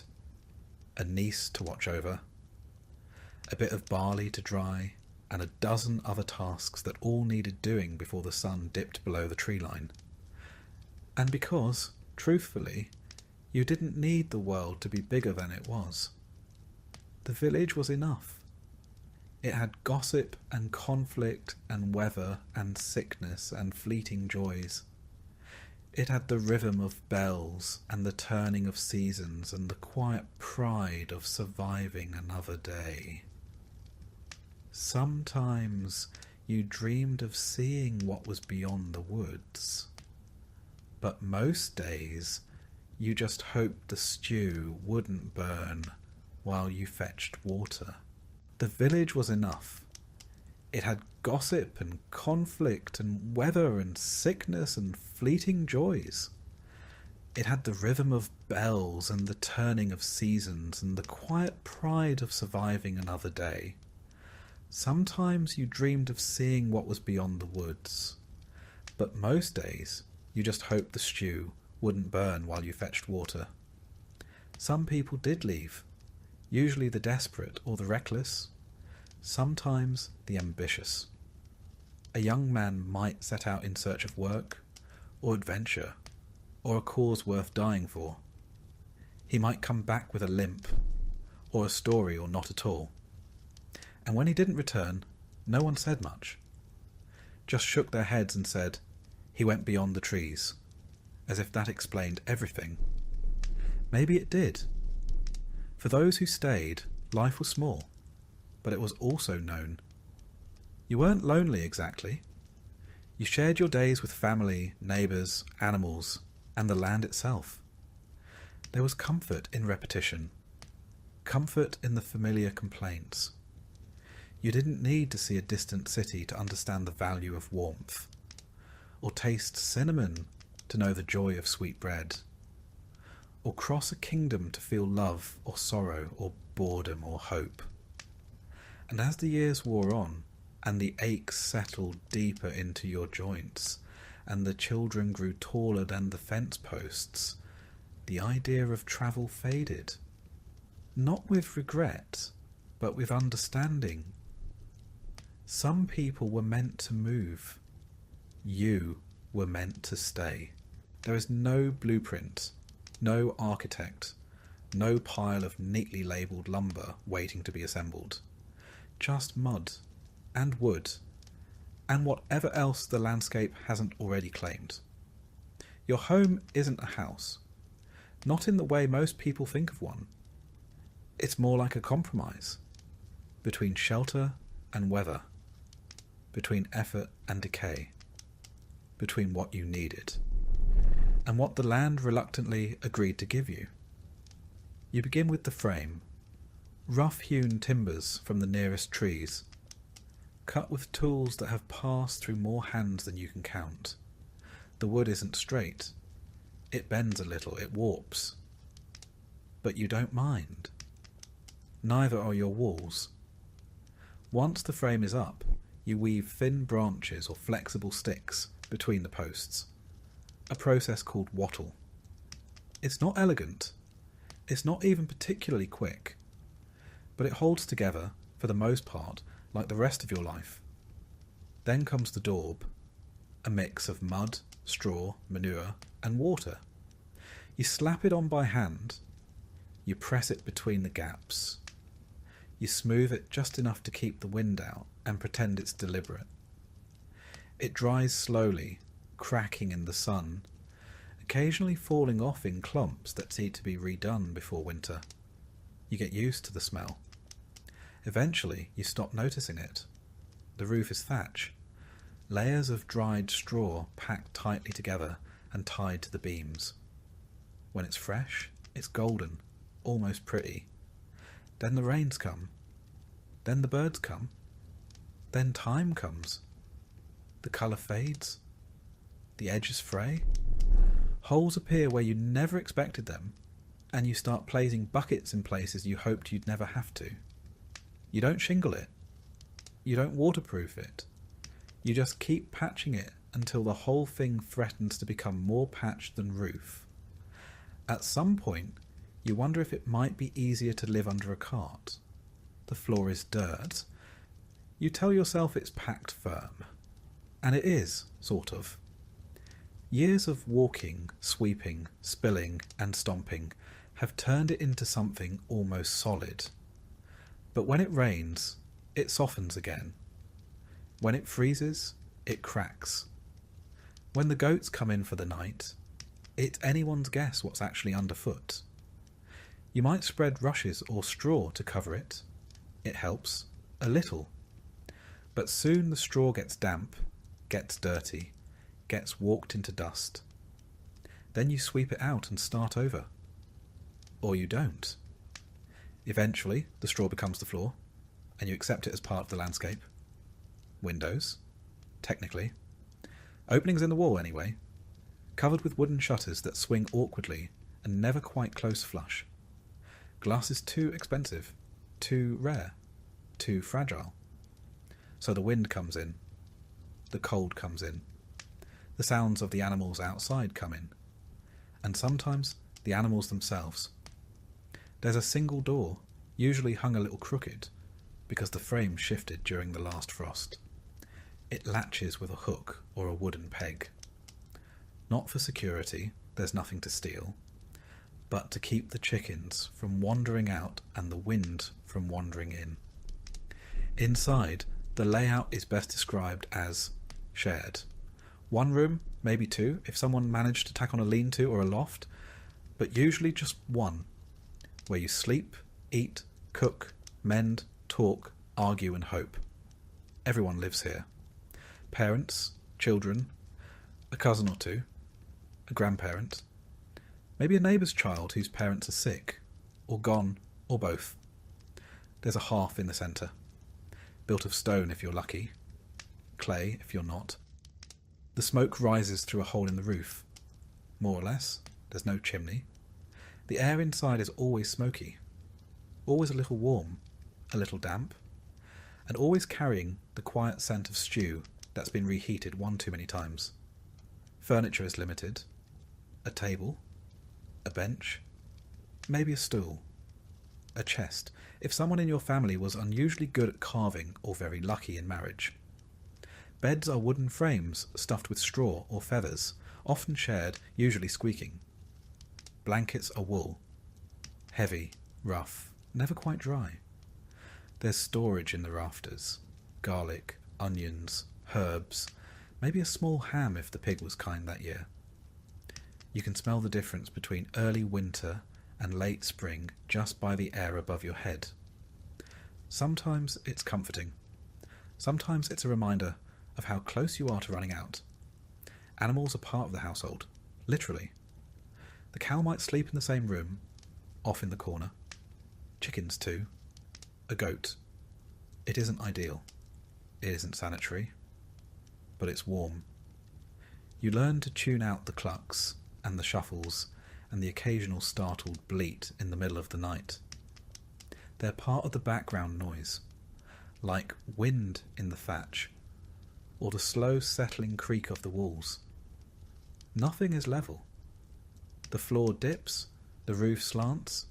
a niece to watch over, a bit of barley to dry, and a dozen other tasks that all needed doing before the sun dipped below the tree line. And because, truthfully, you didn't need the world to be bigger than it was. The village was enough. It had gossip and conflict and weather and sickness and fleeting joys. It had the rhythm of bells and the turning of seasons and the quiet pride of surviving another day. Sometimes you dreamed of seeing what was beyond the woods, but most days you just hoped the stew wouldn't burn while you fetched water. The village was enough. It had gossip and conflict and weather and sickness and fleeting joys. It had the rhythm of bells and the turning of seasons and the quiet pride of surviving another day. Sometimes you dreamed of seeing what was beyond the woods, but most days you just hoped the stew wouldn't burn while you fetched water. Some people did leave, usually the desperate or the reckless, sometimes the ambitious. A young man might set out in search of work, or adventure, or a cause worth dying for. He might come back with a limp, or a story, or not at all. And when he didn't return, no one said much. Just shook their heads and said, "He went beyond the trees," as if that explained everything. Maybe it did. For those who stayed, life was small, but it was also known. You weren't lonely exactly. You shared your days with family, neighbours, animals, and the land itself. There was comfort in repetition, comfort in the familiar complaints. You didn't need to see a distant city to understand the value of warmth, or taste cinnamon to know the joy of sweet bread, or cross a kingdom to feel love or sorrow or boredom or hope. And as the years wore on, and the aches settled deeper into your joints, and the children grew taller than the fence posts, the idea of travel faded. Not with regret, but with understanding. Some people were meant to move. You were meant to stay. There is no blueprint, no architect, no pile of neatly labelled lumber waiting to be assembled. Just mud and wood and whatever else the landscape hasn't already claimed. Your home isn't a house, not in the way most people think of one. It's more like a compromise between shelter and weather, between effort and decay, between what you needed and what the land reluctantly agreed to give you. You begin with the frame, rough-hewn timbers from the nearest trees, cut with tools that have passed through more hands than you can count. The wood isn't straight. It bends a little, it warps. But you don't mind. Neither are your walls. Once the frame is up, you weave thin branches or flexible sticks between the posts, a process called wattle. It's not elegant. It's not even particularly quick, but it holds together, for the most part, like the rest of your life. Then comes the daub, a mix of mud, straw, manure, and water. You slap it on by hand. You press it between the gaps. You smooth it just enough to keep the wind out and pretend it's deliberate. It dries slowly, cracking in the sun, occasionally falling off in clumps that need to be redone before winter. You get used to the smell. Eventually, you stop noticing it. The roof is thatch, layers of dried straw packed tightly together and tied to the beams. When it's fresh, it's golden, almost pretty. Then the rains come. Then the birds come. Then time comes. The colour fades. The edges fray. Holes appear where you never expected them, and you start placing buckets in places you hoped you'd never have to. You don't shingle it. You don't waterproof it. You just keep patching it until the whole thing threatens to become more patched than roof. At some point, you wonder if it might be easier to live under a cart. The floor is dirt. You tell yourself it's packed firm. And it is, sort of. Years of walking, sweeping, spilling and stomping have turned it into something almost solid. But when it rains, it softens again. When it freezes, it cracks. When the goats come in for the night, it's anyone's guess what's actually underfoot. You might spread rushes or straw to cover it. It helps, a little. But soon the straw gets damp, gets dirty, gets walked into dust. Then you sweep it out and start over. Or you don't. Eventually, the straw becomes the floor, and you accept it as part of the landscape. Windows, technically. Openings in the wall, anyway. Covered with wooden shutters that swing awkwardly and never quite close flush. Glass is too expensive, too rare, too fragile. So the wind comes in. The cold comes in. The sounds of the animals outside come in. And sometimes the animals themselves. There's a single door, usually hung a little crooked, because the frame shifted during the last frost. It latches with a hook or a wooden peg. Not for security, there's nothing to steal, but to keep the chickens from wandering out and the wind from wandering in. Inside, the layout is best described as shared. One room, maybe two, if someone managed to tack on a lean-to or a loft, but usually just one, where you sleep, eat, cook, mend, talk, argue and hope. Everyone lives here. Parents, children, a cousin or two, a grandparent, maybe a neighbour's child whose parents are sick, or gone, or both. There's a hearth in the centre, built of stone if you're lucky, clay if you're not. The smoke rises through a hole in the roof. More or less, there's no chimney. The air inside is always smoky, always a little warm, a little damp, and always carrying the quiet scent of stew that's been reheated one too many times. Furniture is limited. A table, a bench, maybe a stool, a chest, if someone in your family was unusually good at carving or very lucky in marriage. Beds are wooden frames stuffed with straw or feathers, often shared, usually squeaking. Blankets are wool. Heavy, rough, never quite dry. There's storage in the rafters. Garlic, onions, herbs, maybe a small ham if the pig was kind that year. You can smell the difference between early winter and late spring just by the air above your head. Sometimes it's comforting. Sometimes it's a reminder of how close you are to running out. Animals are part of the household, literally. The cow might sleep in the same room, off in the corner. Chickens too. A goat. It isn't ideal. It isn't sanitary. But it's warm. You learn to tune out the clucks and the shuffles and the occasional startled bleat in the middle of the night. They're part of the background noise, like wind in the thatch or the slow settling creak of the walls. Nothing is level. The floor dips, the roof slants,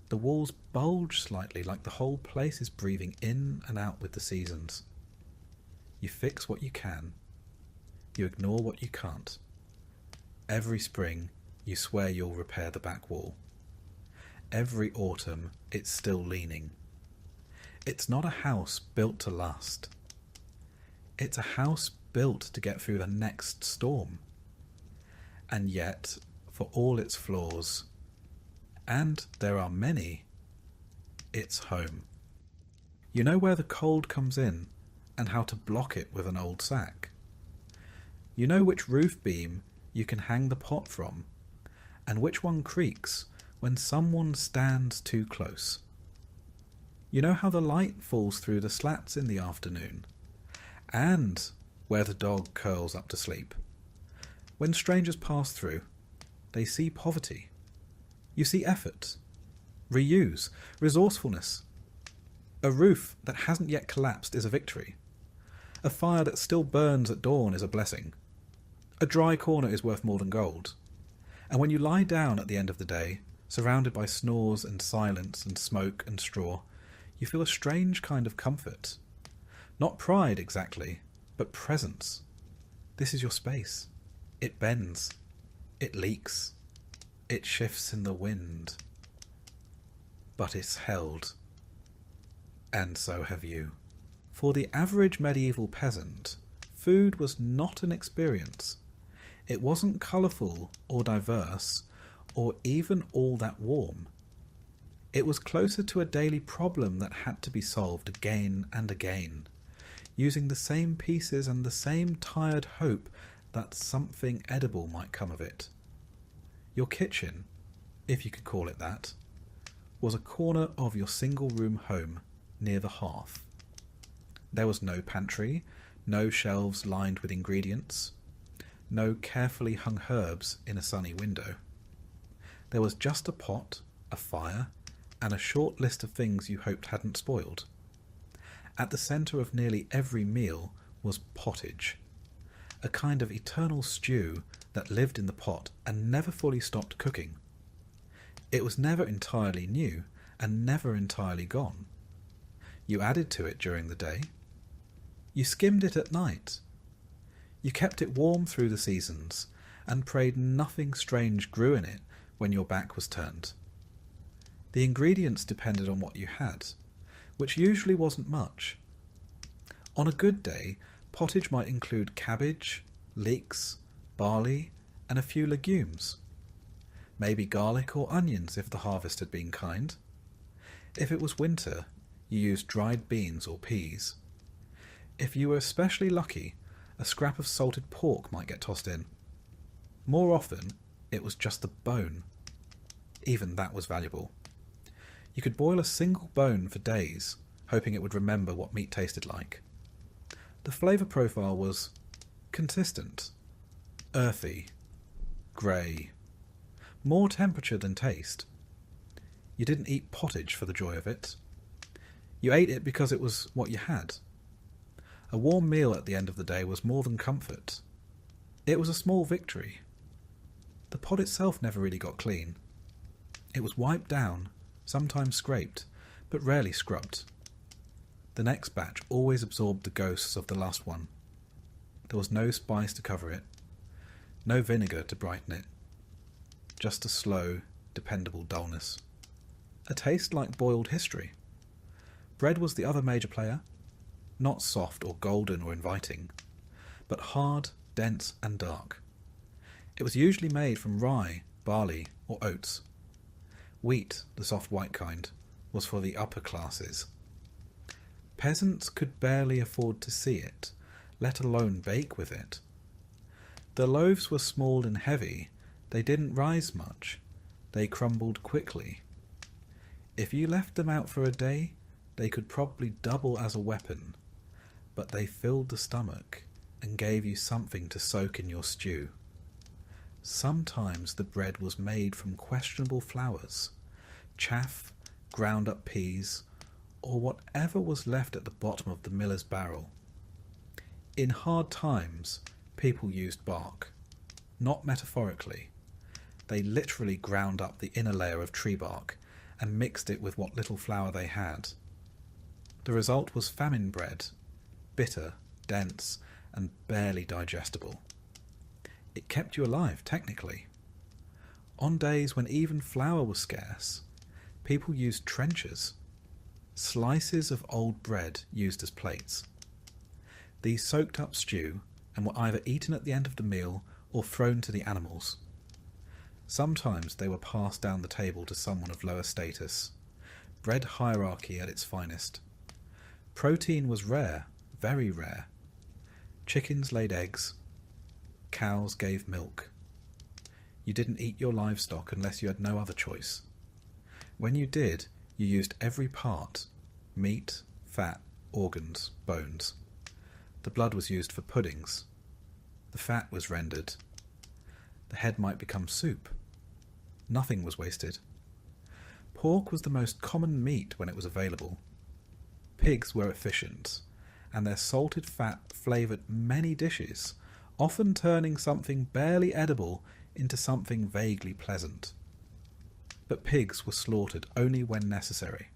the walls bulge slightly like the whole place is breathing in and out with the seasons. You fix what you can. You ignore what you can't. Every spring, you swear you'll repair the back wall. Every autumn, it's still leaning. It's not a house built to last. It's a house built to get through the next storm. And yet, for all its flaws, and there are many, it's home. You know where the cold comes in and how to block it with an old sack. You know which roof beam you can hang the pot from, and which one creaks when someone stands too close. You know how the light falls through the slats in the afternoon, and where the dog curls up to sleep. When strangers pass through, they see poverty. You see effort, reuse, resourcefulness. A roof that hasn't yet collapsed is a victory. A fire that still burns at dawn is a blessing. A dry corner is worth more than gold. And when you lie down at the end of the day, surrounded by snores and silence and smoke and straw, you feel a strange kind of comfort. Not pride exactly, but presence. This is your space. It bends. It leaks. It shifts in the wind. But it's held. And so have you. For the average medieval peasant, food was not an experience. It wasn't colourful or diverse, or even all that warm. It was closer to a daily problem that had to be solved again and again, using the same pieces and the same tired hope that something edible might come of it. Your kitchen, if you could call it that, was a corner of your single-room home near the hearth. There was no pantry, no shelves lined with ingredients, no carefully hung herbs in a sunny window. There was just a pot, a fire, and a short list of things you hoped hadn't spoiled. At the centre of nearly every meal was pottage, a kind of eternal stew that lived in the pot and never fully stopped cooking. It was never entirely new and never entirely gone. You added to it during the day. You skimmed it at night. You kept it warm through the seasons and prayed nothing strange grew in it when your back was turned. The ingredients depended on what you had, which usually wasn't much. On a good day, pottage might include cabbage, leeks, barley, and a few legumes. Maybe garlic or onions if the harvest had been kind. If it was winter, you used dried beans or peas. If you were especially lucky, a scrap of salted pork might get tossed in. More often, it was just the bone. Even that was valuable. You could boil a single bone for days, hoping it would remember what meat tasted like. The flavour profile was consistent, earthy, grey, more temperature than taste. You didn't eat pottage for the joy of it. You ate it because it was what you had. A warm meal at the end of the day was more than comfort. It was a small victory. The pot itself never really got clean. It was wiped down, sometimes scraped, but rarely scrubbed. The next batch always absorbed the ghosts of the last one. There was no spice to cover it, no vinegar to brighten it. Just a slow, dependable dullness. A taste like boiled history. Bread was the other major player, not soft or golden or inviting, but hard, dense and dark. It was usually made from rye, barley or oats. Wheat, the soft white kind, was for the upper classes. Peasants could barely afford to see it, let alone bake with it. The loaves were small and heavy. They didn't rise much. They crumbled quickly. If you left them out for a day, they could probably double as a weapon, but they filled the stomach and gave you something to soak in your stew. Sometimes the bread was made from questionable flours, chaff, ground up peas, or whatever was left at the bottom of the miller's barrel. In hard times, people used bark, not metaphorically. They literally ground up the inner layer of tree bark and mixed it with what little flour they had. The result was famine bread, bitter, dense, and barely digestible. It kept you alive, technically. On days when even flour was scarce, people used trenchers, slices of old bread used as plates. These soaked up stew and were either eaten at the end of the meal or thrown to the animals. Sometimes they were passed down the table to someone of lower status. Bread hierarchy at its finest. Protein was rare, very rare. Chickens laid eggs. Cows gave milk. You didn't eat your livestock unless you had no other choice. When you did, you used every part: meat, fat, organs, bones. The blood was used for puddings. The fat was rendered. The head might become soup. Nothing was wasted. Pork was the most common meat when it was available. Pigs were efficient, and their salted fat flavoured many dishes, often turning something barely edible into something vaguely pleasant. But pigs were slaughtered only when necessary.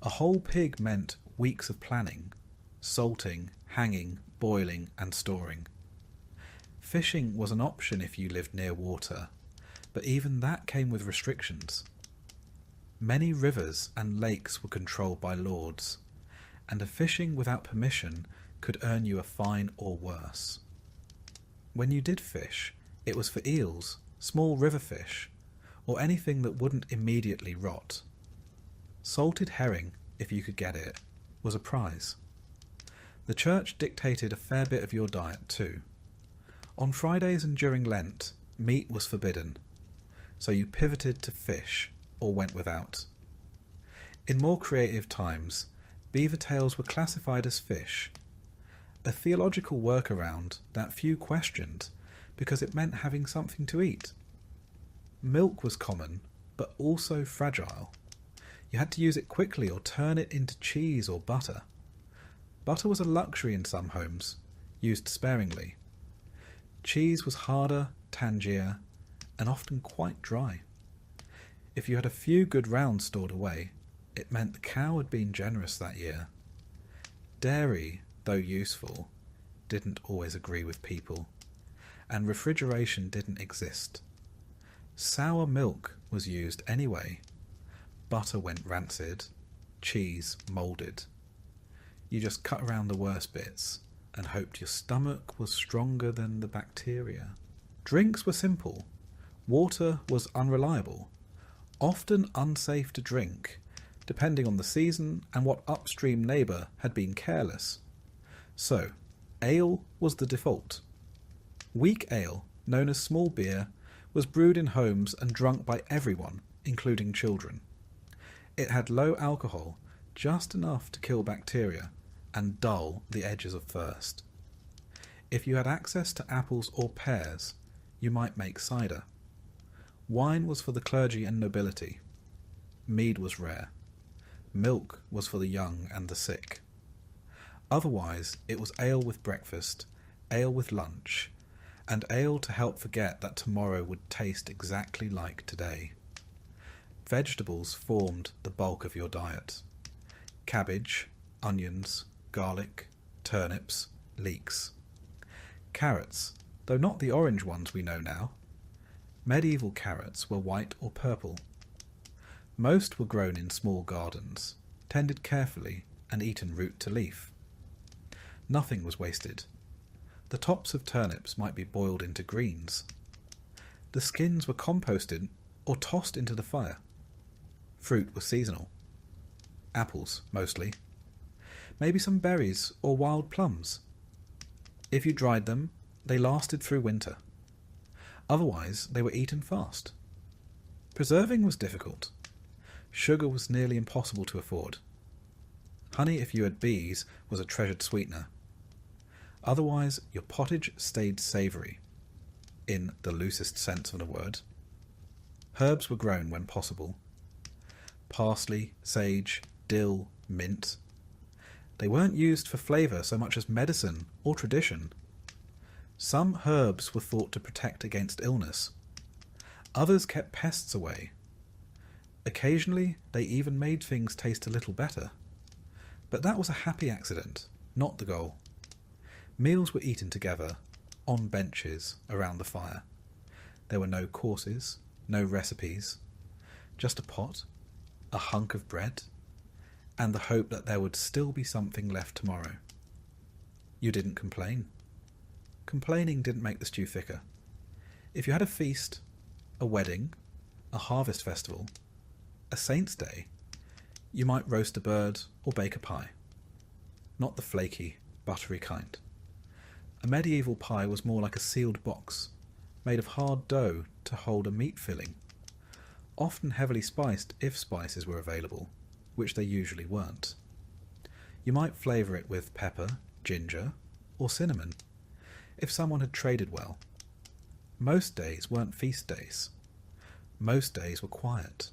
A whole pig meant weeks of planning, salting, hanging, boiling, and storing. Fishing was an option if you lived near water, but even that came with restrictions. Many rivers and lakes were controlled by lords, and a fishing without permission could earn you a fine or worse. When you did fish, it was for eels, small river fish, or anything that wouldn't immediately rot. Salted herring, if you could get it, was a prize. The church dictated a fair bit of your diet too. On Fridays and during Lent, meat was forbidden, so you pivoted to fish or went without. In more creative times, beaver tails were classified as fish, a theological workaround that few questioned because it meant having something to eat. Milk was common, but also fragile. You had to use it quickly or turn it into cheese or butter. Butter was a luxury in some homes, used sparingly. Cheese was harder, tangier, and often quite dry. If you had a few good rounds stored away, it meant the cow had been generous that year. Dairy, though useful, didn't always agree with people, and refrigeration didn't exist. Sour milk was used anyway. Butter went rancid, cheese moulded. You just cut around the worst bits and hoped your stomach was stronger than the bacteria. Drinks were simple. Water was unreliable, often unsafe to drink, depending on the season and what upstream neighbour had been careless. So, ale was the default. Weak ale, known as small beer, was brewed in homes and drunk by everyone, including children. It had low alcohol, just enough to kill bacteria and dull the edges of thirst. If you had access to apples or pears, you might make cider. Wine was for the clergy and nobility. Mead was rare. Milk was for the young and the sick. Otherwise, it was ale with breakfast, ale with lunch, and ale to help forget that tomorrow would taste exactly like today. Vegetables formed the bulk of your diet. Cabbage, onions, garlic, turnips, leeks. Carrots, though not the orange ones we know now. Medieval carrots were white or purple. Most were grown in small gardens, tended carefully, and eaten root to leaf. Nothing was wasted. The tops of turnips might be boiled into greens. The skins were composted or tossed into the fire. Fruit was seasonal. Apples, mostly. Maybe some berries or wild plums. If you dried them, they lasted through winter. Otherwise, they were eaten fast. Preserving was difficult. Sugar was nearly impossible to afford. Honey, if you had bees, was a treasured sweetener. Otherwise, your pottage stayed savoury, in the loosest sense of the word. Herbs were grown when possible. Parsley, sage, dill, mint. They weren't used for flavour so much as medicine or tradition. Some herbs were thought to protect against illness. Others kept pests away. Occasionally, they even made things taste a little better. But that was a happy accident, not the goal. Meals were eaten together, on benches, around the fire. There were no courses, no recipes, just a pot, a hunk of bread, and the hope that there would still be something left tomorrow. You didn't complain. Complaining didn't make the stew thicker. If you had a feast, a wedding, a harvest festival, a saint's day, you might roast a bird or bake a pie. Not the flaky, buttery kind. A medieval pie was more like a sealed box, made of hard dough to hold a meat filling, often heavily spiced if spices were available, which they usually weren't. You might flavour it with pepper, ginger, or cinnamon, if someone had traded well. Most days weren't feast days. Most days were quiet.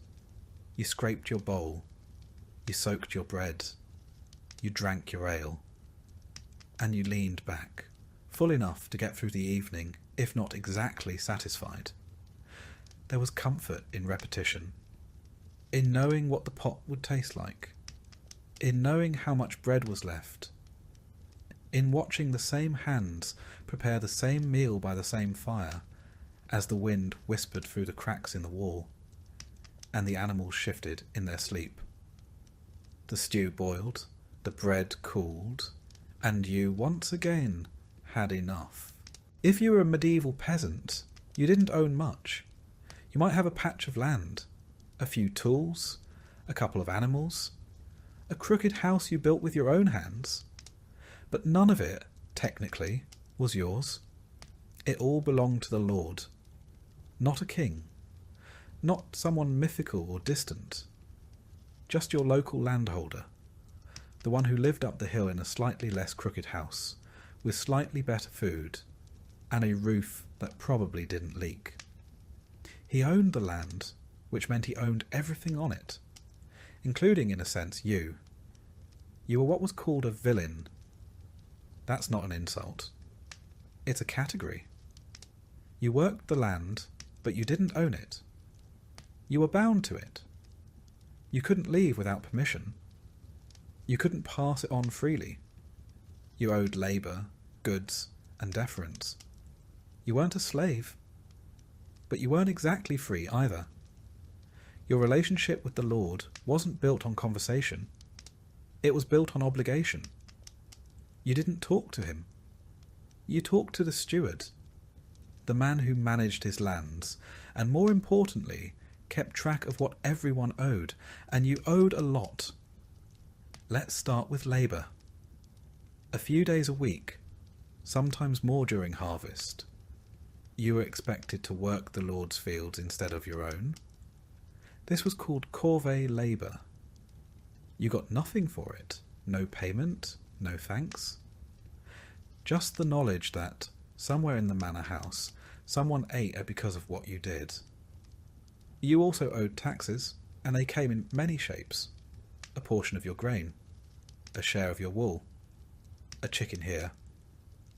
You scraped your bowl, you soaked your bread, you drank your ale, and you leaned back, full enough to get through the evening, if not exactly satisfied. There was comfort in repetition, in knowing what the pot would taste like, in knowing how much bread was left, in watching the same hands prepare the same meal by the same fire, as the wind whispered through the cracks in the wall, and the animals shifted in their sleep. The stew boiled, the bread cooled, and you once again had enough. If you were a medieval peasant, you didn't own much. You might have a patch of land, a few tools, a couple of animals, a crooked house you built with your own hands, but none of it, technically, was yours. It all belonged to the Lord, not a king, not someone mythical or distant, just your local landholder, the one who lived up the hill in a slightly less crooked house, with slightly better food, and a roof that probably didn't leak. He owned the land, which meant he owned everything on it, including, in a sense, you. You were what was called a villain. That's not an insult. It's a category. You worked the land, but you didn't own it. You were bound to it. You couldn't leave without permission. You couldn't pass it on freely. You owed labour, goods, and deference. You weren't a slave, but you weren't exactly free either. Your relationship with the Lord wasn't built on conversation. It was built on obligation. You didn't talk to him. You talked to the steward, the man who managed his lands, and more importantly, kept track of what everyone owed, and you owed a lot. Let's start with labour. A few days a week, sometimes more during harvest, you were expected to work the Lord's fields instead of your own. This was called corvée labour. You got nothing for it, no payment, no thanks. Just the knowledge that, somewhere in the manor house, someone ate because of what you did. You also owed taxes, and they came in many shapes. A portion of your grain, a share of your wool, a chicken here,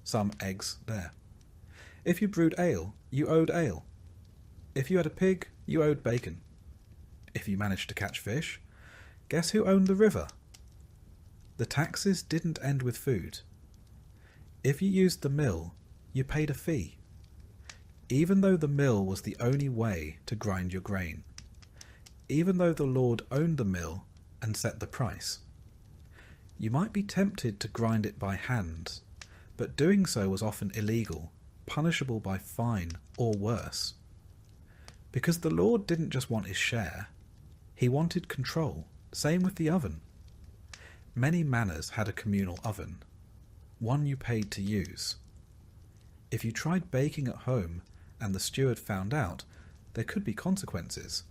some eggs there. If you brewed ale, you owed ale. If you had a pig, you owed bacon. If you managed to catch fish, guess who owned the river? The taxes didn't end with food. If you used the mill, you paid a fee, even though the mill was the only way to grind your grain, even though the Lord owned the mill and set the price. You might be tempted to grind it by hand, but doing so was often illegal, punishable by fine or worse. Because the Lord didn't just want his share, he wanted control. Same with the oven. Many manors had a communal oven, one you paid to use. If you tried baking at home and the steward found out, there could be consequences.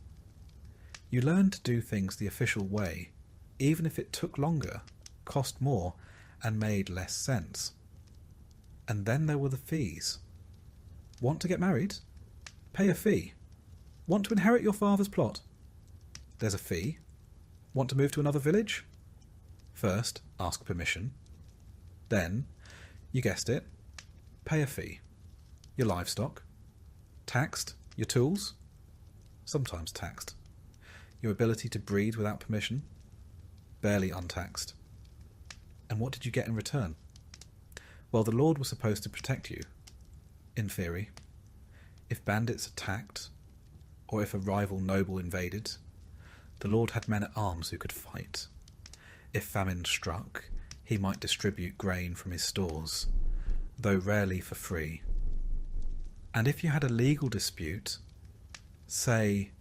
You learned to do things the official way, even if it took longer, cost more, and made less sense. And then there were the fees. Want to get married? Pay a fee. Want to inherit your father's plot? There's a fee. Want to move to another village? First, ask permission. Then, you guessed it, pay a fee. Your livestock. Taxed. Your tools. Sometimes taxed. Your ability to breed without permission. Barely untaxed. And what did you get in return? Well, the Lord was supposed to protect you, in theory. If bandits attacked, or if a rival noble invaded, the Lord had men at arms who could fight. If famine struck, he might distribute grain from his stores, though rarely for free. And if you had a legal dispute, say,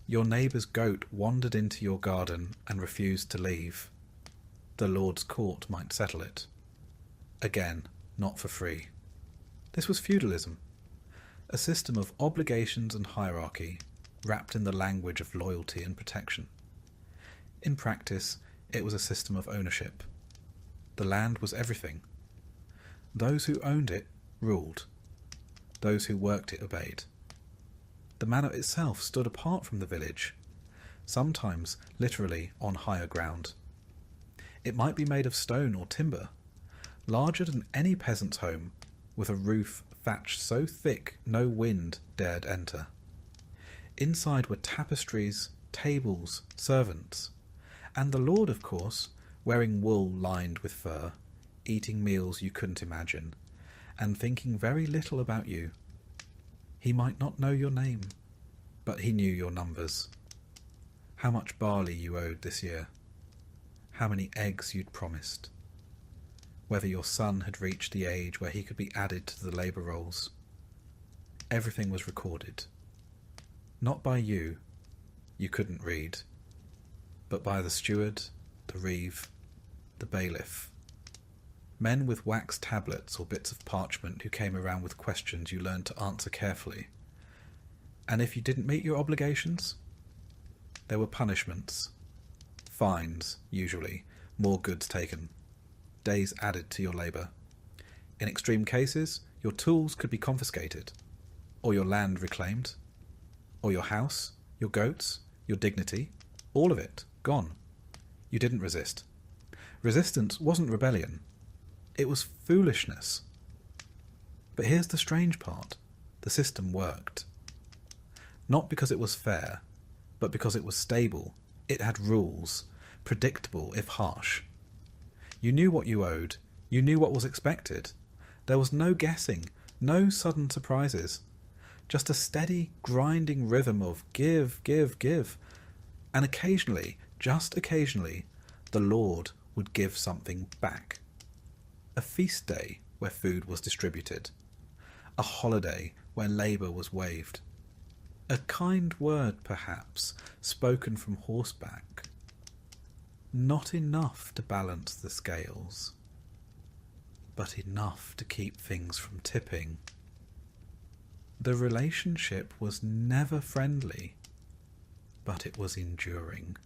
your neighbour's goat wandered into your garden and refused to leave, the Lord's court might settle it. Again, not for free. This was feudalism, a system of obligations and hierarchy wrapped in the language of loyalty and protection. In practice, it was a system of ownership. The land was everything. Those who owned it ruled. Those who worked it obeyed. The manor itself stood apart from the village, sometimes literally on higher ground. It might be made of stone or timber, larger than any peasant's home, with a roof thatched so thick no wind dared enter. Inside were tapestries, tables, servants, and the Lord, of course, wearing wool lined with fur, eating meals you couldn't imagine, and thinking very little about you. He might not know your name, but he knew your numbers. How much barley you owed this year. How many eggs you'd promised. Whether your son had reached the age where he could be added to the labour rolls. Everything was recorded. Not by you couldn't read, but by the steward, the reeve, the bailiff. Men with wax tablets or bits of parchment who came around with questions you learned to answer carefully. And if you didn't meet your obligations, there were punishments. Fines, usually, more goods taken, days added to your labour. In extreme cases, your tools could be confiscated, or your land reclaimed, or your house, your goats, your dignity, all of it, gone. You didn't resist. Resistance wasn't rebellion. It was foolishness. But here's the strange part. The system worked. Not because it was fair, but because it was stable. It had rules, predictable if harsh. You knew what you owed. You knew what was expected. There was no guessing, no sudden surprises. Just a steady, grinding rhythm of give, give, give. And occasionally, just occasionally, the Lord would give something back. A feast day where food was distributed. A holiday where labour was waived. A kind word, perhaps, spoken from horseback. Not enough to balance the scales, but enough to keep things from tipping. The relationship was never friendly, but it was enduring.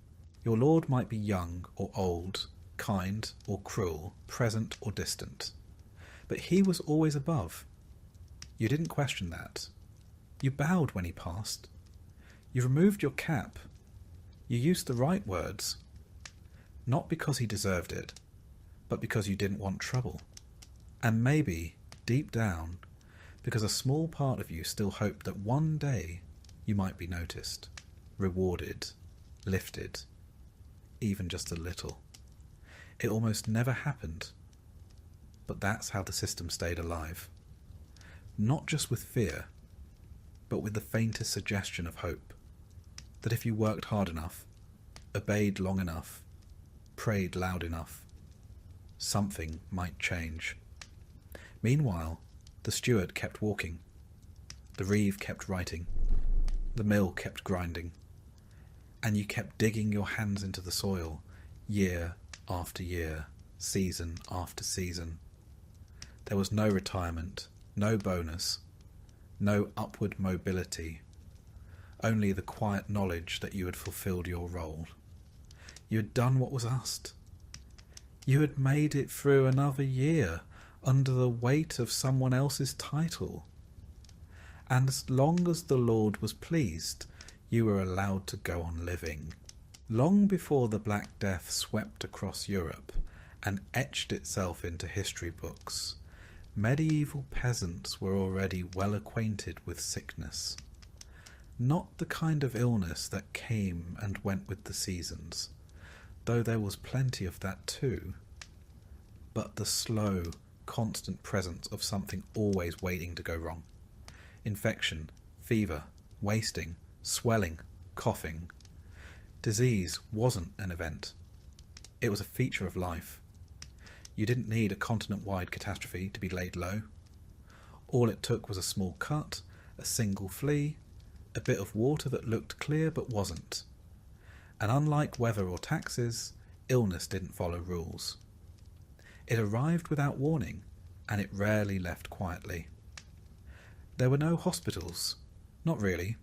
Your lord might be young or old, kind or cruel, present or distant, but he was always above. You didn't question that. You bowed when he passed. You removed your cap. You used the right words, not because he deserved it, but because you didn't want trouble. And maybe, deep down, because a small part of you still hoped that one day you might be noticed, rewarded, lifted, even just a little. It almost never happened, but that's how the system stayed alive. Not just with fear, but with the faintest suggestion of hope, that if you worked hard enough, obeyed long enough, prayed loud enough, something might change. Meanwhile, the steward kept walking, the reeve kept writing, the mill kept grinding, and you kept digging your hands into the soil, year after year, season after season. There was no retirement, no bonus, no upward mobility, only the quiet knowledge that you had fulfilled your role. You had done what was asked. You had made it through another year under the weight of someone else's title. And as long as the Lord was pleased, you were allowed to go on living. Long before the Black Death swept across Europe and etched itself into history books, medieval peasants were already well acquainted with sickness. Not the kind of illness that came and went with the seasons, though there was plenty of that too, but the slow, constant presence of something always waiting to go wrong. Infection, fever, wasting, swelling, coughing. Disease wasn't an event. It was a feature of life. You didn't need a continent-wide catastrophe to be laid low. All it took was a small cut, a single flea, a bit of water that looked clear but wasn't. And unlike weather or taxes, illness didn't follow rules. It arrived without warning, and it rarely left quietly. There were no hospitals. Not really.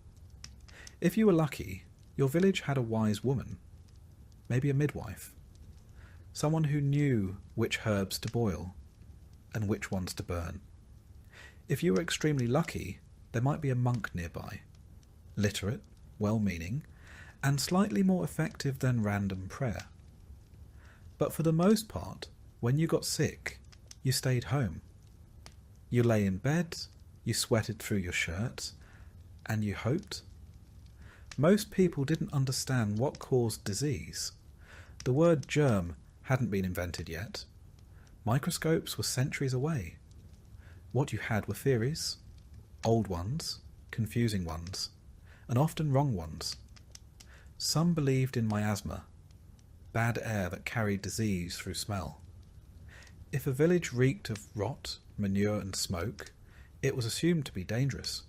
If you were lucky, your village had a wise woman, maybe a midwife, someone who knew which herbs to boil and which ones to burn. If you were extremely lucky, there might be a monk nearby, literate, well-meaning, and slightly more effective than random prayer. But for the most part, when you got sick, you stayed home. You lay in bed, you sweated through your shirt, and you hoped. Most people didn't understand what caused disease. The word germ hadn't been invented yet, Microscopes were centuries away. What you had were theories, old ones, confusing ones, and often wrong ones. Some believed in miasma, bad air that carried disease through smell. If a village reeked of rot, manure and smoke, it was assumed to be dangerous,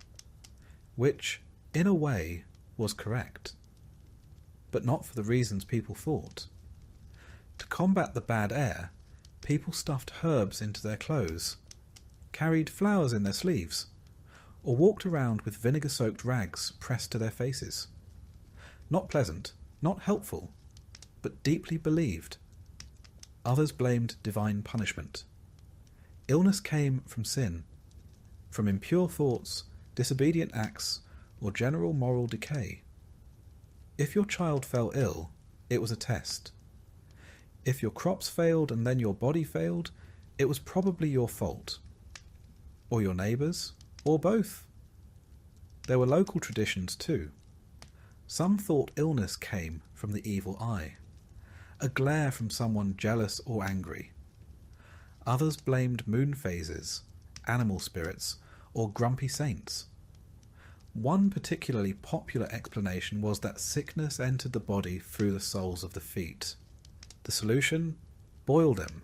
which, in a way, was correct, but not for the reasons people thought. To combat the bad air, people stuffed herbs into their clothes, carried flowers in their sleeves, or walked around with vinegar-soaked rags pressed to their faces. Not pleasant, not helpful, but deeply believed. Others blamed divine punishment. Illness came from sin, from impure thoughts, disobedient acts, or general moral decay. If your child fell ill, it was a test. If your crops failed and then your body failed, it was probably your fault. Or your neighbours, or both. There were local traditions too. Some thought illness came from the evil eye, a glare from someone jealous or angry. Others blamed moon phases, animal spirits, or grumpy saints. One particularly popular explanation was that sickness entered the body through the soles of the feet. The solution? Boil them,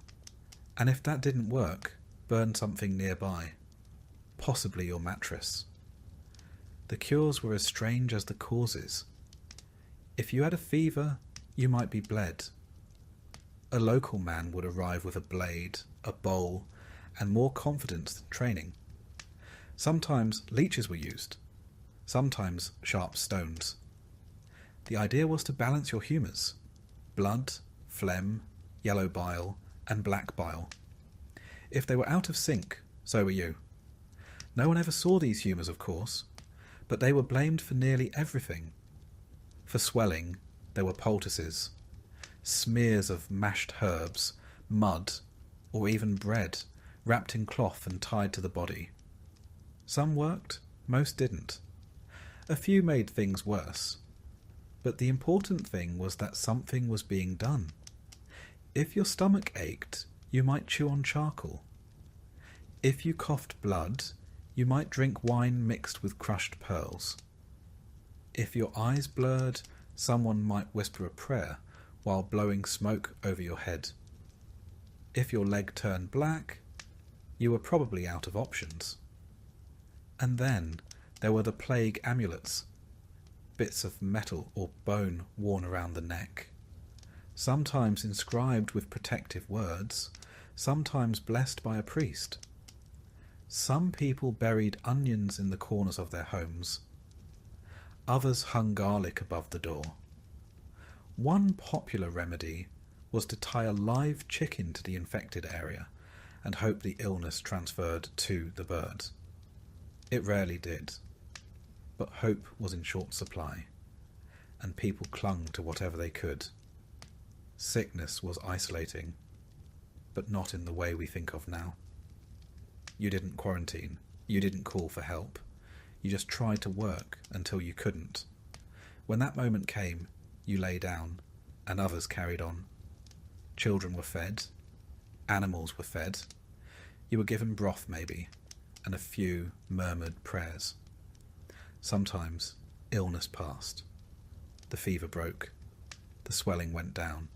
and if that didn't work, burn something nearby, possibly your mattress. The cures were as strange as the causes. If you had a fever, you might be bled. A local man would arrive with a blade, a bowl, and more confidence than training. Sometimes leeches were used, sometimes sharp stones. The idea was to balance your humours: blood, phlegm, yellow bile, and black bile. If they were out of sync, so were you. No one ever saw these humours, of course, but they were blamed for nearly everything. For swelling, there were poultices, smears of mashed herbs, mud, or even bread, wrapped in cloth and tied to the body. Some worked, most didn't. A few made things worse. But the important thing was that something was being done. If your stomach ached, you might chew on charcoal. If you coughed blood, you might drink wine mixed with crushed pearls. If your eyes blurred, someone might whisper a prayer while blowing smoke over your head. If your leg turned black, you were probably out of options. And then there were the plague amulets, bits of metal or bone worn around the neck, sometimes inscribed with protective words, sometimes blessed by a priest. Some people buried onions in the corners of their homes. Others hung garlic above the door. One popular remedy was to tie a live chicken to the infected area and hope the illness transferred to the bird. It rarely did, but hope was in short supply, and people clung to whatever they could. Sickness was isolating, but not in the way we think of now. You didn't quarantine, you didn't call for help, you just tried to work until you couldn't. When that moment came, you lay down, and others carried on. Children were fed, animals were fed, you were given broth maybe, and a few murmured prayers. Sometimes illness passed. The fever broke. The swelling went down.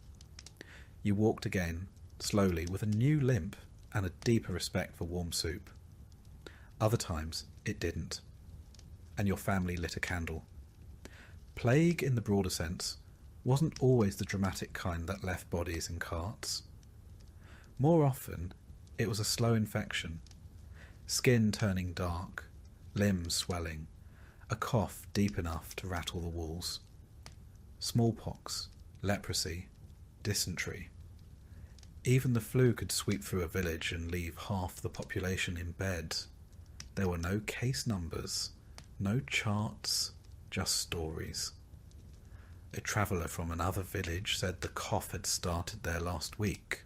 You walked again, slowly, with a new limp and a deeper respect for warm soup. Other times it didn't, and your family lit a candle. Plague, in the broader sense, wasn't always the dramatic kind that left bodies in carts. More often, it was a slow infection, skin turning dark, limbs swelling, a cough deep enough to rattle the walls. Smallpox, leprosy, dysentery. Even the flu could sweep through a village and leave half the population in bed. There were no case numbers, no charts, just stories. A traveller from another village said the cough had started there last week,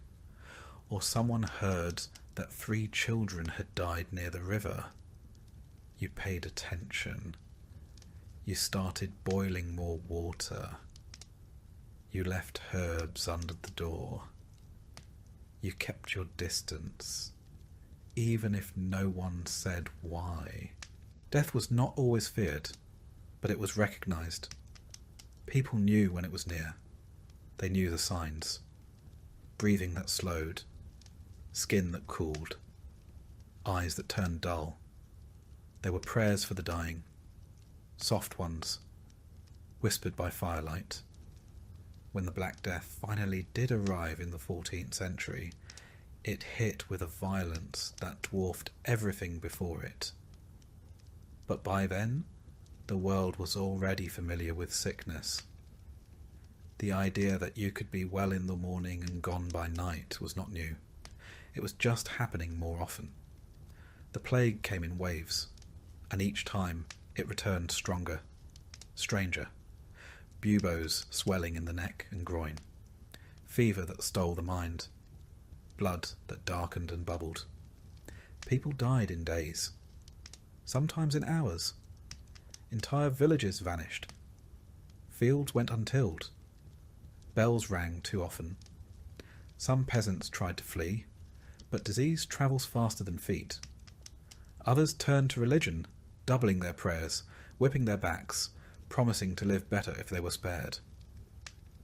or someone heard that 3 children had died near the river. You paid attention. You started boiling more water. You left herbs under the door. You kept your distance, even if no one said why. Death was not always feared, but it was recognised. People knew when it was near. They knew the signs. Breathing that slowed, skin that cooled, eyes that turned dull. There were prayers for the dying, soft ones, whispered by firelight. When the Black Death finally did arrive in the 14th century, it hit with a violence that dwarfed everything before it. But by then, the world was already familiar with sickness. The idea that you could be well in the morning and gone by night was not new. It was just happening more often. The plague came in waves, and each time it returned stronger, stranger. Buboes swelling in the neck and groin, fever that stole the mind, blood that darkened and bubbled. People died in days, sometimes in hours. Entire villages vanished. Fields went untilled. Bells rang too often. Some peasants tried to flee, but disease travels faster than feet. Others turned to religion, doubling their prayers, whipping their backs, promising to live better if they were spared.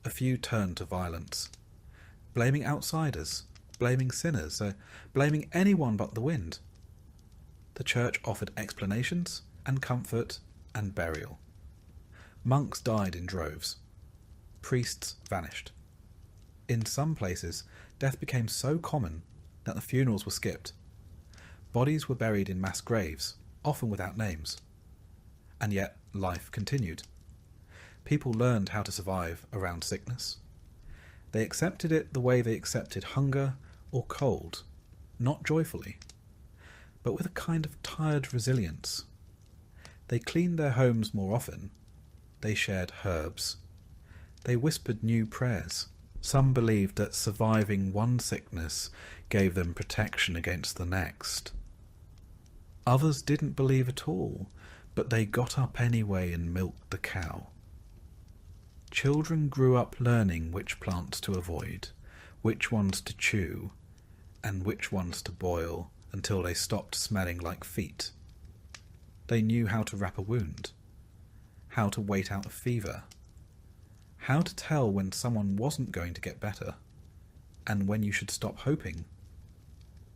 A few turned to violence, blaming outsiders, blaming sinners, blaming anyone but the wind. The church offered explanations and comfort and burial. Monks died in droves. Priests vanished. In some places, death became so common that the funerals were skipped. Bodies were buried in mass graves, often without names. And yet, life continued. People learned how to survive around sickness. They accepted it the way they accepted hunger or cold, not joyfully, but with a kind of tired resilience. They cleaned their homes more often. They shared herbs. They whispered new prayers. Some believed that surviving one sickness gave them protection against the next. Others didn't believe at all, but they got up anyway and milked the cow. Children grew up learning which plants to avoid, which ones to chew, and which ones to boil until they stopped smelling like feet. They knew how to wrap a wound, how to wait out a fever, how to tell when someone wasn't going to get better, and when you should stop hoping.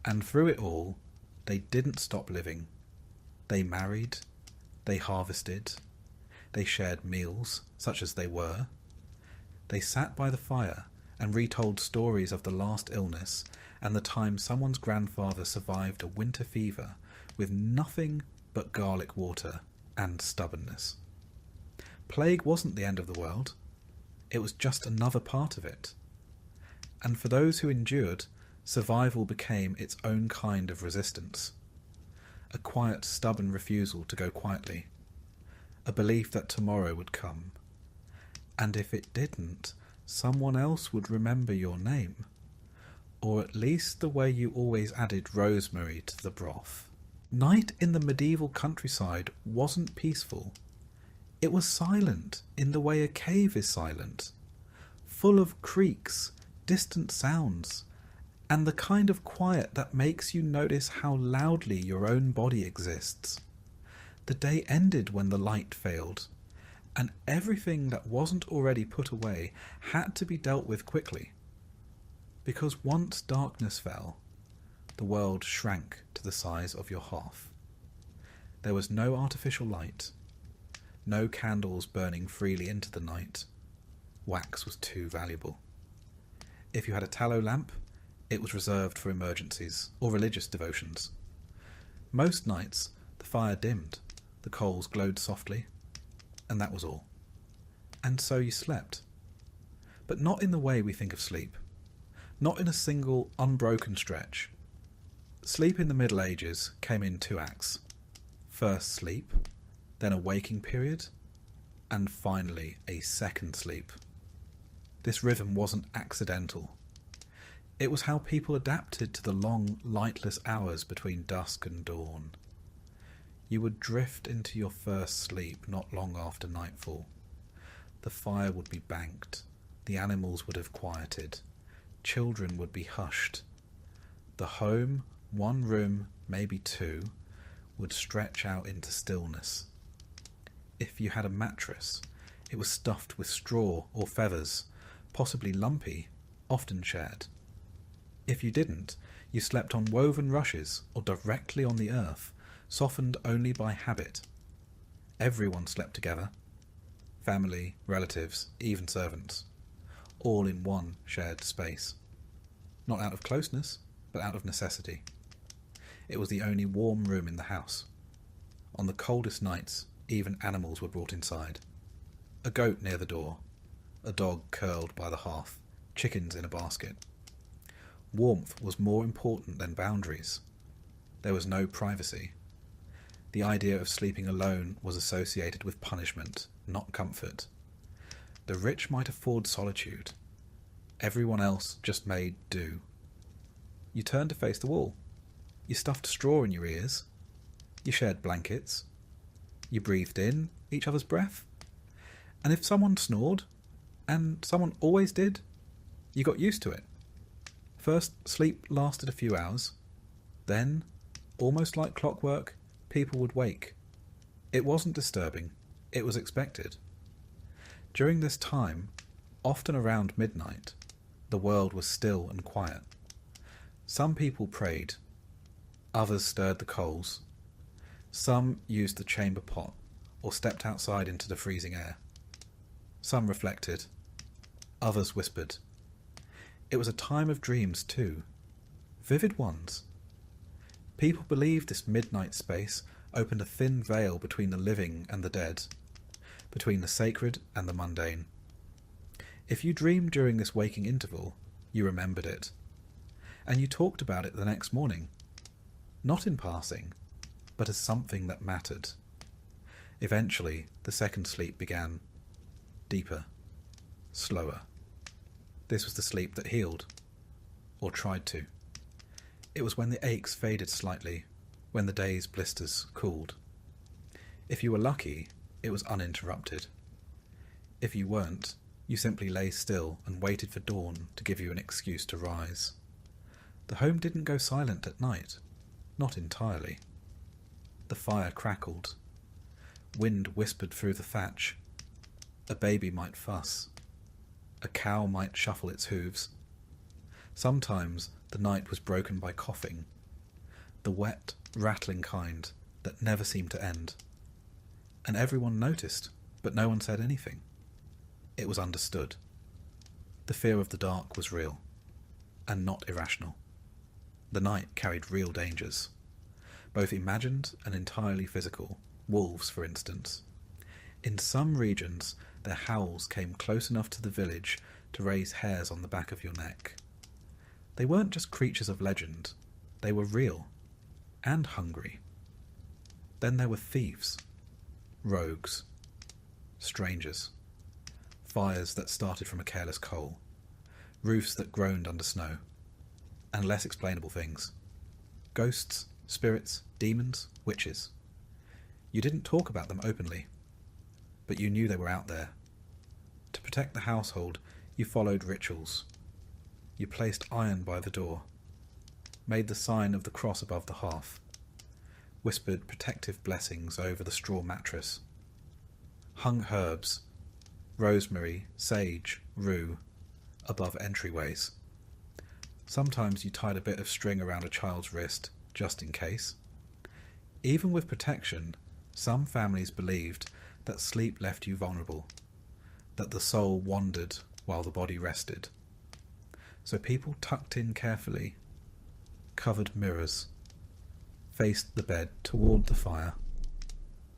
And through it all, they didn't stop living. They married, they harvested, they shared meals, such as they were. They sat by the fire and retold stories of the last illness and the time someone's grandfather survived a winter fever with nothing but garlic water and stubbornness. Plague wasn't the end of the world. It was just another part of it. And for those who endured, survival became its own kind of resistance. A quiet, stubborn refusal to go quietly. A belief that tomorrow would come. And if it didn't, someone else would remember your name. Or at least the way you always added rosemary to the broth. Night in the medieval countryside wasn't peaceful. It was silent in the way a cave is silent, full of creaks, distant sounds, and the kind of quiet that makes you notice how loudly your own body exists. The day ended when the light failed, and everything that wasn't already put away had to be dealt with quickly. Because once darkness fell, the world shrank to the size of your hearth. There was no artificial light, no candles burning freely into the night. Wax was too valuable. If you had a tallow lamp, it was reserved for emergencies or religious devotions. Most nights, the fire dimmed, the coals glowed softly, and that was all. And so you slept. But not in the way we think of sleep. Not in a single, unbroken stretch. Sleep in the Middle Ages came in 2 acts. First sleep, then a waking period, and finally a second sleep. This rhythm wasn't accidental. It was how people adapted to the long, lightless hours between dusk and dawn. You would drift into your first sleep not long after nightfall. The fire would be banked, the animals would have quieted, children would be hushed, The home, one room, maybe two, would stretch out into stillness. If you had a mattress, it was stuffed with straw or feathers, possibly lumpy, often shared. If you didn't, you slept on woven rushes or directly on the earth, softened only by habit. Everyone slept together. Family, relatives, even servants, all in one shared space. Not out of closeness, but out of necessity. It was the only warm room in the house. On the coldest nights, even animals were brought inside. A goat near the door, a dog curled by the hearth, chickens in a basket. Warmth was more important than boundaries. There was no privacy. The idea of sleeping alone was associated with punishment, not comfort. The rich might afford solitude. Everyone else just made do. You turned to face the wall. You stuffed straw in your ears. You shared blankets. You breathed in each other's breath. And if someone snored, and someone always did, you got used to it. First, sleep lasted a few hours. Then, almost like clockwork, people would wake. It wasn't disturbing. It was expected. During this time, often around midnight, the world was still and quiet. Some people prayed. Others stirred the coals. Some used the chamber pot or stepped outside into the freezing air. Some reflected. Others whispered. It was a time of dreams too, vivid ones. People believed this midnight space opened a thin veil between the living and the dead, between the sacred and the mundane. If you dreamed during this waking interval, you remembered it, and you talked about it the next morning, not in passing, but as something that mattered. Eventually, the second sleep began, deeper, slower. This was the sleep that healed, or tried to. It was when the aches faded slightly, when the day's blisters cooled. If you were lucky, it was uninterrupted. If you weren't, you simply lay still and waited for dawn to give you an excuse to rise. The home didn't go silent at night, not entirely. The fire crackled. Wind whispered through the thatch. A baby might fuss. A cow might shuffle its hooves. Sometimes the night was broken by coughing, the wet, rattling kind that never seemed to end. And everyone noticed, but no one said anything. It was understood. The fear of the dark was real, and not irrational. The night carried real dangers, both imagined and entirely physical. Wolves, for instance. In some regions, their howls came close enough to the village to raise hairs on the back of your neck. They weren't just creatures of legend. They were real and hungry. Then there were thieves, rogues, strangers, fires that started from a careless coal, roofs that groaned under snow, and less explainable things. Ghosts, spirits, demons, witches. You didn't talk about them openly, but you knew they were out there. To protect the household, you followed rituals. You placed iron by the door, made the sign of the cross above the hearth, whispered protective blessings over the straw mattress, hung herbs, rosemary, sage, rue, above entryways. Sometimes you tied a bit of string around a child's wrist, just in case. Even with protection, some families believed that sleep left you vulnerable, that the soul wandered while the body rested. So people tucked in carefully, covered mirrors, faced the bed toward the fire,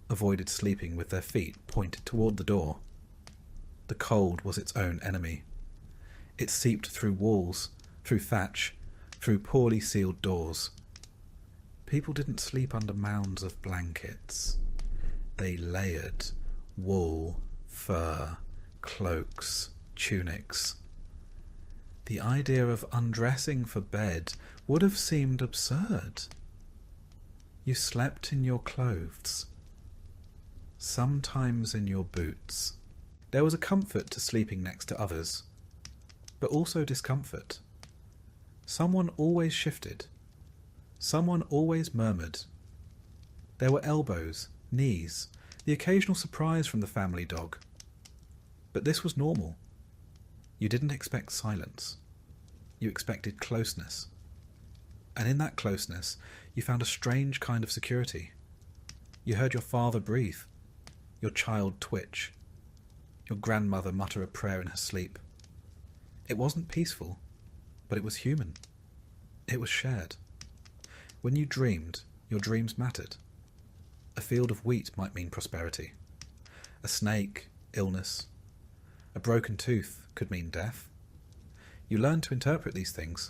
avoided sleeping with their feet pointed toward the door. The cold was its own enemy. It seeped through walls, through thatch, through poorly sealed doors. People didn't sleep under mounds of blankets. They layered wool, fur, cloaks, tunics. The idea of undressing for bed would have seemed absurd. You slept in your clothes, sometimes in your boots. There was a comfort to sleeping next to others, but also discomfort. Someone always shifted. Someone always murmured. There were elbows, knees, the occasional surprise from the family dog. But this was normal. You didn't expect silence. You expected closeness. And in that closeness, you found a strange kind of security. You heard your father breathe, your child twitch, your grandmother mutter a prayer in her sleep. It wasn't peaceful, but it was human. It was shared. When you dreamed, your dreams mattered. A field of wheat might mean prosperity. A snake, illness. A broken tooth could mean death. You learned to interpret these things.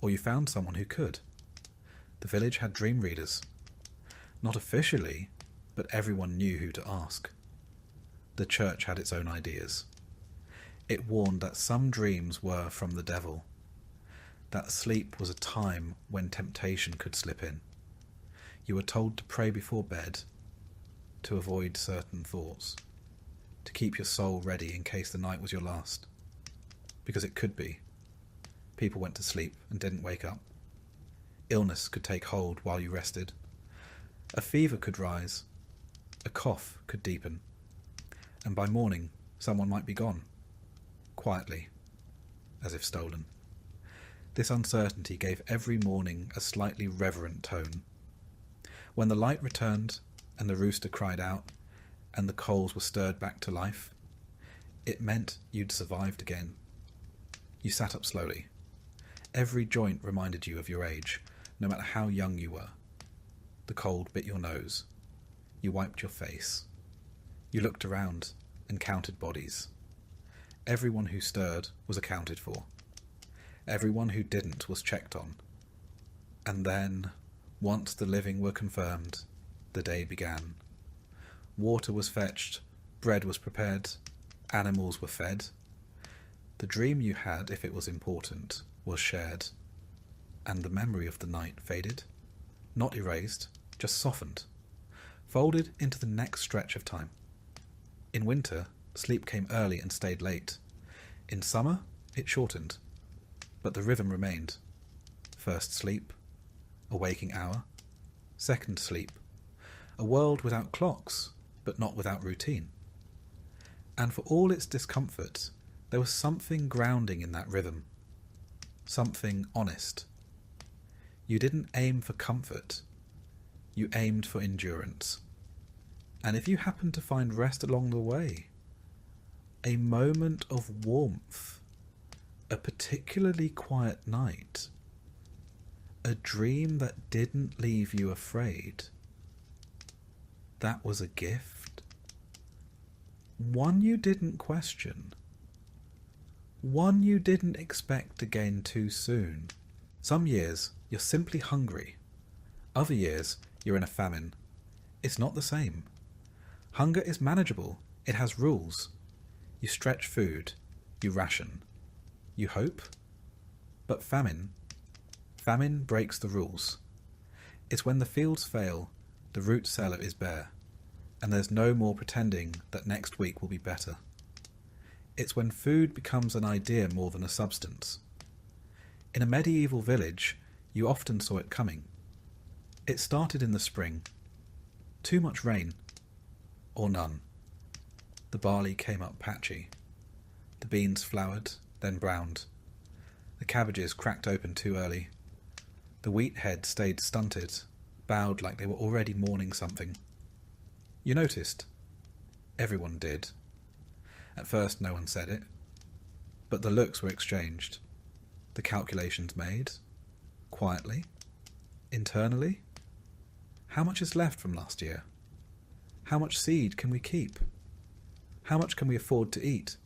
Or you found someone who could. The village had dream readers. Not officially, but everyone knew who to ask. The church had its own ideas. It warned that some dreams were from the devil. That sleep was a time when temptation could slip in. You were told to pray before bed, to avoid certain thoughts, to keep your soul ready in case the night was your last. Because it could be. People went to sleep and didn't wake up. Illness could take hold while you rested. A fever could rise. A cough could deepen. And by morning, someone might be gone. Quietly, as if stolen. This uncertainty gave every morning a slightly reverent tone. When the light returned, and the rooster cried out, and the coals were stirred back to life, it meant you'd survived again. You sat up slowly. Every joint reminded you of your age, no matter how young you were. The cold bit your nose. You wiped your face. You looked around and counted bodies. Everyone who stirred was accounted for. Everyone who didn't was checked on. And then, once the living were confirmed, the day began. Water was fetched, bread was prepared, animals were fed. The dream you had, if it was important, was shared, and the memory of the night faded, not erased, just softened, folded into the next stretch of time. In winter, sleep came early and stayed late. In summer, it shortened, but the rhythm remained. First sleep, a waking hour. Second sleep, a world without clocks, but not without routine. And for all its discomfort, there was something grounding in that rhythm. Something honest. You didn't aim for comfort. You aimed for endurance. And if you happened to find rest along the way, a moment of warmth, a particularly quiet night, a dream that didn't leave you afraid, that was a gift. One you didn't question. One you didn't expect again too soon. Some years, you're simply hungry. Other years, you're in a famine. It's not the same. Hunger is manageable. It has rules. You stretch food. You ration. You hope. But famine breaks the rules. It's when the fields fail, the root cellar is bare, and there's no more pretending that next week will be better. It's when food becomes an idea more than a substance. In a medieval village, you often saw it coming. It started in the spring. Too much rain, or none. The barley came up patchy. The beans flowered, then browned. The cabbages cracked open too early. The wheat heads stayed stunted, bowed like they were already mourning something. You noticed. Everyone did. At first no one said it, but the looks were exchanged, the calculations made, quietly, internally. How much is left from last year? How much seed can we keep? How much can we afford to eat?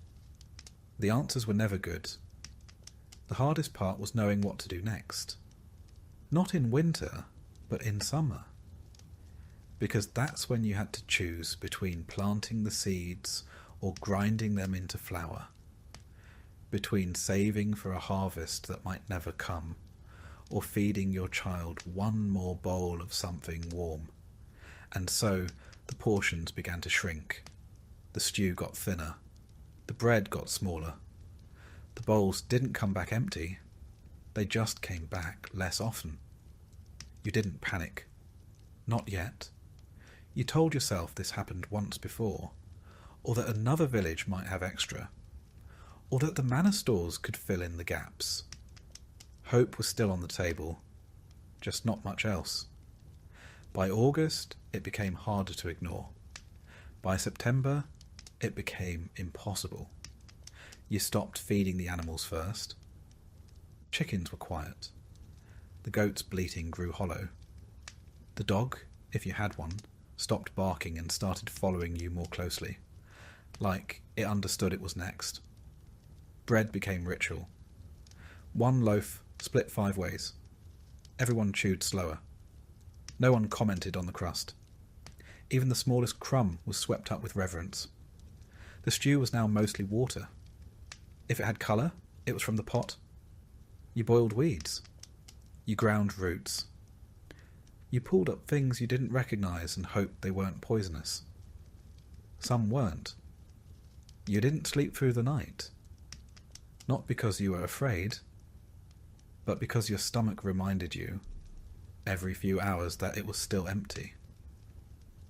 The answers were never good. The hardest part was knowing what to do next. Not in winter, but in summer. Because that's when you had to choose between planting the seeds or grinding them into flour, between saving for a harvest that might never come, or feeding your child one more bowl of something warm. And so the portions began to shrink. The stew got thinner. The bread got smaller. The bowls didn't come back empty. They just came back less often. You didn't panic. Not yet. You told yourself this happened once before, or that another village might have extra, or that the manor stores could fill in the gaps. Hope was still on the table, just not much else. By August, it became harder to ignore. By September, it became impossible. You stopped feeding the animals first. Chickens were quiet. The goat's bleating grew hollow. The dog, if you had one, stopped barking and started following you more closely, like it understood it was next. Bread became ritual. One loaf split 5 ways. Everyone chewed slower. No one commented on the crust. Even the smallest crumb was swept up with reverence. The stew was now mostly water. If it had colour, it was from the pot. You boiled weeds. You ground roots. You pulled up things you didn't recognise and hoped they weren't poisonous. Some weren't. You didn't sleep through the night. Not because you were afraid, but because your stomach reminded you, every few hours, that it was still empty.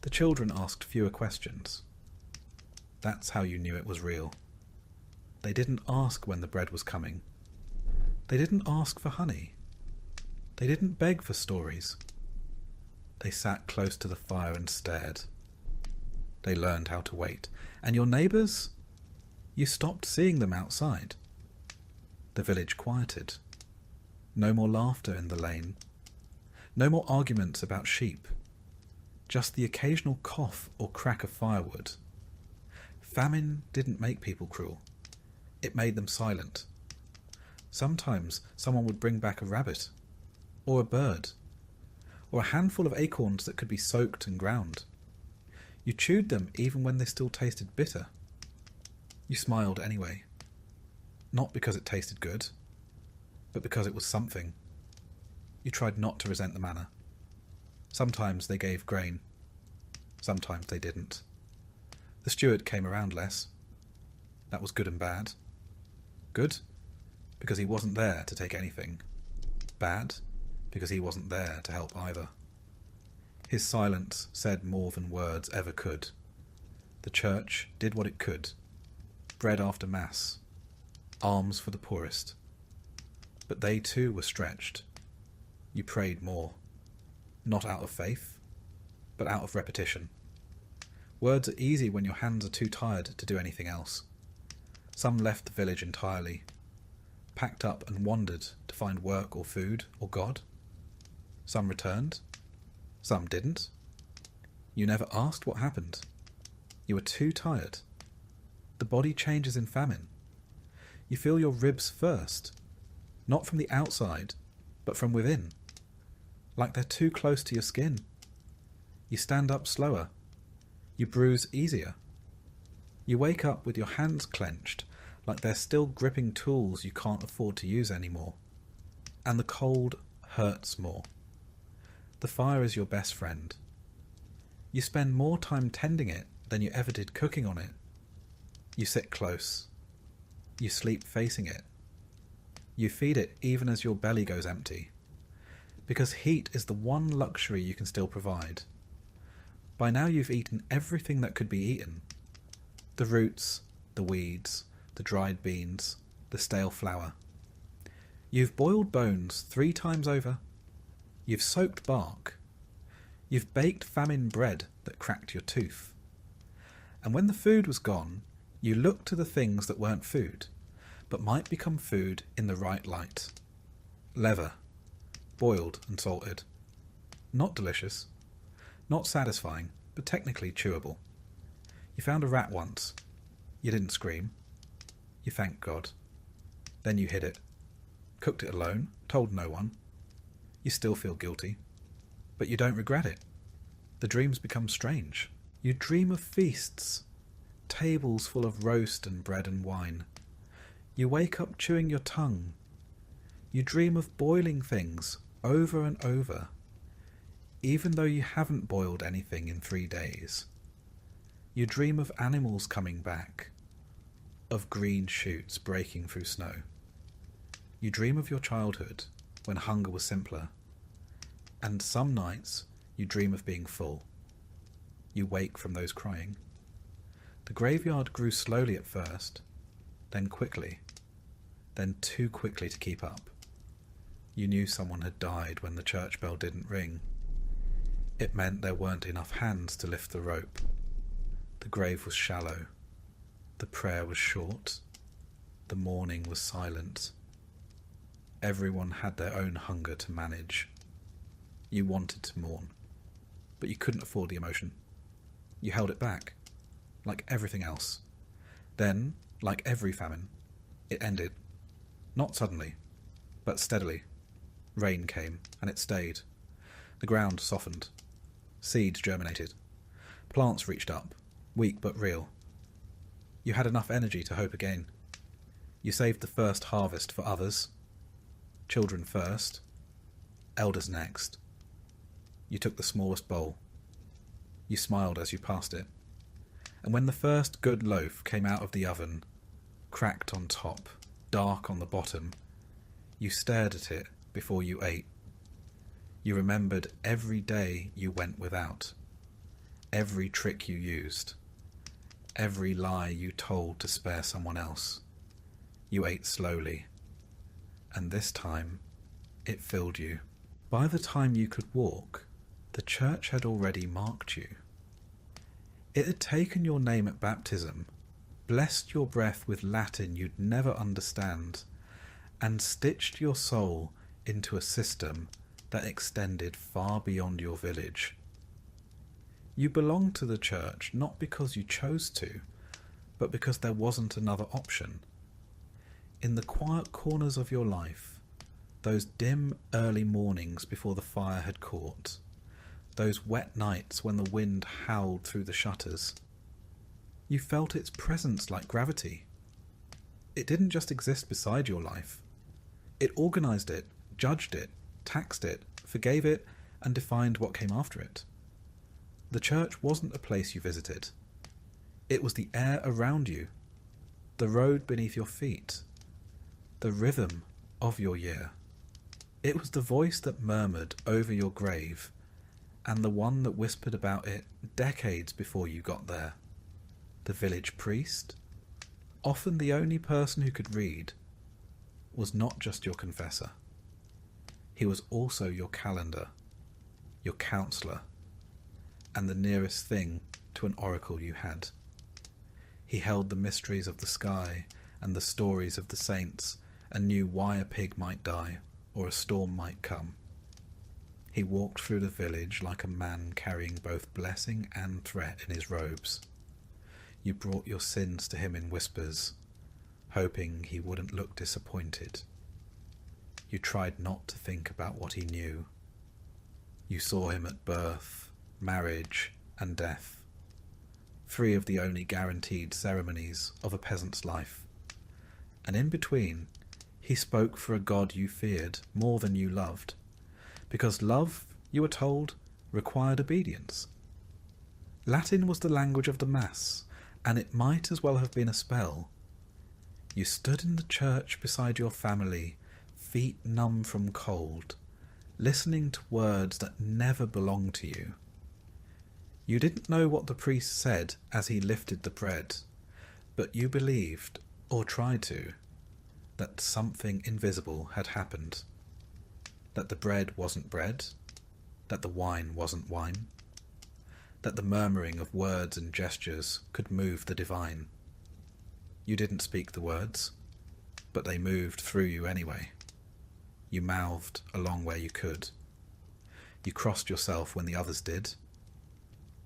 The children asked fewer questions. That's how you knew it was real. They didn't ask when the bread was coming. They didn't ask for honey. They didn't beg for stories. They sat close to the fire and stared. They learned how to wait. And your neighbours? You stopped seeing them outside. The village quieted. No more laughter in the lane. No more arguments about sheep. Just the occasional cough or crack of firewood. Famine didn't make people cruel. It made them silent. Sometimes someone would bring back a rabbit, or a bird, or a handful of acorns that could be soaked and ground. You chewed them even when they still tasted bitter. You smiled anyway. Not because it tasted good, but because it was something. You tried not to resent the manor. Sometimes they gave grain. Sometimes they didn't. The steward came around less. That was good and bad. Good, because he wasn't there to take anything. Bad, because he wasn't there to help either. His silence said more than words ever could. The church did what it could. Bread after mass. Alms for the poorest. But they too were stretched. You prayed more. Not out of faith, but out of repetition. Words are easy when your hands are too tired to do anything else. Some left the village entirely, packed up and wandered to find work or food or God. Some returned. Some didn't. You never asked what happened. You were too tired. The body changes in famine. You feel your ribs first, not from the outside, but from within, like they're too close to your skin. You stand up slower. You bruise easier. You wake up with your hands clenched, like they're still gripping tools you can't afford to use anymore. And the cold hurts more. The fire is your best friend. You spend more time tending it than you ever did cooking on it. You sit close. You sleep facing it. You feed it even as your belly goes empty. Because heat is the one luxury you can still provide. By now you've eaten everything that could be eaten. The roots, the weeds, the dried beans, the stale flour. You've boiled bones 3 times over. You've soaked bark. You've baked famine bread that cracked your tooth. And when the food was gone, you looked to the things that weren't food, but might become food in the right light. Leather, boiled and salted. Not delicious. Not satisfying, but technically chewable. You found a rat once. You didn't scream. You thanked God. Then you hid it. Cooked it alone, told no one. You still feel guilty. But you don't regret it. The dreams become strange. You dream of feasts. Tables full of roast and bread and wine. You wake up chewing your tongue. You dream of boiling things over and over, even though you haven't boiled anything in 3 days. You dream of animals coming back, of green shoots breaking through snow. You dream of your childhood, when hunger was simpler, And some nights you dream of being full. You wake from those crying. The graveyard grew slowly at first, then quickly, then too quickly to keep up. You knew someone had died when the church bell didn't ring. It meant there weren't enough hands to lift the rope. The grave was shallow. The prayer was short. The mourning was silent. Everyone had their own hunger to manage. You wanted to mourn, but you couldn't afford the emotion. You held it back, like everything else. Then, like every famine, it ended. Not suddenly, but steadily. Rain came, and it stayed. The ground softened. Seeds germinated. Plants reached up, weak but real. You had enough energy to hope again. You saved the first harvest for others. Children first. Elders next. You took the smallest bowl. You smiled as you passed it. And when the first good loaf came out of the oven, cracked on top, dark on the bottom, you stared at it before you ate. You remembered every day you went without, every trick you used, every lie you told to spare someone else. You ate slowly, and this time it filled you. By the time you could walk, the church had already marked you. It had taken your name at baptism, blessed your breath with Latin you'd never understand, and stitched your soul into a system that extended far beyond your village. You belonged to the church not because you chose to, but because there wasn't another option. In the quiet corners of your life, those dim early mornings before the fire had caught, those wet nights when the wind howled through the shutters, you felt its presence like gravity. It didn't just exist beside your life. It organised it, judged it, taxed it, forgave it, and defined what came after it. The church wasn't a place you visited. It was the air around you, the road beneath your feet, the rhythm of your year. It was the voice that murmured over your grave, and the one that whispered about it decades before you got there. The village priest, often the only person who could read, was not just your confessor. He was also your calendar, your counsellor, and the nearest thing to an oracle you had. He held the mysteries of the sky and the stories of the saints, and knew why a pig might die or a storm might come. He walked through the village like a man carrying both blessing and threat in his robes. You brought your sins to him in whispers, hoping he wouldn't look disappointed. You tried not to think about what he knew. You saw him at birth, marriage, and death, three of the only guaranteed ceremonies of a peasant's life. And in between, he spoke for a God you feared more than you loved, because love, you were told, required obedience. Latin was the language of the Mass, and it might as well have been a spell. You stood in the church beside your family, feet numb from cold, listening to words that never belonged to you. You didn't know what the priest said as he lifted the bread, but you believed, or tried to, that something invisible had happened. That the bread wasn't bread, that the wine wasn't wine, that the murmuring of words and gestures could move the divine. You didn't speak the words, but they moved through you anyway. You mouthed along where you could. You crossed yourself when the others did.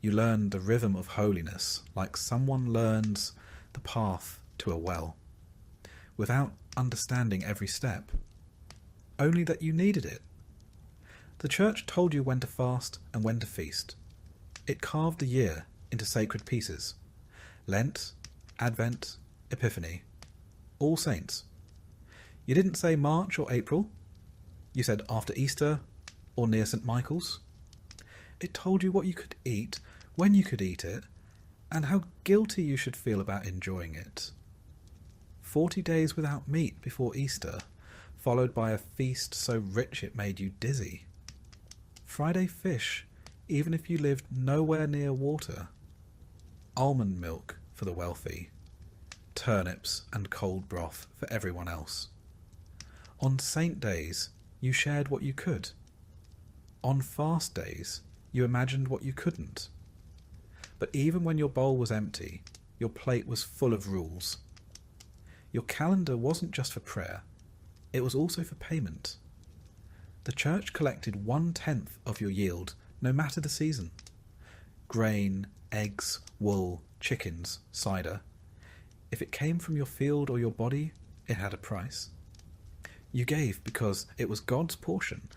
You learned the rhythm of holiness like someone learns the path to a well, without understanding every step, only that you needed it. The church told you when to fast and when to feast. It carved the year into sacred pieces. Lent, Advent, Epiphany, All Saints. You didn't say March or April. You said after Easter or near St. Michael's. It told you what you could eat, when you could eat it, and how guilty you should feel about enjoying it. 40 days without meat before Easter, followed by a feast so rich it made you dizzy. Friday fish, even if you lived nowhere near water. Almond milk for the wealthy. Turnips and cold broth for everyone else. On saint days, you shared what you could. On fast days, you imagined what you couldn't. But even when your bowl was empty, your plate was full of rules. Your calendar wasn't just for prayer, it was also for payment. The church collected 1/10 of your yield, no matter the season. Grain, eggs, wool, chickens, cider. If it came from your field or your body, it had a price. You gave because it was God's portion.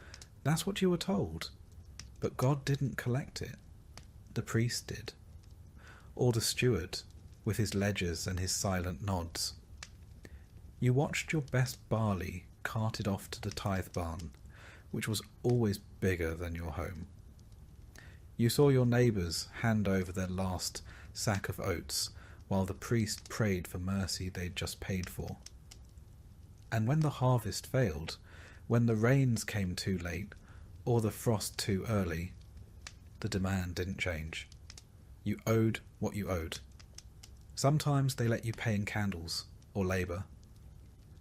That's what you were told. But God didn't collect it. The priest did. Or the steward, with his ledgers and his silent nods. You watched your best barley carted off to the tithe barn, which was always bigger than your home. You saw your neighbours hand over their last sack of oats while the priest prayed for mercy they'd just paid for. And when the harvest failed, when the rains came too late, or the frost too early, the demand didn't change. You owed what you owed. Sometimes they let you pay in candles or labour.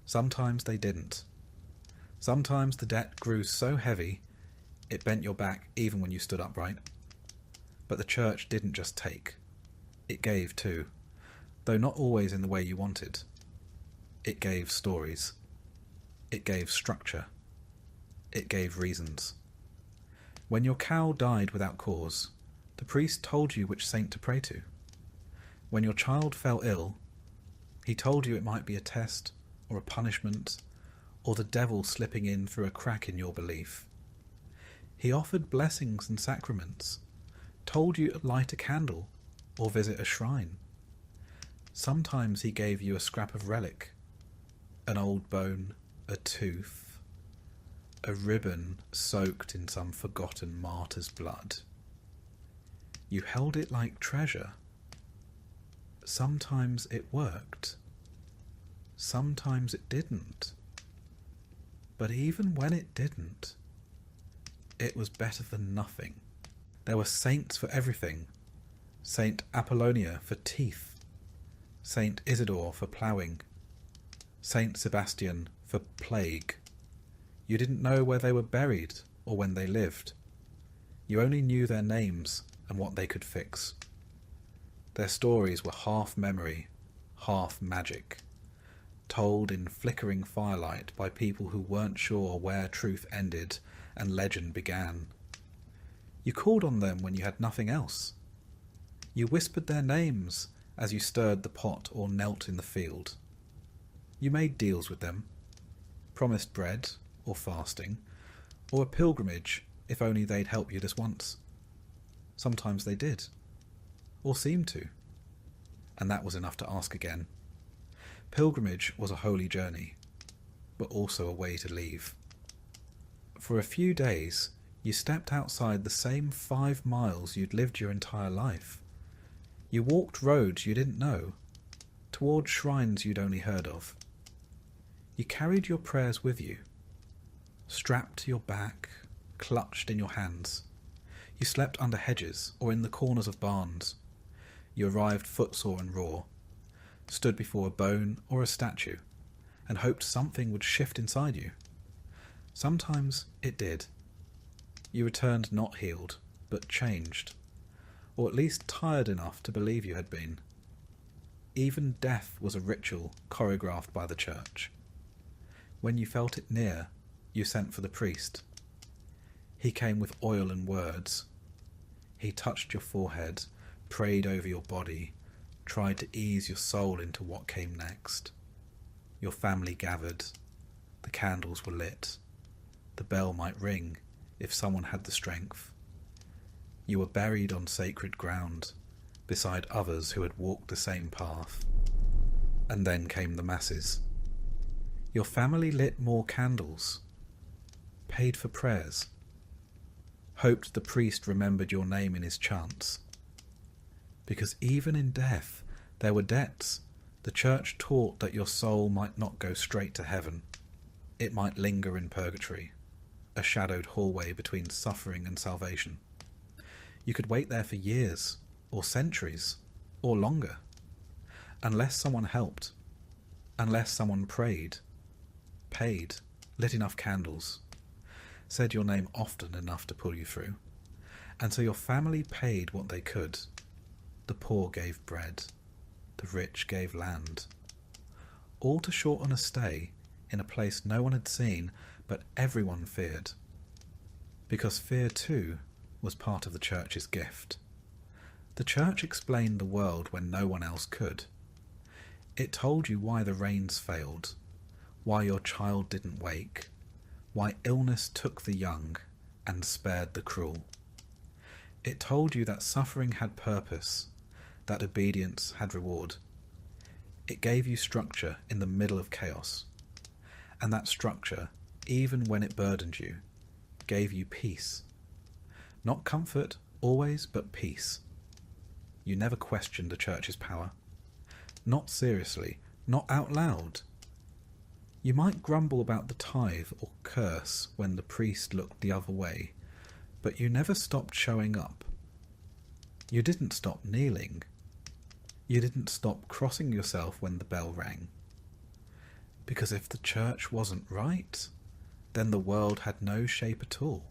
Sometimes they didn't. Sometimes the debt grew so heavy it bent your back even when you stood upright. But the church didn't just take. It gave too, though not always in the way you wanted. It gave stories. It gave structure. It gave reasons. When your cow died without cause, the priest told you which saint to pray to. When your child fell ill, he told you it might be a test or a punishment or the devil slipping in through a crack in your belief. He offered blessings and sacraments, told you to light a candle or visit a shrine. Sometimes he gave you a scrap of relic, an old bone, a tooth, a ribbon soaked in some forgotten martyr's blood. You held it like treasure. Sometimes it worked. Sometimes it didn't. But even when it didn't, it was better than nothing. There were saints for everything. Saint Apollonia for teeth. Saint Isidore for ploughing. Saint Sebastian for plague. You didn't know where they were buried or when they lived. You only knew their names and what they could fix. Their stories were half memory, half magic, told in flickering firelight by people who weren't sure where truth ended and legend began. You called on them when you had nothing else. You whispered their names as you stirred the pot or knelt in the field. You made deals with them, promised bread or fasting, or a pilgrimage if only they'd help you this once. Sometimes they did, or seemed to, and that was enough to ask again. Pilgrimage was a holy journey, but also a way to leave. For a few days, you stepped outside the same 5 miles you'd lived your entire life. You walked roads you didn't know, toward shrines you'd only heard of. You carried your prayers with you, strapped to your back, clutched in your hands. You slept under hedges or in the corners of barns. You arrived footsore and raw, stood before a bone or a statue, and hoped something would shift inside you. Sometimes it did. You returned not healed, but changed, or at least tired enough to believe you had been. Even death was a ritual choreographed by the church. When you felt it near, you sent for the priest. He came with oil and words. He touched your forehead, prayed over your body, tried to ease your soul into what came next. Your family gathered. The candles were lit. The bell might ring if someone had the strength. You were buried on sacred ground, beside others who had walked the same path. And then came the masses. Your family lit more candles, paid for prayers, hoped the priest remembered your name in his chants. Because even in death, there were debts. The church taught that your soul might not go straight to heaven. It might linger in purgatory, a shadowed hallway between suffering and salvation. You could wait there for years, or centuries, or longer, unless someone helped, unless someone prayed, paid, lit enough candles, said your name often enough to pull you through. And so your family paid what they could. The poor gave bread, the rich gave land, all to shorten a stay in a place no one had seen, but everyone feared. Because fear too was part of the church's gift. The church explained the world when no one else could. It told you why the rains failed, why your child didn't wake, why illness took the young and spared the cruel. It told you that suffering had purpose, that obedience had reward. It gave you structure in the middle of chaos, and that structure, even when it burdened you, gave you peace. Not comfort, always, but peace. You never questioned the church's power. Not seriously, not out loud. You might grumble about the tithe or curse when the priest looked the other way, but you never stopped showing up. You didn't stop kneeling. You didn't stop crossing yourself when the bell rang. Because if the church wasn't right, then the world had no shape at all.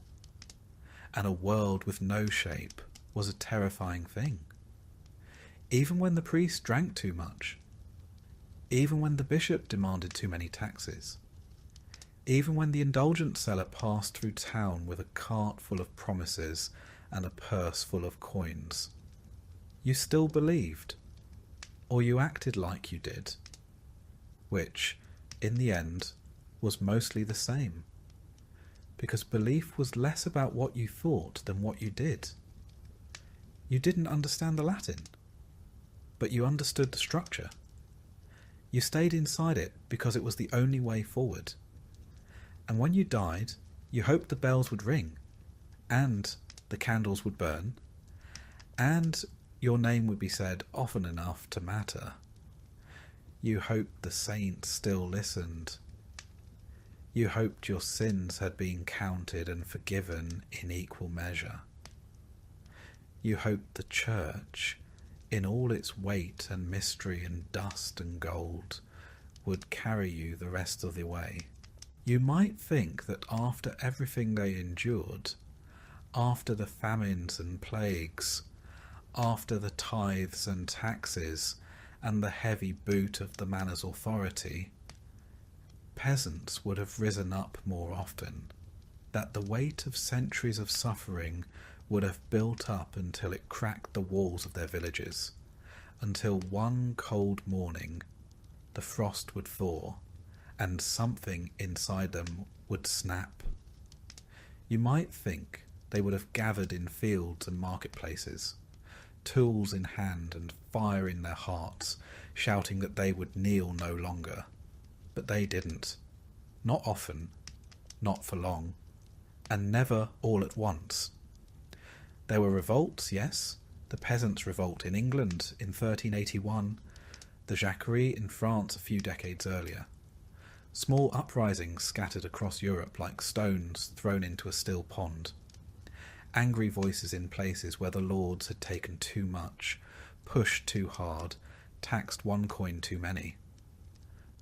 And a world with no shape was a terrifying thing. Even when the priest drank too much, even when the bishop demanded too many taxes, even when the indulgent seller passed through town with a cart full of promises and a purse full of coins, you still believed, or you acted like you did, which, in the end, was mostly the same, because belief was less about what you thought than what you did. You didn't understand the Latin, but you understood the structure. You stayed inside it because it was the only way forward. And when you died, you hoped the bells would ring, and the candles would burn, and your name would be said often enough to matter. You hoped the saints still listened. You hoped your sins had been counted and forgiven in equal measure. You hoped the church, in all its weight and mystery and dust and gold, would carry you the rest of the way. You might think that after everything they endured, after the famines and plagues, after the tithes and taxes, and the heavy boot of the manor's authority, peasants would have risen up more often, that the weight of centuries of suffering would have built up until it cracked the walls of their villages, until one cold morning the frost would thaw, and something inside them would snap. You might think they would have gathered in fields and marketplaces, tools in hand and fire in their hearts, shouting that they would kneel no longer. But they didn't. Not often, not for long, and never all at once. There were revolts, yes, the peasants' revolt in England in 1381, the Jacquerie in France a few decades earlier. Small uprisings scattered across Europe like stones thrown into a still pond. Angry voices in places where the lords had taken too much, pushed too hard, taxed one coin too many.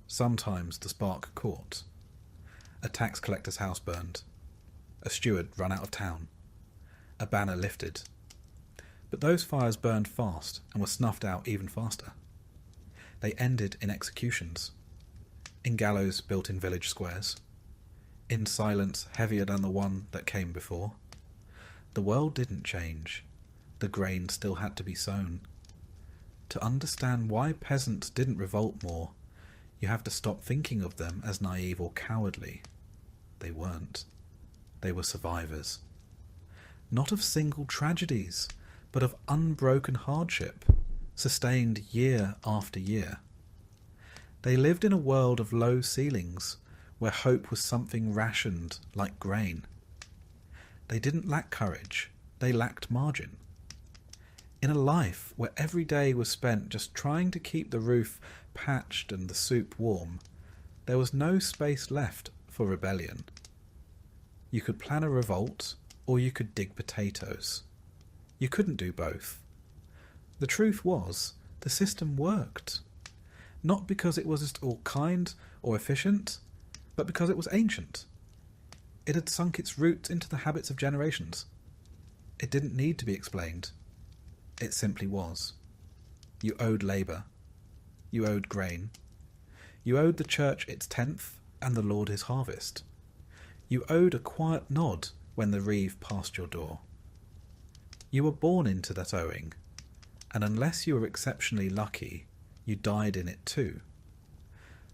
Sometimes the spark caught. A tax collector's house burned. A steward run out of town. A banner lifted. But those fires burned fast and were snuffed out even faster. They ended in executions, in gallows built in village squares, in silence heavier than the one that came before. The world didn't change. The grain still had to be sown. To understand why peasants didn't revolt more, you have to stop thinking of them as naive or cowardly. They weren't. They were survivors. Not of single tragedies, but of unbroken hardship, sustained year after year. They lived in a world of low ceilings, where hope was something rationed like grain. They didn't lack courage, they lacked margin. In a life where every day was spent just trying to keep the roof patched and the soup warm, there was no space left for rebellion. You could plan a revolt, or you could dig potatoes. You couldn't do both. The truth was, the system worked. Not because it was at all kind or efficient, but because it was ancient. It had sunk its roots into the habits of generations. It didn't need to be explained. It simply was. You owed labour. You owed grain. You owed the church its tenth and the Lord his harvest. You owed a quiet nod when the reeve passed your door. You were born into that owing, and unless you were exceptionally lucky, you died in it too.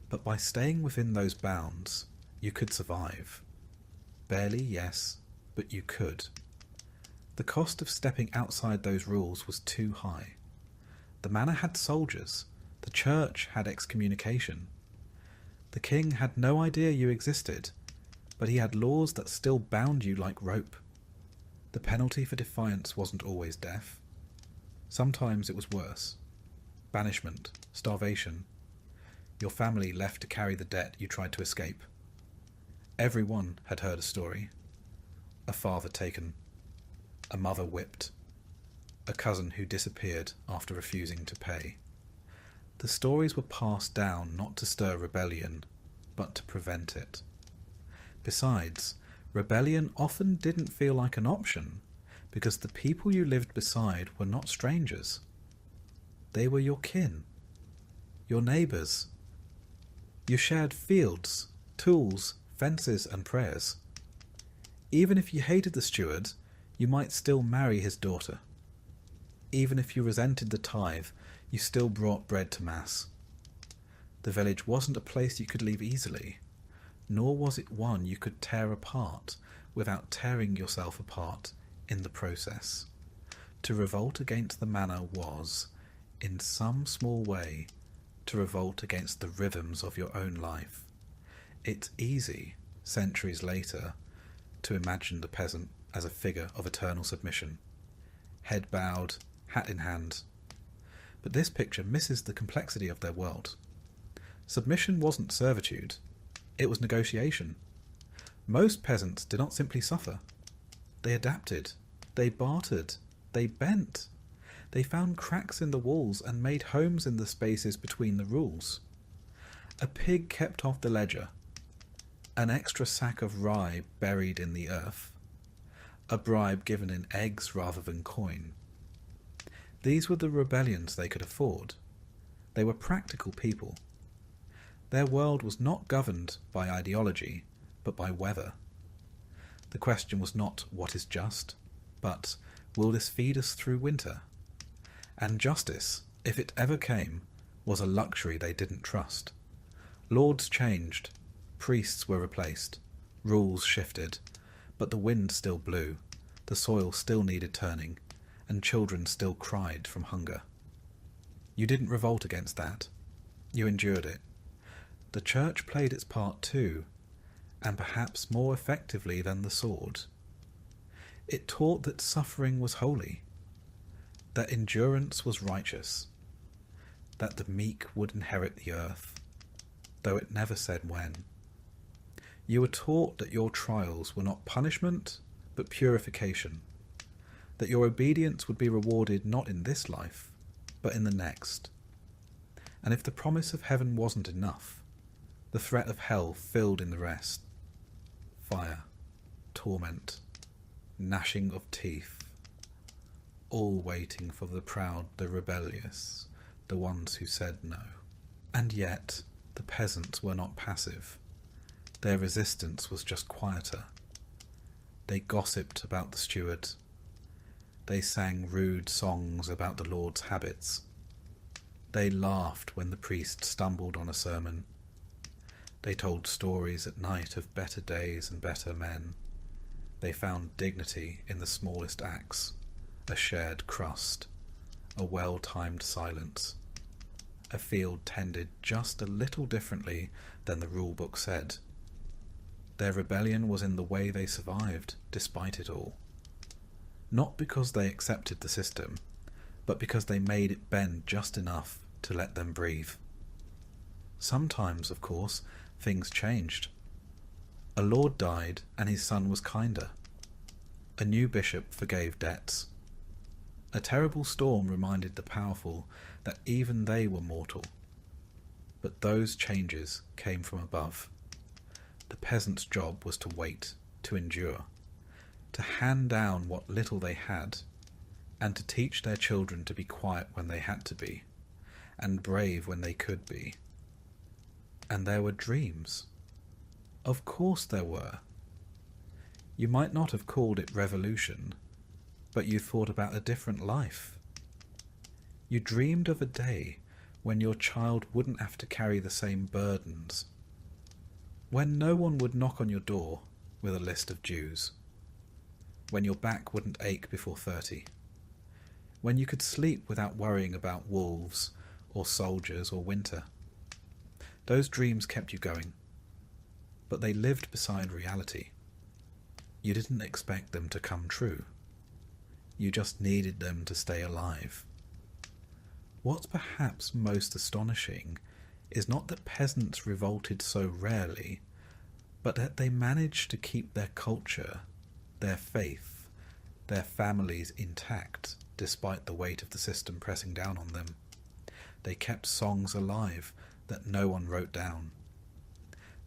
But by staying within those bounds, you could survive. Barely, yes, but you could. The cost of stepping outside those rules was too high. The manor had soldiers, the church had excommunication. The king had no idea you existed, but he had laws that still bound you like rope. The penalty for defiance wasn't always death. Sometimes it was worse. Banishment, starvation. Your family left to carry the debt you tried to escape. Everyone had heard a story. A father taken. A mother whipped. A cousin who disappeared after refusing to pay. The stories were passed down not to stir rebellion, but to prevent it. Besides, rebellion often didn't feel like an option, because the people you lived beside were not strangers. They were your kin, your neighbours. You shared fields, tools, fences and prayers. Even if you hated the steward, you might still marry his daughter. Even if you resented the tithe, you still brought bread to Mass. The village wasn't a place you could leave easily, nor was it one you could tear apart without tearing yourself apart in the process. To revolt against the manor was, in some small way, to revolt against the rhythms of your own life. It's easy, centuries later, to imagine the peasant as a figure of eternal submission, head bowed, hat in hand. But this picture misses the complexity of their world. Submission wasn't servitude, it was negotiation. Most peasants did not simply suffer. They adapted, they bartered, they bent. They found cracks in the walls and made homes in the spaces between the rules. A pig kept off the ledger, an extra sack of rye buried in the earth, a bribe given in eggs rather than coin. These were the rebellions they could afford. They were practical people. Their world was not governed by ideology, but by weather. The question was not what is just, but will this feed us through winter? And justice, if it ever came, was a luxury they didn't trust. Lords changed, priests were replaced, rules shifted, but the wind still blew, the soil still needed turning, and children still cried from hunger. You didn't revolt against that. You endured it. The church played its part too, and perhaps more effectively than the sword. It taught that suffering was holy, that endurance was righteous, that the meek would inherit the earth, though it never said when. You were taught that your trials were not punishment, but purification, that your obedience would be rewarded not in this life, but in the next. And if the promise of heaven wasn't enough, the threat of hell filled in the rest. Fire, torment, gnashing of teeth, all waiting for the proud, the rebellious, the ones who said no. And yet, the peasants were not passive. Their resistance was just quieter. They gossiped about the steward. They sang rude songs about the Lord's habits. They laughed when the priest stumbled on a sermon. They told stories at night of better days and better men. They found dignity in the smallest acts, a shared crust, a well-timed silence, a field tended just a little differently than the rule book said. Their rebellion was in the way they survived, despite it all. Not because they accepted the system, but because they made it bend just enough to let them breathe. Sometimes, of course, things changed. A lord died, and his son was kinder. A new bishop forgave debts. A terrible storm reminded the powerful that even they were mortal. But those changes came from above. The peasant's job was to wait, to endure, to hand down what little they had, and to teach their children to be quiet when they had to be, and brave when they could be. And there were dreams. Of course there were. You might not have called it revolution, but you thought about a different life. You dreamed of a day when your child wouldn't have to carry the same burdens, when no one would knock on your door with a list of dues, when your back wouldn't ache before 30, when you could sleep without worrying about wolves or soldiers or winter. Those dreams kept you going, but they lived beside reality. You didn't expect them to come true. You just needed them to stay alive. What's perhaps most astonishing is not that peasants revolted so rarely, but that they managed to keep their culture, their faith, their families intact despite the weight of the system pressing down on them. They kept songs alive that no one wrote down.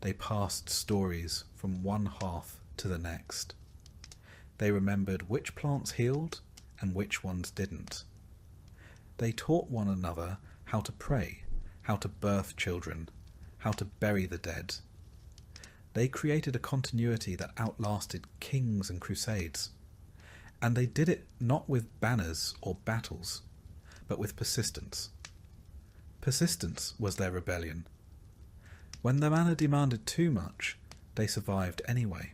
They passed stories from one hearth to the next. They remembered which plants healed and which ones didn't. They taught one another how to pray, how to birth children, how to bury the dead. They created a continuity that outlasted kings and crusades. And they did it not with banners or battles, but with persistence. Persistence was their rebellion. When the manor demanded too much, they survived anyway.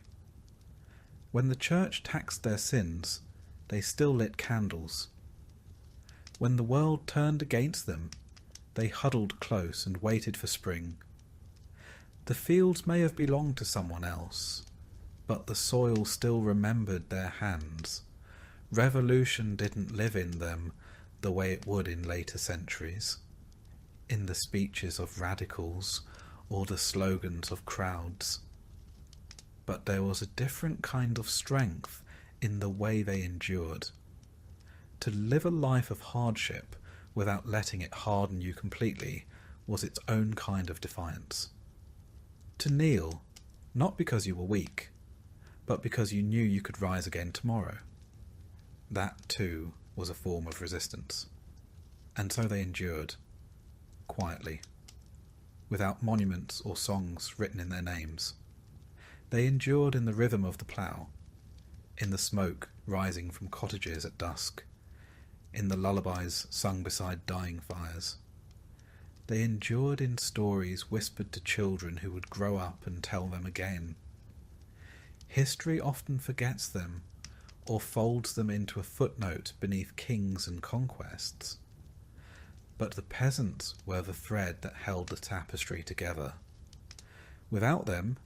When the church taxed their sins, they still lit candles. When the world turned against them, they huddled close and waited for spring. The fields may have belonged to someone else, but the soil still remembered their hands. Revolution didn't live in them the way it would in later centuries, in the speeches of radicals or the slogans of crowds. But there was a different kind of strength in the way they endured. To live a life of hardship without letting it harden you completely was its own kind of defiance. To kneel, not because you were weak, but because you knew you could rise again tomorrow. That, too, was a form of resistance. And so they endured, quietly, without monuments or songs written in their names. They endured in the rhythm of the plough, in the smoke rising from cottages at dusk, in the lullabies sung beside dying fires. They endured in stories whispered to children who would grow up and tell them again. History often forgets them, or folds them into a footnote beneath kings and conquests. But the peasants were the thread that held the tapestry together. Without them,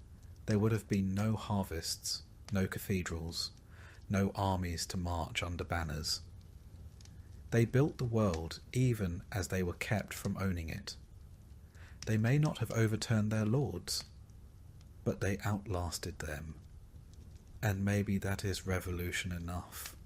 there would have been no harvests, no cathedrals, no armies to march under banners. They built the world even as they were kept from owning it. They may not have overturned their lords, but they outlasted them. And maybe that is revolution enough.